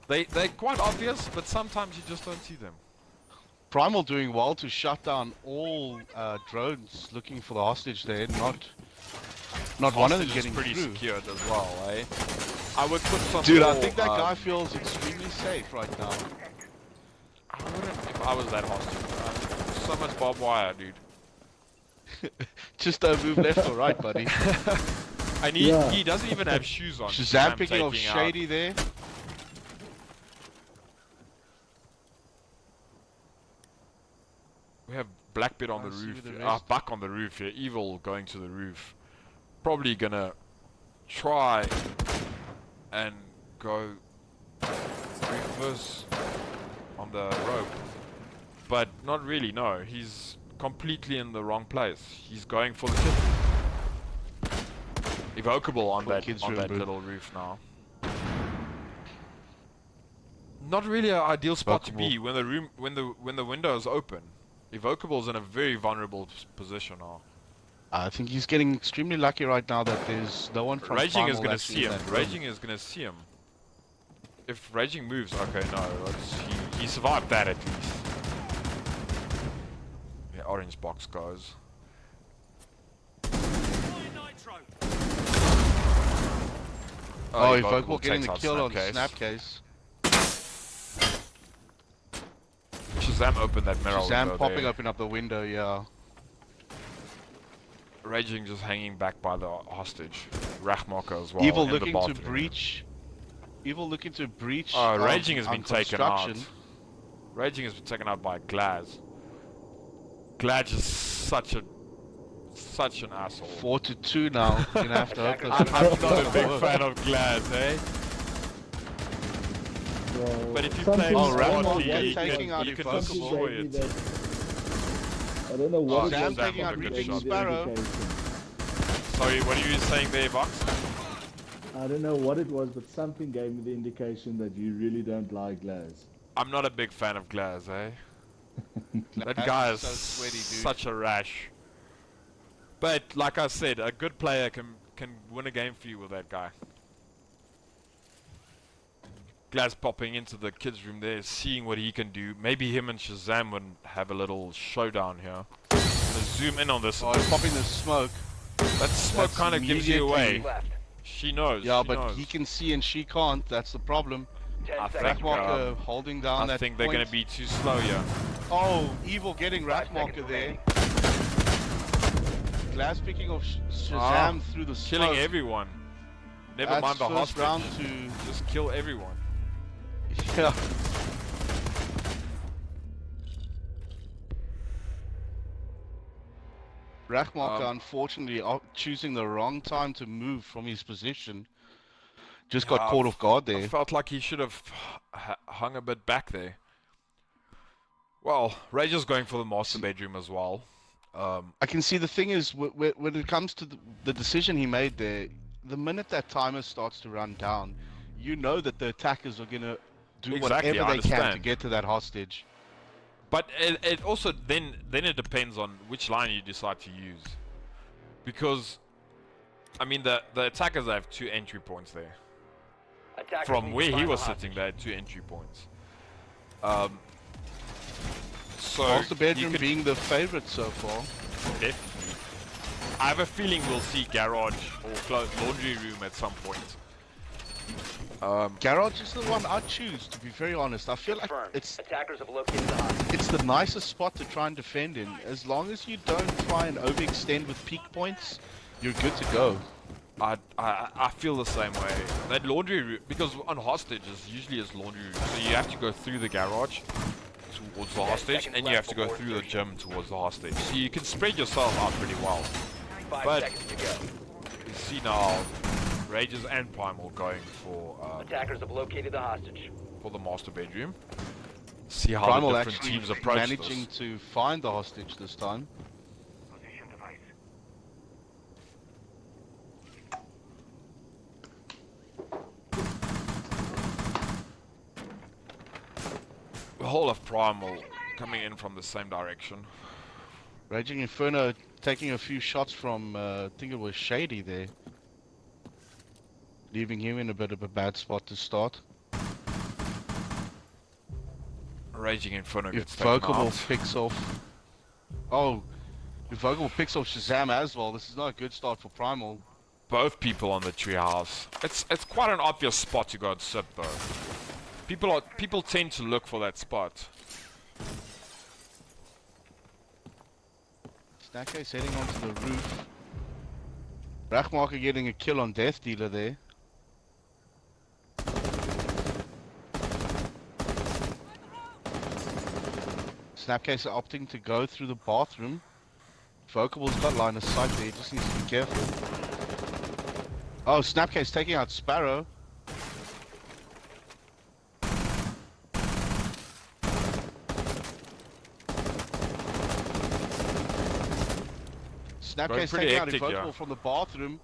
Speaker 1: They're quite obvious, but sometimes you just don't see them.
Speaker 2: Primal doing well to shut down all drones looking for the hostage there, not one of them
Speaker 1: Hostage is
Speaker 2: getting
Speaker 1: pretty
Speaker 2: through.
Speaker 1: secured as well, eh? I would put some
Speaker 2: Dude, I
Speaker 1: more,
Speaker 2: think that guy feels extremely safe right now.
Speaker 1: I wouldn't if I was that hostage. So much barbed wire, dude.
Speaker 2: Just don't move left or right, buddy.
Speaker 1: And
Speaker 5: Yeah.
Speaker 1: he doesn't even have shoes on.
Speaker 2: Shazam picking off
Speaker 1: taking out.
Speaker 2: Shady there.
Speaker 1: We have Blackbeard on the
Speaker 2: Can't see
Speaker 1: roof.
Speaker 2: with the rest.
Speaker 1: Buck on the roof here. Evil going to the roof. Probably gonna try and go reverse on the rope. But not really, no. He's completely in the wrong place. He's going for the kid. Evocable on
Speaker 2: For the
Speaker 1: that
Speaker 2: kids'
Speaker 1: on
Speaker 2: room,
Speaker 1: that
Speaker 2: bro.
Speaker 1: little roof now. Not really an ideal spot to be when the room when the window is open. Evocable's in a very vulnerable position now.
Speaker 2: I think he's getting extremely lucky right now that there's no one from
Speaker 1: Raging is
Speaker 2: Primal
Speaker 1: gonna
Speaker 2: actually
Speaker 1: see
Speaker 2: in
Speaker 1: him.
Speaker 2: that room.
Speaker 1: Raging is gonna see him. If Raging moves, okay, no, he survived that at least. Yeah, orange box goes.
Speaker 2: Oh, Evocable getting
Speaker 1: takes
Speaker 2: the
Speaker 1: out
Speaker 2: kill on
Speaker 1: Snapcase.
Speaker 2: Snapcase.
Speaker 1: Shazam opened that mirror
Speaker 2: Shazam
Speaker 1: window
Speaker 2: popping
Speaker 1: there.
Speaker 2: open up the window, yeah.
Speaker 1: Raging just hanging back by the hostage. Rachmarker as well.
Speaker 2: Evil
Speaker 1: in the
Speaker 2: looking to
Speaker 1: bathroom.
Speaker 2: breach. Evil looking to breach.
Speaker 1: Oh, Raging has
Speaker 2: on
Speaker 1: been taken out.
Speaker 2: construction.
Speaker 1: Raging has been taken out by Glaz. Glaz is such an asshole.
Speaker 2: 4-2 now. You're gonna have to hope
Speaker 1: I'm
Speaker 2: that
Speaker 1: not a big
Speaker 2: work.
Speaker 1: fan of Glaz, eh?
Speaker 5: Well,
Speaker 1: But if you
Speaker 5: something-
Speaker 1: play
Speaker 2: Oh,
Speaker 5: I don't know
Speaker 2: Rambo
Speaker 5: what
Speaker 2: again
Speaker 5: it
Speaker 2: taking
Speaker 5: was,
Speaker 2: out
Speaker 1: you can
Speaker 2: Evocable.
Speaker 5: something
Speaker 1: destroy
Speaker 5: gave me
Speaker 1: it.
Speaker 5: that- I don't know what
Speaker 1: Oh,
Speaker 5: it
Speaker 2: Shazam
Speaker 5: was.
Speaker 2: taking out
Speaker 5: that gave
Speaker 1: Reaping
Speaker 5: me the
Speaker 2: Sparrow.
Speaker 5: indication.
Speaker 1: Sorry, what are you saying there, Vox?
Speaker 5: I don't know what it was, but something gave me the indication that you really don't like Glaz.
Speaker 1: I'm not a big fan of Glaz, eh? That
Speaker 2: Glaz
Speaker 1: guy
Speaker 2: is
Speaker 1: is
Speaker 2: so sweaty, dude.
Speaker 1: such a rash. But like I said, a good player can win a game for you with that guy. Glaz popping into the kids' room there, seeing what he can do. Maybe him and Shazam would have a little showdown here. Let's zoom in on this.
Speaker 2: Oh, he's popping the smoke.
Speaker 1: That smoke
Speaker 2: That's
Speaker 1: kind of gives you away.
Speaker 3: Left.
Speaker 1: She knows.
Speaker 2: Yeah,
Speaker 1: she
Speaker 2: but
Speaker 1: knows.
Speaker 2: he can see and she can't. That's the problem.
Speaker 3: 10
Speaker 1: I
Speaker 3: seconds.
Speaker 1: think,
Speaker 2: Rackmarker holding down
Speaker 1: I
Speaker 2: that
Speaker 1: think they're
Speaker 2: point.
Speaker 1: going to be too slow here.
Speaker 2: Oh, Evil getting
Speaker 3: 5 seconds
Speaker 2: Rackmarker there.
Speaker 3: remaining.
Speaker 2: Glass picking off Shazam
Speaker 1: Ah,
Speaker 2: through the smoke.
Speaker 1: Killing everyone. Never
Speaker 2: That's
Speaker 1: mind the
Speaker 2: first
Speaker 1: hostage.
Speaker 2: round to...
Speaker 1: Just kill everyone.
Speaker 2: Yeah. Rackmarker, unfortunately, choosing the wrong time to move from his position. Just got
Speaker 1: Yeah,
Speaker 2: caught off guard
Speaker 1: I
Speaker 2: there.
Speaker 1: felt like he should have hung a bit back there. Well, Rage is going for the master bedroom as well.
Speaker 2: I can see the thing is, when it comes to the decision he made there, the minute that timer starts to run down, you know that the attackers are going to do
Speaker 1: Exactly,
Speaker 2: whatever
Speaker 1: I
Speaker 2: they can to
Speaker 1: understand.
Speaker 2: get to that hostage.
Speaker 1: But it also then it depends on which line you decide to use, because I mean the attackers have 2 entry points there.
Speaker 3: Attackers
Speaker 1: From
Speaker 3: need to
Speaker 1: where he
Speaker 3: find
Speaker 1: was
Speaker 3: the hostage.
Speaker 1: sitting, they had 2 entry points. So
Speaker 2: Master
Speaker 1: you
Speaker 2: bedroom
Speaker 1: could
Speaker 2: being the favorite so far.
Speaker 1: definitely. I have a feeling we'll see garage or laundry room at some point.
Speaker 2: Garage is the one I'd choose, to be very honest. I feel like
Speaker 3: Confirmed.
Speaker 2: it's
Speaker 3: Attackers have located the hostage.
Speaker 2: the nicest spot to try and defend in. As long as you don't try and overextend with peak points, you're good to go.
Speaker 1: I feel the same way. That laundry room, because on hostages usually it's laundry room, so you have to go through the garage towards the hostage,
Speaker 3: seconds
Speaker 1: and you have
Speaker 3: left
Speaker 1: to go
Speaker 3: before
Speaker 1: through the
Speaker 3: insertion.
Speaker 1: gym towards the hostage. So you can spread yourself out pretty well.
Speaker 3: 5
Speaker 1: But-
Speaker 3: seconds to go.
Speaker 1: You see now, Rages and Primal going for
Speaker 3: Attackers have located the hostage.
Speaker 1: the master bedroom. See how
Speaker 2: Primal
Speaker 1: the different
Speaker 2: actually
Speaker 1: teams approach
Speaker 2: managing
Speaker 1: this.
Speaker 2: to find the hostage this time.
Speaker 4: Position device.
Speaker 1: The whole of Primal coming in from the same direction.
Speaker 2: Raging Inferno taking a few shots from, I think it was Shady there. Leaving him in a bit of a bad spot to start.
Speaker 1: Raging Inferno
Speaker 2: If
Speaker 1: gets taken
Speaker 2: Vocable
Speaker 1: out.
Speaker 2: picks off... Oh, if Vocable picks off Shazam as well, this is not a good start for Primal.
Speaker 1: Both people on the treehouse. It's quite an obvious spot to go and sit though. People tend to look for that spot.
Speaker 2: Snacka's heading onto the roof. Rachmarker getting a kill on Death Dealer there. Snapcase opting to go through the bathroom. Vocable's got line of sight there, just needs to be careful. Oh, Snapcase taking out Sparrow. Snapcase
Speaker 1: pretty
Speaker 2: taking out
Speaker 1: hectic,
Speaker 2: Invocable
Speaker 1: yeah.
Speaker 2: from the bathroom.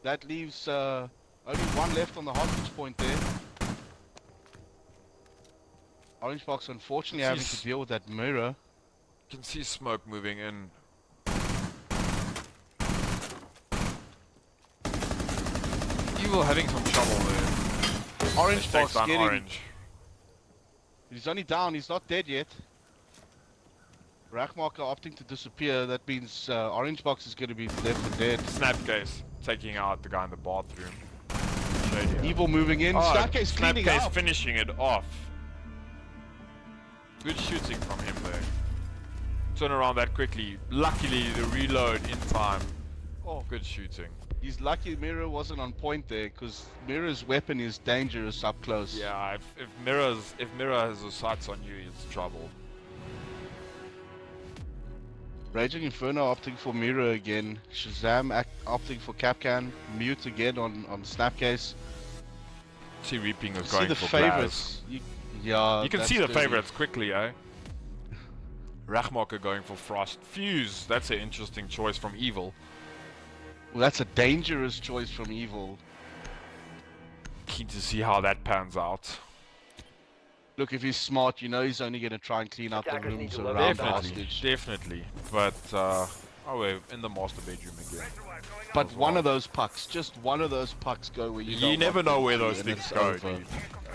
Speaker 2: That leaves only one left on the hostage point there. Orange Box unfortunately having to deal with that mirror.
Speaker 1: You can see smoke moving in. Evil having some trouble there.
Speaker 2: Orange
Speaker 1: Takes
Speaker 2: Box
Speaker 1: down
Speaker 2: getting...
Speaker 1: Orange.
Speaker 2: He's only down, he's not dead yet. Rachmarker opting to disappear, that means Orange Box is going to be left for dead.
Speaker 1: Snapcase taking out the guy in the bathroom. Shady.
Speaker 2: Evil moving in,
Speaker 1: Oh,
Speaker 2: Snapcase cleaning
Speaker 1: Snapcase
Speaker 2: up.
Speaker 1: finishing it off. Good shooting from him there. Turn around that quickly. Luckily, the reload in time.
Speaker 2: Oh,
Speaker 1: Good shooting.
Speaker 2: he's lucky Mirror wasn't on point there, because Mirror's weapon is dangerous up close.
Speaker 1: Yeah, if Mirror has the sights on you, it's trouble.
Speaker 2: Raging Inferno opting for Mirror again. Shazam opting for Capcan. Mute again on Snapcase.
Speaker 1: See Reaping is
Speaker 2: See
Speaker 1: going
Speaker 2: the
Speaker 1: for
Speaker 2: favorites. Yeah,
Speaker 1: You can
Speaker 2: that's
Speaker 1: see the
Speaker 2: gonna be-
Speaker 1: favorites quickly, eh? Rachmarker going for Frost. Fuse, that's an interesting choice from Evil.
Speaker 2: Well, that's a dangerous choice from Evil.
Speaker 1: Keen to see how that pans out.
Speaker 2: Look, if he's smart, you know he's only going to try and clean out the
Speaker 3: Attackers need
Speaker 2: rooms
Speaker 3: to
Speaker 2: around
Speaker 3: locate
Speaker 2: the
Speaker 3: the
Speaker 1: Definitely,
Speaker 2: hostage.
Speaker 1: definitely. But, oh, we're in the master bedroom again.
Speaker 2: But one of those pucks, just one of those pucks go where you
Speaker 1: You
Speaker 2: don't
Speaker 1: never
Speaker 2: want
Speaker 1: know
Speaker 2: them
Speaker 1: where
Speaker 2: to,
Speaker 1: those
Speaker 2: and
Speaker 1: things
Speaker 2: it's
Speaker 1: go,
Speaker 2: over.
Speaker 1: dude.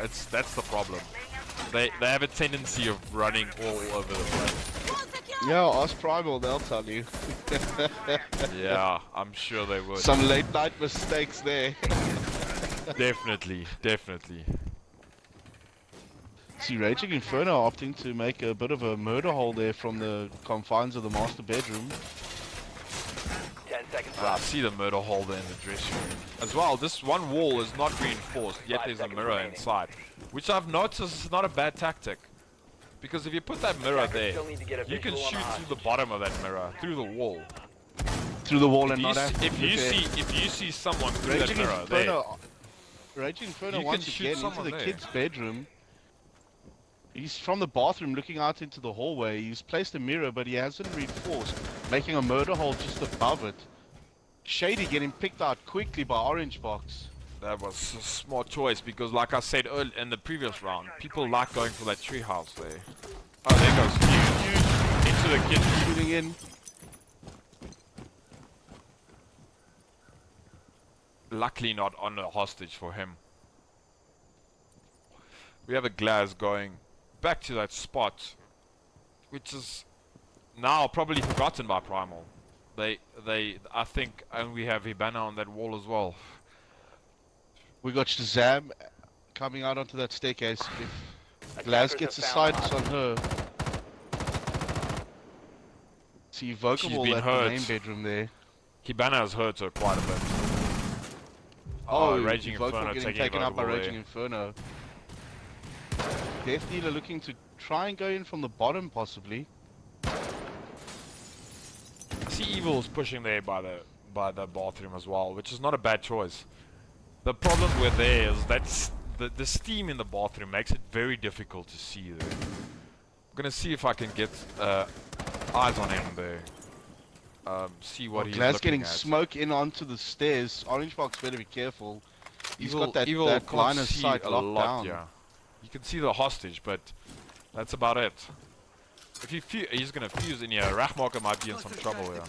Speaker 1: That's the problem. They have a tendency of running all over the place.
Speaker 2: Yeah, ask Primal, they'll tell you.
Speaker 1: Yeah, I'm sure they would.
Speaker 2: Some late night mistakes there.
Speaker 1: Definitely, definitely.
Speaker 2: See, Raging Inferno opting to make a bit of a murder hole there from the confines of the master bedroom.
Speaker 3: 10 seconds
Speaker 1: I
Speaker 3: left.
Speaker 1: see the murder hole there in the dressing room. As well, this one wall is not reinforced, yet
Speaker 3: 5
Speaker 1: there's a
Speaker 3: seconds
Speaker 1: mirror
Speaker 3: remaining.
Speaker 1: inside. Which I've noticed is not a bad tactic. Because if you put that mirror
Speaker 3: Attackers
Speaker 1: there,
Speaker 3: still need to get a
Speaker 1: you can
Speaker 3: visual on
Speaker 1: shoot
Speaker 3: the
Speaker 1: through the bottom of that mirror, through the wall.
Speaker 2: Through the wall and
Speaker 1: If you,
Speaker 2: not have
Speaker 1: if
Speaker 2: to
Speaker 1: you
Speaker 2: look at-
Speaker 1: see if you see someone through that
Speaker 2: Raging
Speaker 1: mirror there,
Speaker 2: Inferno, Raging Inferno
Speaker 1: You can
Speaker 2: once
Speaker 1: shoot
Speaker 2: again into
Speaker 1: someone
Speaker 2: the
Speaker 1: there.
Speaker 2: kid's bedroom. He's from the bathroom looking out into the hallway. He's placed a mirror, but he hasn't reinforced, making a murder hole just above it. Shady getting picked out quickly by Orange Box.
Speaker 1: that was a smart choice because, like I said earlier in the previous round, people like going for that treehouse there. Oh, there goes Fuse into the kid.
Speaker 2: Shooting in.
Speaker 1: Luckily, not on a hostage for him. We have a Glaz going back to that spot, which is now probably forgotten by Primal. I think, and we have Hibana on that wall as well.
Speaker 2: We got Shazam coming out onto that staircase. If Glaz
Speaker 3: Attackers
Speaker 2: gets the
Speaker 3: have found
Speaker 2: sights on her. See Vocable
Speaker 1: been
Speaker 2: at
Speaker 1: hurt.
Speaker 2: the main bedroom there.
Speaker 1: Hibana has hurt her quite a bit. Raging
Speaker 2: Vocable
Speaker 1: Inferno
Speaker 2: getting
Speaker 1: taking
Speaker 2: taken out by
Speaker 1: over
Speaker 2: Raging Inferno. Death Dealer looking to try and go in from the bottom possibly.
Speaker 1: I see Evil's pushing there by the bathroom as well, which is not a bad choice. The problem with there is that the steam in the bathroom makes it very difficult to see there. I'm gonna see if I can get eyes on him there. See what he's
Speaker 2: Glaz
Speaker 1: looking
Speaker 2: getting
Speaker 1: at.
Speaker 2: smoke in onto the stairs. Orange Box better be careful. He's got that
Speaker 1: Evil
Speaker 2: that
Speaker 1: can't
Speaker 2: line of
Speaker 1: see
Speaker 2: sight
Speaker 1: a
Speaker 2: locked
Speaker 1: lot,
Speaker 2: down.
Speaker 1: yeah. You can see the hostage, but That's about it. If he he's gonna fuse in here, Rachmarker might be in some trouble here.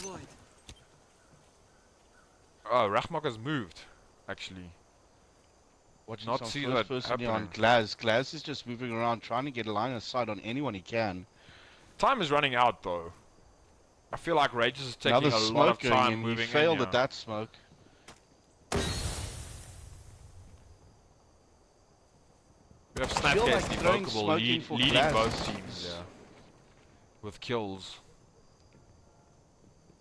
Speaker 1: Oh, Rachmarker's moved, actually.
Speaker 2: Watching
Speaker 1: Not
Speaker 2: some
Speaker 1: see
Speaker 2: first
Speaker 1: that
Speaker 2: person here
Speaker 1: happening.
Speaker 2: on Glaz. Glaz is just moving around, trying to get a line of sight on anyone he can.
Speaker 1: Time is running out though. I feel like Rages is taking
Speaker 2: Another
Speaker 1: a lot
Speaker 2: smoke
Speaker 1: of
Speaker 2: going
Speaker 1: time
Speaker 2: in.
Speaker 1: moving
Speaker 2: He failed
Speaker 1: in.
Speaker 2: at that smoke.
Speaker 1: We have
Speaker 2: I feel
Speaker 1: Snapcase
Speaker 2: like
Speaker 1: and
Speaker 2: throwing
Speaker 1: Evocable
Speaker 2: smoking for
Speaker 1: leading
Speaker 2: Glaz
Speaker 1: both
Speaker 2: is-
Speaker 1: teams, yeah. With kills.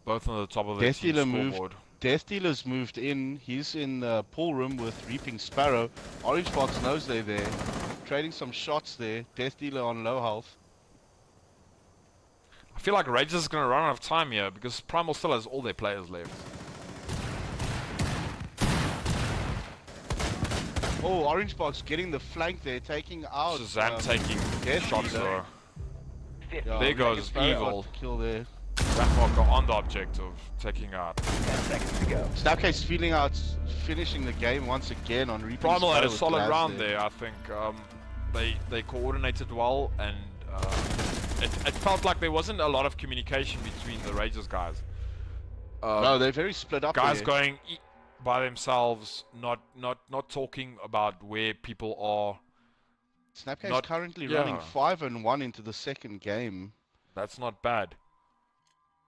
Speaker 1: Both on the top of the
Speaker 2: Death
Speaker 1: team
Speaker 2: Dealer moved.
Speaker 1: scoreboard.
Speaker 2: Death Dealer's moved in. He's in the pool room with Reaping Sparrow. Orange Box knows they're there. Trading some shots there. Death Dealer on low health.
Speaker 1: I feel like Rages is gonna run out of time here because Primal still has all their players left.
Speaker 2: Oh, Orange Box getting the flank there, taking out
Speaker 1: Shazam taking
Speaker 2: Death
Speaker 1: shots
Speaker 2: Dealer.
Speaker 1: though.
Speaker 3: 50
Speaker 1: There
Speaker 2: Reaping
Speaker 1: goes
Speaker 2: Sparrow
Speaker 1: Evil.
Speaker 2: got the kill there.
Speaker 1: Rachmarker on the objective, taking out.
Speaker 3: 10 seconds to go.
Speaker 2: Snapcase feeling out, finishing the game once again on Reaping
Speaker 1: Primal had a
Speaker 2: Sparrow with
Speaker 1: solid
Speaker 2: Glaz
Speaker 1: round there, I think. They coordinated well, and it felt like there wasn't a lot of communication between the Rages guys.
Speaker 2: No, they're very split up
Speaker 1: Guys
Speaker 2: there.
Speaker 1: going by themselves, not talking about where people are.
Speaker 2: Snapcase
Speaker 1: not-
Speaker 2: currently
Speaker 1: yeah.
Speaker 2: running 5-1 into the second game.
Speaker 1: That's not bad.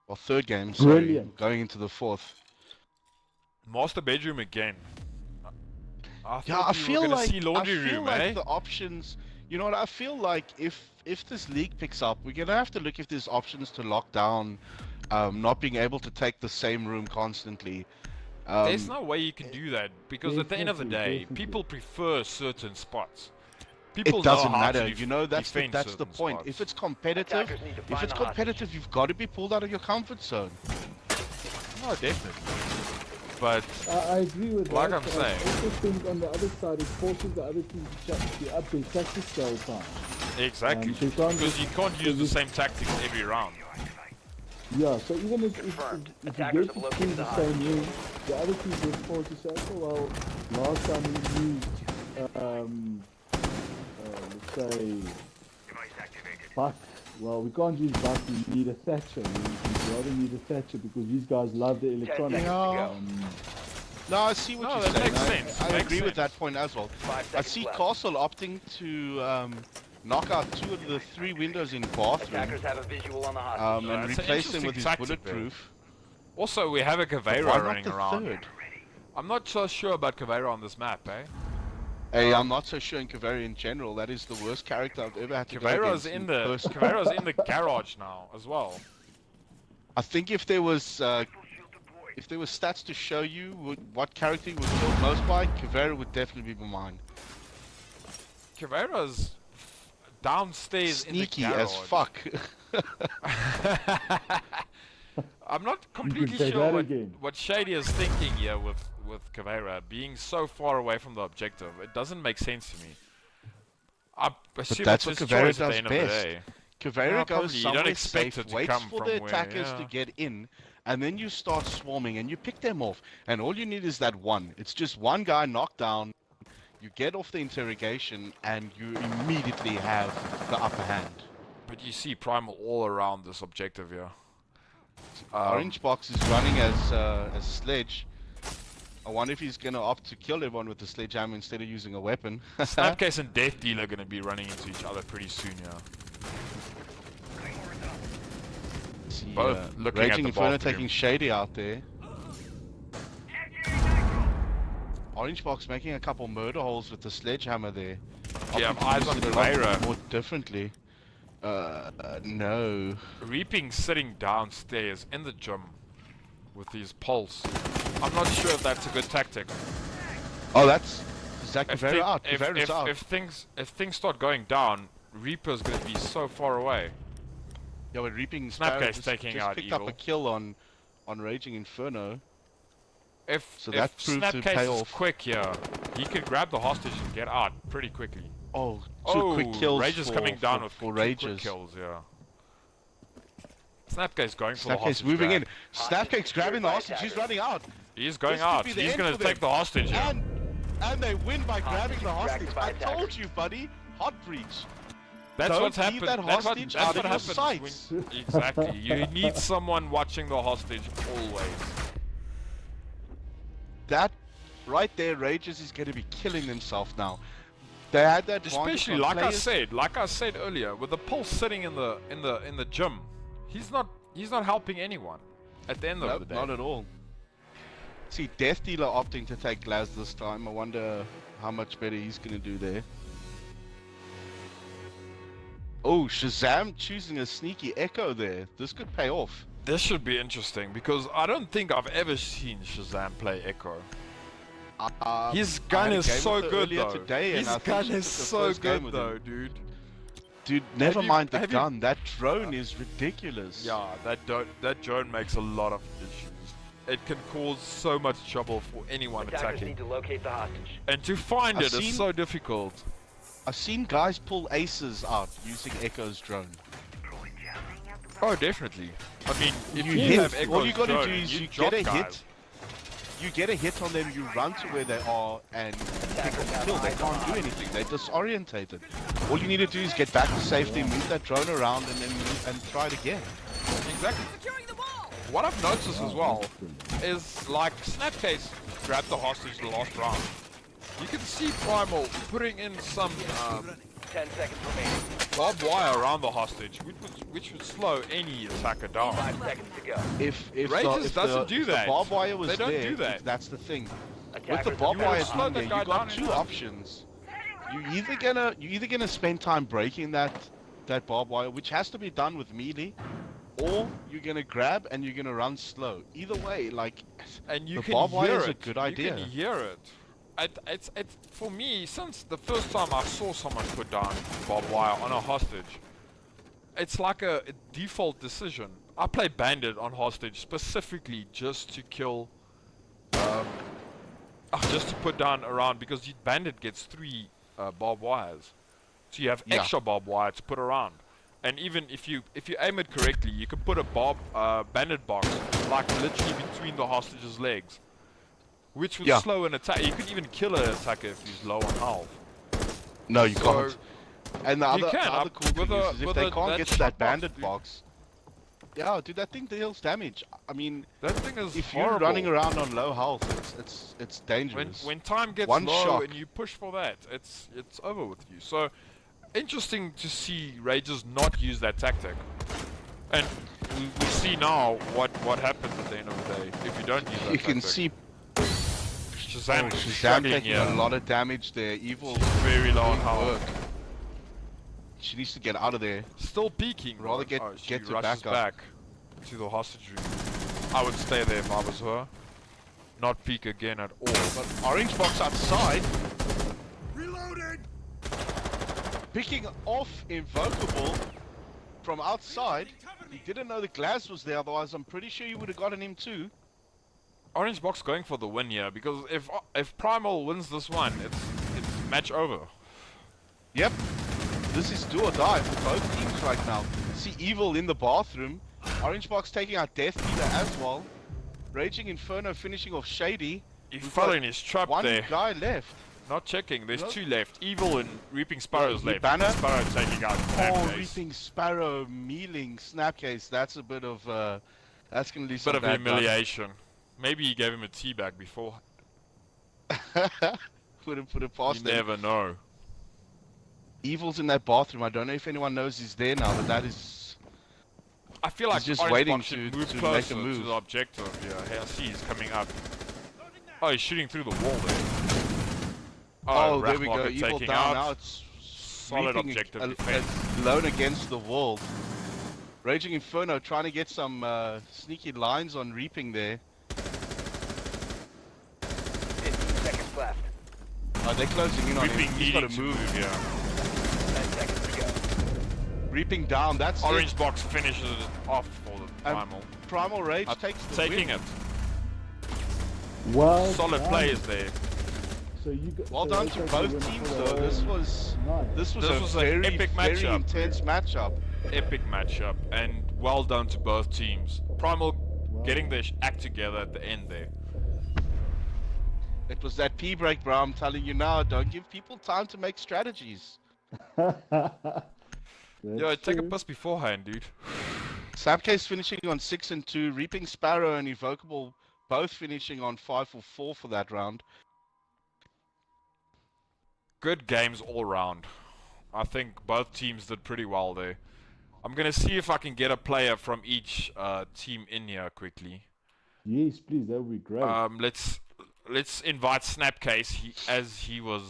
Speaker 2: Or third game, sorry.
Speaker 5: Brilliant.
Speaker 2: Going into the fourth.
Speaker 1: Master bedroom again. I
Speaker 2: Yeah,
Speaker 1: thought
Speaker 2: I
Speaker 1: we were
Speaker 2: feel
Speaker 1: gonna
Speaker 2: like
Speaker 1: see laundry
Speaker 2: I feel
Speaker 1: room,
Speaker 2: like
Speaker 1: eh?
Speaker 2: the options. You know what? I feel like if this league picks up, we're gonna have to look if there's options to lock down, not being able to take the same room constantly.
Speaker 1: There's no way you can do that because at the end of the
Speaker 5: Definitely,
Speaker 1: day,
Speaker 5: definitely.
Speaker 1: people prefer certain spots. People
Speaker 2: It doesn't
Speaker 1: know how
Speaker 2: matter.
Speaker 1: to
Speaker 2: You know, that's the
Speaker 1: defend
Speaker 2: that's the
Speaker 1: certain
Speaker 2: point.
Speaker 1: spots.
Speaker 2: If it's competitive,
Speaker 3: Attackers need to
Speaker 2: if
Speaker 3: find
Speaker 2: it's
Speaker 3: the hostage.
Speaker 2: competitive, you've got to be pulled out of your comfort zone.
Speaker 1: No, definitely. But
Speaker 5: I agree with
Speaker 1: Like
Speaker 5: that.
Speaker 1: I'm
Speaker 5: but
Speaker 1: saying.
Speaker 5: I also think on the other side, it forces the other team to up their tactics all the time.
Speaker 1: exactly,
Speaker 5: they can't
Speaker 1: because you can't use the
Speaker 5: just-
Speaker 1: same tactics every round.
Speaker 5: Yeah, so even if
Speaker 3: Confirmed.
Speaker 5: you
Speaker 3: Attackers
Speaker 5: get
Speaker 3: have
Speaker 5: to
Speaker 3: located
Speaker 5: choose
Speaker 3: the
Speaker 5: the same room, the other team will force to say, okay, well, last time we used, let's say,
Speaker 4: Device activated.
Speaker 5: Buck. Well, we can't use Buck, we need a Thatcher. We rather need a Thatcher because these guys love the electronics.
Speaker 3: seconds to go.
Speaker 2: No, I see what
Speaker 1: No,
Speaker 2: you're
Speaker 1: that
Speaker 2: saying.
Speaker 1: makes
Speaker 2: I-
Speaker 1: sense.
Speaker 2: I,
Speaker 1: Makes
Speaker 2: agree with
Speaker 1: sense.
Speaker 2: that point as well.
Speaker 3: 5
Speaker 2: I
Speaker 3: seconds
Speaker 2: see
Speaker 3: left.
Speaker 2: Castle opting to knock out 2 of the 3 windows in bathroom
Speaker 3: Attackers have a visual on the hostage.
Speaker 2: and
Speaker 1: That's an
Speaker 2: replace them with
Speaker 1: interesting
Speaker 2: his
Speaker 1: tactic there.
Speaker 2: bulletproof.
Speaker 1: Also, we have a
Speaker 2: But
Speaker 1: Caveira
Speaker 2: why not
Speaker 1: running
Speaker 2: the
Speaker 1: around.
Speaker 2: third?
Speaker 1: I'm not so sure about Caveira on this map, eh?
Speaker 2: Hey, I'm not so sure in Caveira in general. That is the worst character I've ever had to go
Speaker 1: Caveira's
Speaker 2: against
Speaker 1: in the
Speaker 2: person.
Speaker 1: Caveira's in the garage now as well.
Speaker 2: I think if there was stats to show you what character you would kill most by, Caveira would definitely be mine.
Speaker 1: Caveira's downstairs
Speaker 2: Sneaky
Speaker 1: in the garage.
Speaker 2: as fuck.
Speaker 1: I'm not completely
Speaker 5: say
Speaker 1: sure
Speaker 5: that again.
Speaker 1: what Shady is thinking here with Caveira being so far away from the objective. It doesn't make sense to me. I assume
Speaker 2: that's
Speaker 1: it's
Speaker 2: what
Speaker 1: his
Speaker 2: Caveira
Speaker 1: choice at the
Speaker 2: does
Speaker 1: end
Speaker 2: best.
Speaker 1: of the day.
Speaker 2: Caveira
Speaker 1: Yeah,
Speaker 2: goes
Speaker 1: probably. You don't
Speaker 2: somewhere
Speaker 1: expect
Speaker 2: safe,
Speaker 1: it to
Speaker 2: waits
Speaker 1: come
Speaker 2: for
Speaker 1: from
Speaker 2: the
Speaker 1: where,
Speaker 2: attackers
Speaker 1: yeah.
Speaker 2: to get in, and then you start swarming and you pick them off. And all you need is that one. It's just one guy knocked down. You get off the interrogation, and you immediately have the upper hand.
Speaker 1: But you see Primal all around this objective here.
Speaker 2: Orange Box is running as Sledge. I wonder if he's gonna opt to kill everyone with the sledgehammer instead of using a weapon.
Speaker 1: Snapcase and Death Dealer are going to be running into each other pretty soon, yeah.
Speaker 2: See,
Speaker 1: Both looking at
Speaker 2: Raging
Speaker 1: the
Speaker 2: Inferno
Speaker 1: bathroom.
Speaker 2: taking Shady out there. Orange Box making a couple murder holes with the sledgehammer there.
Speaker 1: Yeah,
Speaker 2: Opting to
Speaker 1: eyes
Speaker 2: use
Speaker 1: on
Speaker 2: it a lot
Speaker 1: Caveira.
Speaker 2: more differently. No.
Speaker 1: Reaping sitting downstairs in the gym with his pulse. I'm not sure if that's a good tactic.
Speaker 2: Oh, that's Zach
Speaker 1: If,
Speaker 2: Caveira out.
Speaker 1: if,
Speaker 2: Caveira's out.
Speaker 1: if things start going down, Reaper's going to be so far away.
Speaker 2: Yeah, we're Reaping
Speaker 1: Snapcase
Speaker 2: Sparrow just
Speaker 1: taking
Speaker 2: just
Speaker 1: out
Speaker 2: picked
Speaker 1: Evil.
Speaker 2: up a kill on Raging Inferno.
Speaker 1: If,
Speaker 2: So
Speaker 1: if
Speaker 2: that proved to
Speaker 1: Snapcase
Speaker 2: pay
Speaker 1: is
Speaker 2: off.
Speaker 1: quick here, he could grab the hostage and get out pretty quickly.
Speaker 2: Oh, two quick kills
Speaker 1: Rage is
Speaker 2: for,
Speaker 1: coming down
Speaker 2: for,
Speaker 1: with
Speaker 2: for
Speaker 1: two quick
Speaker 2: Rages.
Speaker 1: kills, yeah. Snapcase going for the
Speaker 2: Snapcase
Speaker 1: hostage
Speaker 2: moving
Speaker 1: grab.
Speaker 2: in. Snapcase grabbing the hostage. He's running out.
Speaker 1: He's going
Speaker 2: This could
Speaker 1: out.
Speaker 2: be the
Speaker 1: He's
Speaker 2: end
Speaker 1: going
Speaker 2: for
Speaker 1: to take
Speaker 2: them.
Speaker 1: the hostage, yeah.
Speaker 2: And they win by grabbing the hostage.
Speaker 3: extracted by
Speaker 2: I
Speaker 3: attackers.
Speaker 2: told you, buddy. Hot breach.
Speaker 1: That's
Speaker 2: Don't
Speaker 1: what's
Speaker 2: leave
Speaker 1: happened.
Speaker 2: that hostage out of your sights.
Speaker 1: Exactly. You need someone watching the hostage always.
Speaker 2: That right there, Rages is going to be killing himself now. They had that advantage
Speaker 1: Especially
Speaker 2: on
Speaker 1: like I said earlier, with the pulse sitting in the gym, he's not helping anyone. At the end of the day,
Speaker 2: not at all. See, Death Dealer opting to take Glaz this time. I wonder how much better he's going to do there. Oh, Shazam choosing a sneaky Echo there. This could pay off.
Speaker 1: This should be interesting because I don't think I've ever seen Shazam play Echo. His gun is so good though. His gun is so good though, dude.
Speaker 2: Dude, never mind the gun. That drone is ridiculous.
Speaker 1: Yeah, that drone makes a lot of issues. It can cause so much trouble for anyone
Speaker 3: Attackers
Speaker 1: attacking.
Speaker 3: need to locate the hostage.
Speaker 1: And to find it is so difficult.
Speaker 2: I've seen guys pull aces out using Echo's drone.
Speaker 1: Oh, definitely. I mean, if you
Speaker 2: hit,
Speaker 1: have Echo's
Speaker 2: all you gotta
Speaker 1: drone,
Speaker 2: do is you
Speaker 1: drop
Speaker 2: get a
Speaker 1: guys.
Speaker 2: hit. You get a hit on them, you run to where they are, and
Speaker 3: Attackers have
Speaker 2: kill. They
Speaker 3: eyes on
Speaker 2: can't do
Speaker 3: the
Speaker 2: anything. They're disorientated. All you need to do is get back to safety, move that drone around, and then try it again.
Speaker 1: Exactly. What I've noticed as well is like Snapcase grabbed the hostage the last round. You can see Primal putting in some
Speaker 3: 10 seconds remaining.
Speaker 1: barbed wire around the hostage, which would slow any attacker down.
Speaker 3: 5 seconds to go.
Speaker 2: If
Speaker 1: Rages doesn't do that.
Speaker 2: the barbed wire was
Speaker 1: They don't
Speaker 2: there,
Speaker 1: do that.
Speaker 2: that's the thing. With the
Speaker 3: Attackers
Speaker 2: barbed
Speaker 1: You
Speaker 2: wire
Speaker 1: would've slowed
Speaker 2: being
Speaker 1: that
Speaker 2: there,
Speaker 1: guy
Speaker 2: you got
Speaker 1: down
Speaker 2: two
Speaker 1: enough.
Speaker 2: options. You're either gonna spend time breaking that barbed wire, which has to be done with melee, or you're gonna grab and you're gonna run slow. Either way, like,
Speaker 1: And you
Speaker 2: the
Speaker 1: can
Speaker 2: barbed wire
Speaker 1: hear
Speaker 2: is
Speaker 1: it.
Speaker 2: a good idea.
Speaker 1: You can hear it. It's for me, since the first time I saw someone put down barbed wire on a hostage, it's like a default decision. I play Bandit on hostage specifically just to kill, just to put down around, because Bandit gets 3 barbed wires, so you have extra barbed wire to put around. And even if you aim it correctly, you can put a Bandit box like literally between the hostage's legs, which would slow an attack. You could even kill an attacker if he's low on health.
Speaker 2: No, you
Speaker 1: So,
Speaker 2: can't. And the
Speaker 1: you
Speaker 2: other,
Speaker 1: can,
Speaker 2: the other cool thing is if
Speaker 1: with
Speaker 2: they
Speaker 1: a-
Speaker 2: can't
Speaker 1: that
Speaker 2: get to
Speaker 1: shot
Speaker 2: that bandit
Speaker 1: dude.
Speaker 2: box, yeah, dude, that thing deals damage. I mean,
Speaker 1: That thing is
Speaker 2: if
Speaker 1: horrible.
Speaker 2: you're running around on low health, it's dangerous.
Speaker 1: When time gets
Speaker 2: One
Speaker 1: low
Speaker 2: shock.
Speaker 1: and you push for that, it's over with you. So interesting to see Rages not use that tactic. And we see now what happens at the end of the day if you don't use that
Speaker 2: You
Speaker 1: tactic.
Speaker 2: can see
Speaker 1: Shazam,
Speaker 2: Shazam
Speaker 1: struggling
Speaker 2: taking
Speaker 1: here.
Speaker 2: a lot of damage there. Evil
Speaker 1: Very low on
Speaker 2: doing
Speaker 1: health.
Speaker 2: work. She needs to get out of there.
Speaker 1: Still peeking.
Speaker 2: Rather
Speaker 1: though.
Speaker 2: get-
Speaker 1: She
Speaker 2: get to
Speaker 1: rushes
Speaker 2: backup.
Speaker 1: back to the hostage room. I would stay there if I was her. Not peek again at all.
Speaker 2: But orange box outside,
Speaker 4: Reloading!
Speaker 2: picking off Invocable from outside. He didn't know the glass was there, otherwise I'm pretty sure you would have gotten him too.
Speaker 1: Orange box going for the win here, because if Primal wins this one, it's match over.
Speaker 2: Yep. This is do or die for both teams right now. See Evil in the bathroom. Orange box taking out Death Dealer as well. Raging Inferno finishing off Shady.
Speaker 1: He
Speaker 2: We've
Speaker 1: fell
Speaker 2: got
Speaker 1: in his trap
Speaker 2: one
Speaker 1: there.
Speaker 2: guy left.
Speaker 1: Not checking. There's
Speaker 2: Nope.
Speaker 1: 2 left. Evil and Reaping Sparrow's left.
Speaker 2: Banner.
Speaker 1: Sparrow taking out
Speaker 2: Oh,
Speaker 1: Snapcase.
Speaker 2: Reaping Sparrow, Mealing, Snapcase. That's a bit of that's gonna leave
Speaker 1: Bit
Speaker 2: some
Speaker 1: of
Speaker 2: bad
Speaker 1: humiliation. Maybe he gave him a teabag before.
Speaker 2: blood. Wouldn't put it
Speaker 1: You
Speaker 2: past them.
Speaker 1: never know.
Speaker 2: Evil's in that bathroom. I don't know if anyone knows he's there now, but that is
Speaker 1: I feel like
Speaker 2: just
Speaker 1: Orange
Speaker 2: waiting
Speaker 1: Box should
Speaker 2: to
Speaker 1: move
Speaker 2: make a
Speaker 1: closer
Speaker 2: move.
Speaker 1: to the objective. Yeah, hey, I see he's coming up. Oh, he's shooting through the wall there.
Speaker 2: Oh, there we
Speaker 1: Rachmok
Speaker 2: go.
Speaker 1: are
Speaker 2: Evil
Speaker 1: taking
Speaker 2: down
Speaker 1: out.
Speaker 2: now. It's
Speaker 1: Solid
Speaker 2: Reaping
Speaker 1: objective defense.
Speaker 2: alone against the wall. Raging Inferno trying to get some sneaky lines on Reaping there.
Speaker 3: 15 seconds left.
Speaker 2: Oh, they're closing in on him.
Speaker 1: Reaping
Speaker 2: He's got
Speaker 1: needing
Speaker 2: to
Speaker 1: to
Speaker 2: move.
Speaker 1: move, yeah.
Speaker 3: 10 seconds to go.
Speaker 2: Reaping down. That's
Speaker 1: Orange
Speaker 2: it.
Speaker 1: Box finishes it off for the Primal.
Speaker 2: Primal Rage takes the
Speaker 1: Taking
Speaker 2: win.
Speaker 1: it.
Speaker 5: Well
Speaker 1: Solid
Speaker 5: done.
Speaker 1: players there.
Speaker 5: So you got,
Speaker 2: Well
Speaker 5: so
Speaker 2: done
Speaker 5: that's
Speaker 2: to
Speaker 5: like
Speaker 2: both
Speaker 5: the win
Speaker 2: teams
Speaker 5: for the
Speaker 2: though. This
Speaker 5: whole
Speaker 2: was
Speaker 5: night.
Speaker 2: this was
Speaker 1: This
Speaker 2: a
Speaker 1: was an
Speaker 2: very
Speaker 1: epic
Speaker 2: very
Speaker 1: matchup.
Speaker 2: intense matchup.
Speaker 1: Epic matchup, and well done to both teams. Primal getting their act together at the end there.
Speaker 2: It was that P break, bro. I'm telling you now. Don't give people time to make strategies.
Speaker 1: Yo, take a
Speaker 5: true.
Speaker 1: piss beforehand, dude.
Speaker 2: Snapcase finishing on 6 and 2, Reaping Sparrow and Evocable both finishing on 5 for 4 for that round.
Speaker 1: Good games all round. I think both teams did pretty well there. I'm gonna see if I can get a player from each team in here quickly.
Speaker 5: Yes, please, that would be great.
Speaker 1: Let's invite Snapcase, as he was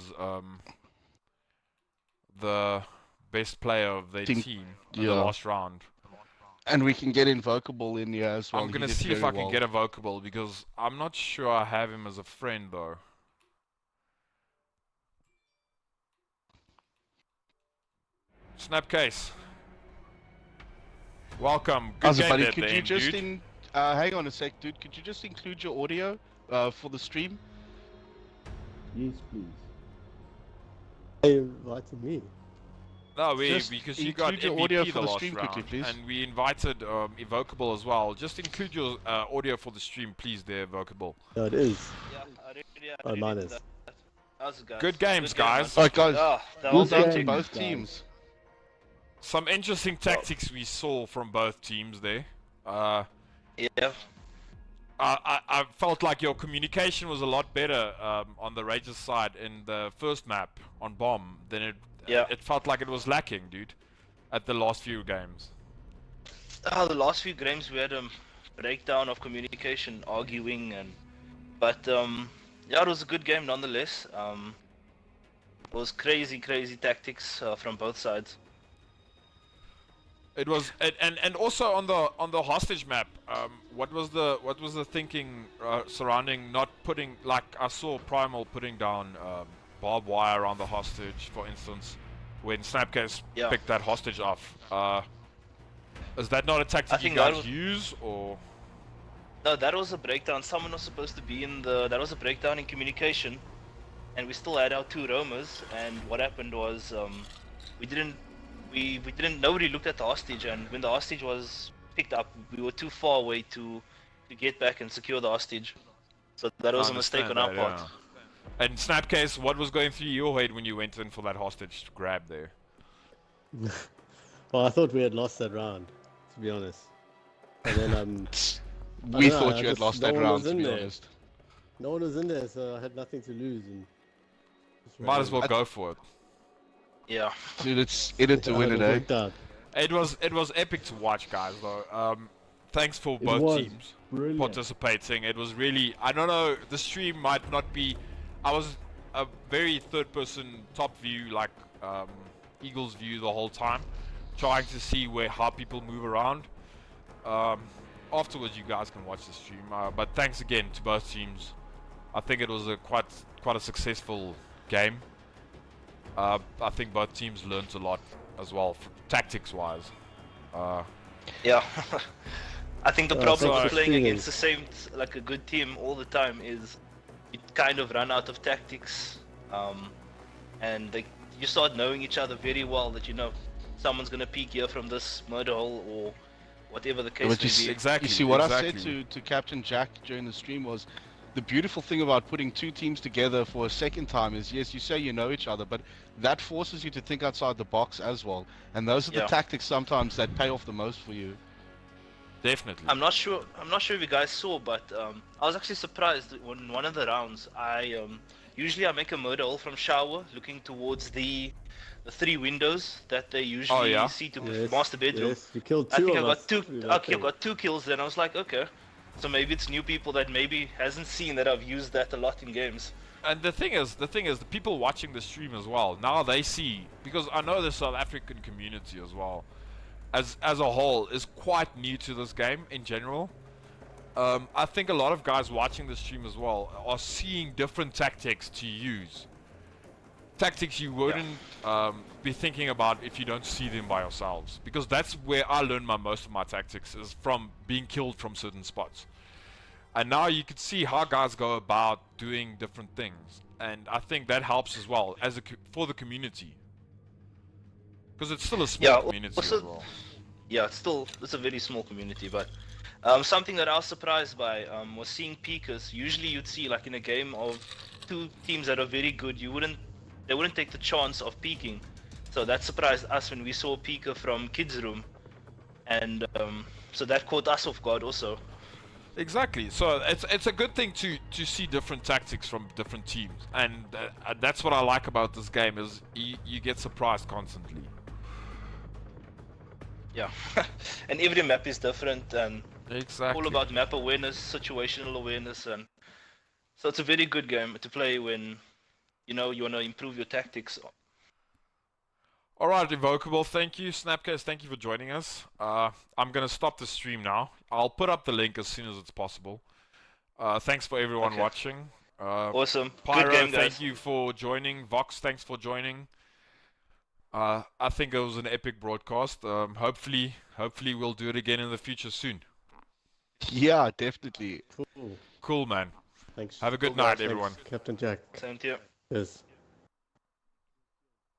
Speaker 1: the best player of their team in the last round.
Speaker 2: And we can get Invocable in here as well.
Speaker 1: I'm gonna see if I can get Evocable, because I'm not sure I have him as a friend though. Snapcase. Welcome. Good game
Speaker 2: buddy,
Speaker 1: there,
Speaker 2: could you
Speaker 1: then,
Speaker 2: just
Speaker 1: dude.
Speaker 2: hang on a sec, dude. Could you just include your audio for the stream?
Speaker 5: Yes, please.
Speaker 6: Hey, inviting me.
Speaker 1: No,
Speaker 2: Just
Speaker 1: because you got
Speaker 2: include your
Speaker 1: MVP
Speaker 2: audio
Speaker 1: the
Speaker 2: for the
Speaker 1: last
Speaker 2: stream
Speaker 1: round,
Speaker 2: quickly, please.
Speaker 1: and we invited Evocable as well. Just include your audio for the stream, please, there, Evocable.
Speaker 6: No, it is.
Speaker 7: Yeah,
Speaker 6: Oh, mine is.
Speaker 7: How's it, guys?
Speaker 1: Good games,
Speaker 7: game,
Speaker 1: guys.
Speaker 2: Alright, guys.
Speaker 7: Oh, that
Speaker 5: Good
Speaker 7: was
Speaker 2: Well done
Speaker 5: game.
Speaker 2: to both
Speaker 5: guys.
Speaker 2: teams.
Speaker 1: Some interesting tactics we saw from both teams there.
Speaker 7: yeah.
Speaker 1: I felt like your communication was a lot better on the Rages side in the first map on Bomb than it felt like it was lacking, dude, at the last few games.
Speaker 7: The last few games we had a breakdown of communication, arguing, but yeah, it was a good game nonetheless. It was crazy tactics from both sides.
Speaker 1: It was, and also on the hostage map. What was the thinking surrounding not putting, like I saw PRML putting down barbed wire on the hostage, for instance, when Snapcase picked that hostage off. Is that not a tactic you guys use, or?
Speaker 7: No, that was a breakdown. Someone was supposed to be in the. That was a breakdown in communication, and we still had our two roamers. And what happened was, we didn't. Nobody looked at the hostage, and when the hostage was picked up, we were too far away to get back and secure the hostage. So that was a mistake on our part.
Speaker 1: Yeah. And Snapcase, what was going through your head when you went in for that hostage grab there?
Speaker 6: Well, I thought we had lost that round, to be honest. And then
Speaker 2: We
Speaker 6: don't know,
Speaker 2: thought you had
Speaker 6: just-
Speaker 2: lost
Speaker 6: no
Speaker 2: that
Speaker 6: one
Speaker 2: round,
Speaker 6: was
Speaker 2: to
Speaker 6: in
Speaker 2: be
Speaker 6: there.
Speaker 2: honest.
Speaker 6: no one was in there, so I had nothing to lose. And just
Speaker 1: Might as
Speaker 6: ran
Speaker 1: well go for it.
Speaker 7: Yeah.
Speaker 2: Dude, it's in it to
Speaker 6: in.
Speaker 2: win
Speaker 6: I
Speaker 2: it,
Speaker 6: got
Speaker 2: eh?
Speaker 6: worked out.
Speaker 1: It was epic to watch, guys. Though, thanks for
Speaker 5: It
Speaker 1: both
Speaker 5: was
Speaker 1: teams
Speaker 5: brilliant.
Speaker 1: participating. It was really, I don't know, the stream might not be. I was a very third-person top view, like Eagles view the whole time, trying to see how people move around. Afterwards, you guys can watch the stream. But thanks again to both teams. I think it was a quite a successful game. I think both teams learned a lot as well, tactics-wise.
Speaker 7: Yeah. I think the problem
Speaker 6: thanks
Speaker 7: with
Speaker 6: for
Speaker 7: playing
Speaker 6: streaming.
Speaker 7: against the same, like a good team all the time is you kind of run out of tactics, and you start knowing each other very well, that you know someone's gonna peek here from this murder hole or whatever the case
Speaker 2: But
Speaker 7: may
Speaker 2: you see,
Speaker 7: be.
Speaker 1: Exactly.
Speaker 2: you see what I
Speaker 1: exactly.
Speaker 2: said to Captain Jack during the stream was, the beautiful thing about putting two teams together for a second time is, yes, you say you know each other, but that forces you to think outside the box as well. And those are the
Speaker 7: Yeah.
Speaker 2: tactics sometimes that pay off the most for you.
Speaker 1: Definitely.
Speaker 7: I'm not sure if you guys saw, but I was actually surprised when one of the rounds usually I make a murder hole from shower looking towards the three windows that they usually see to
Speaker 6: Yes,
Speaker 7: master bedroom.
Speaker 6: Yes, you killed
Speaker 7: I
Speaker 6: two
Speaker 7: think I
Speaker 6: of
Speaker 7: got
Speaker 6: us.
Speaker 7: two.
Speaker 6: We were
Speaker 7: Okay, I got 2 kills. Then I was like, okay, so maybe it's new people that maybe hasn't seen that I've used that a lot in games.
Speaker 1: And the thing is, the people watching the stream as well, now they see, because I know the South African community as well, as a whole, is quite new to this game in general. I think a lot of guys watching the stream as well are seeing different tactics to use. Tactics you wouldn't be thinking about if you don't see them by yourselves. Because that's where I learned most of my tactics, is from being killed from certain spots. And now you can see how guys go about doing different things, and I think that helps as well for the community, because it's still a small community
Speaker 7: also,
Speaker 1: as well.
Speaker 7: Yeah, it's a very small community, but something that I was surprised by was seeing peekers. Usually you'd see, like in a game of two teams that are very good, they wouldn't take the chance of peeking. So that surprised us when we saw Pika from Kids Room, and so that caught us off guard also.
Speaker 1: Exactly. So it's a good thing to see different tactics from different teams, and that's what I like about this game is you get surprised constantly.
Speaker 7: Yeah, and every map is different, and
Speaker 1: Exactly.
Speaker 7: all about map awareness, situational awareness, and so it's a very good game to play when you know you want to improve your tactics.
Speaker 1: All right, Invocable. Thank you, Snapcase. Thank you for joining us. I'm gonna stop the stream now. I'll put up the link as soon as it's possible. Thanks for everyone
Speaker 7: Okay.
Speaker 1: watching.
Speaker 7: Awesome.
Speaker 1: Pyro,
Speaker 7: Good game, guys.
Speaker 1: thank you for joining. Vox, thanks for joining. I think it was an epic broadcast. Hopefully we'll do it again in the future soon.
Speaker 2: Yeah, definitely.
Speaker 6: Cool.
Speaker 1: Cool, man.
Speaker 6: Thanks.
Speaker 1: Have a good
Speaker 7: Cool, guys.
Speaker 1: night, everyone.
Speaker 6: Thanks, Captain Jack.
Speaker 7: Same to you.
Speaker 6: Yes.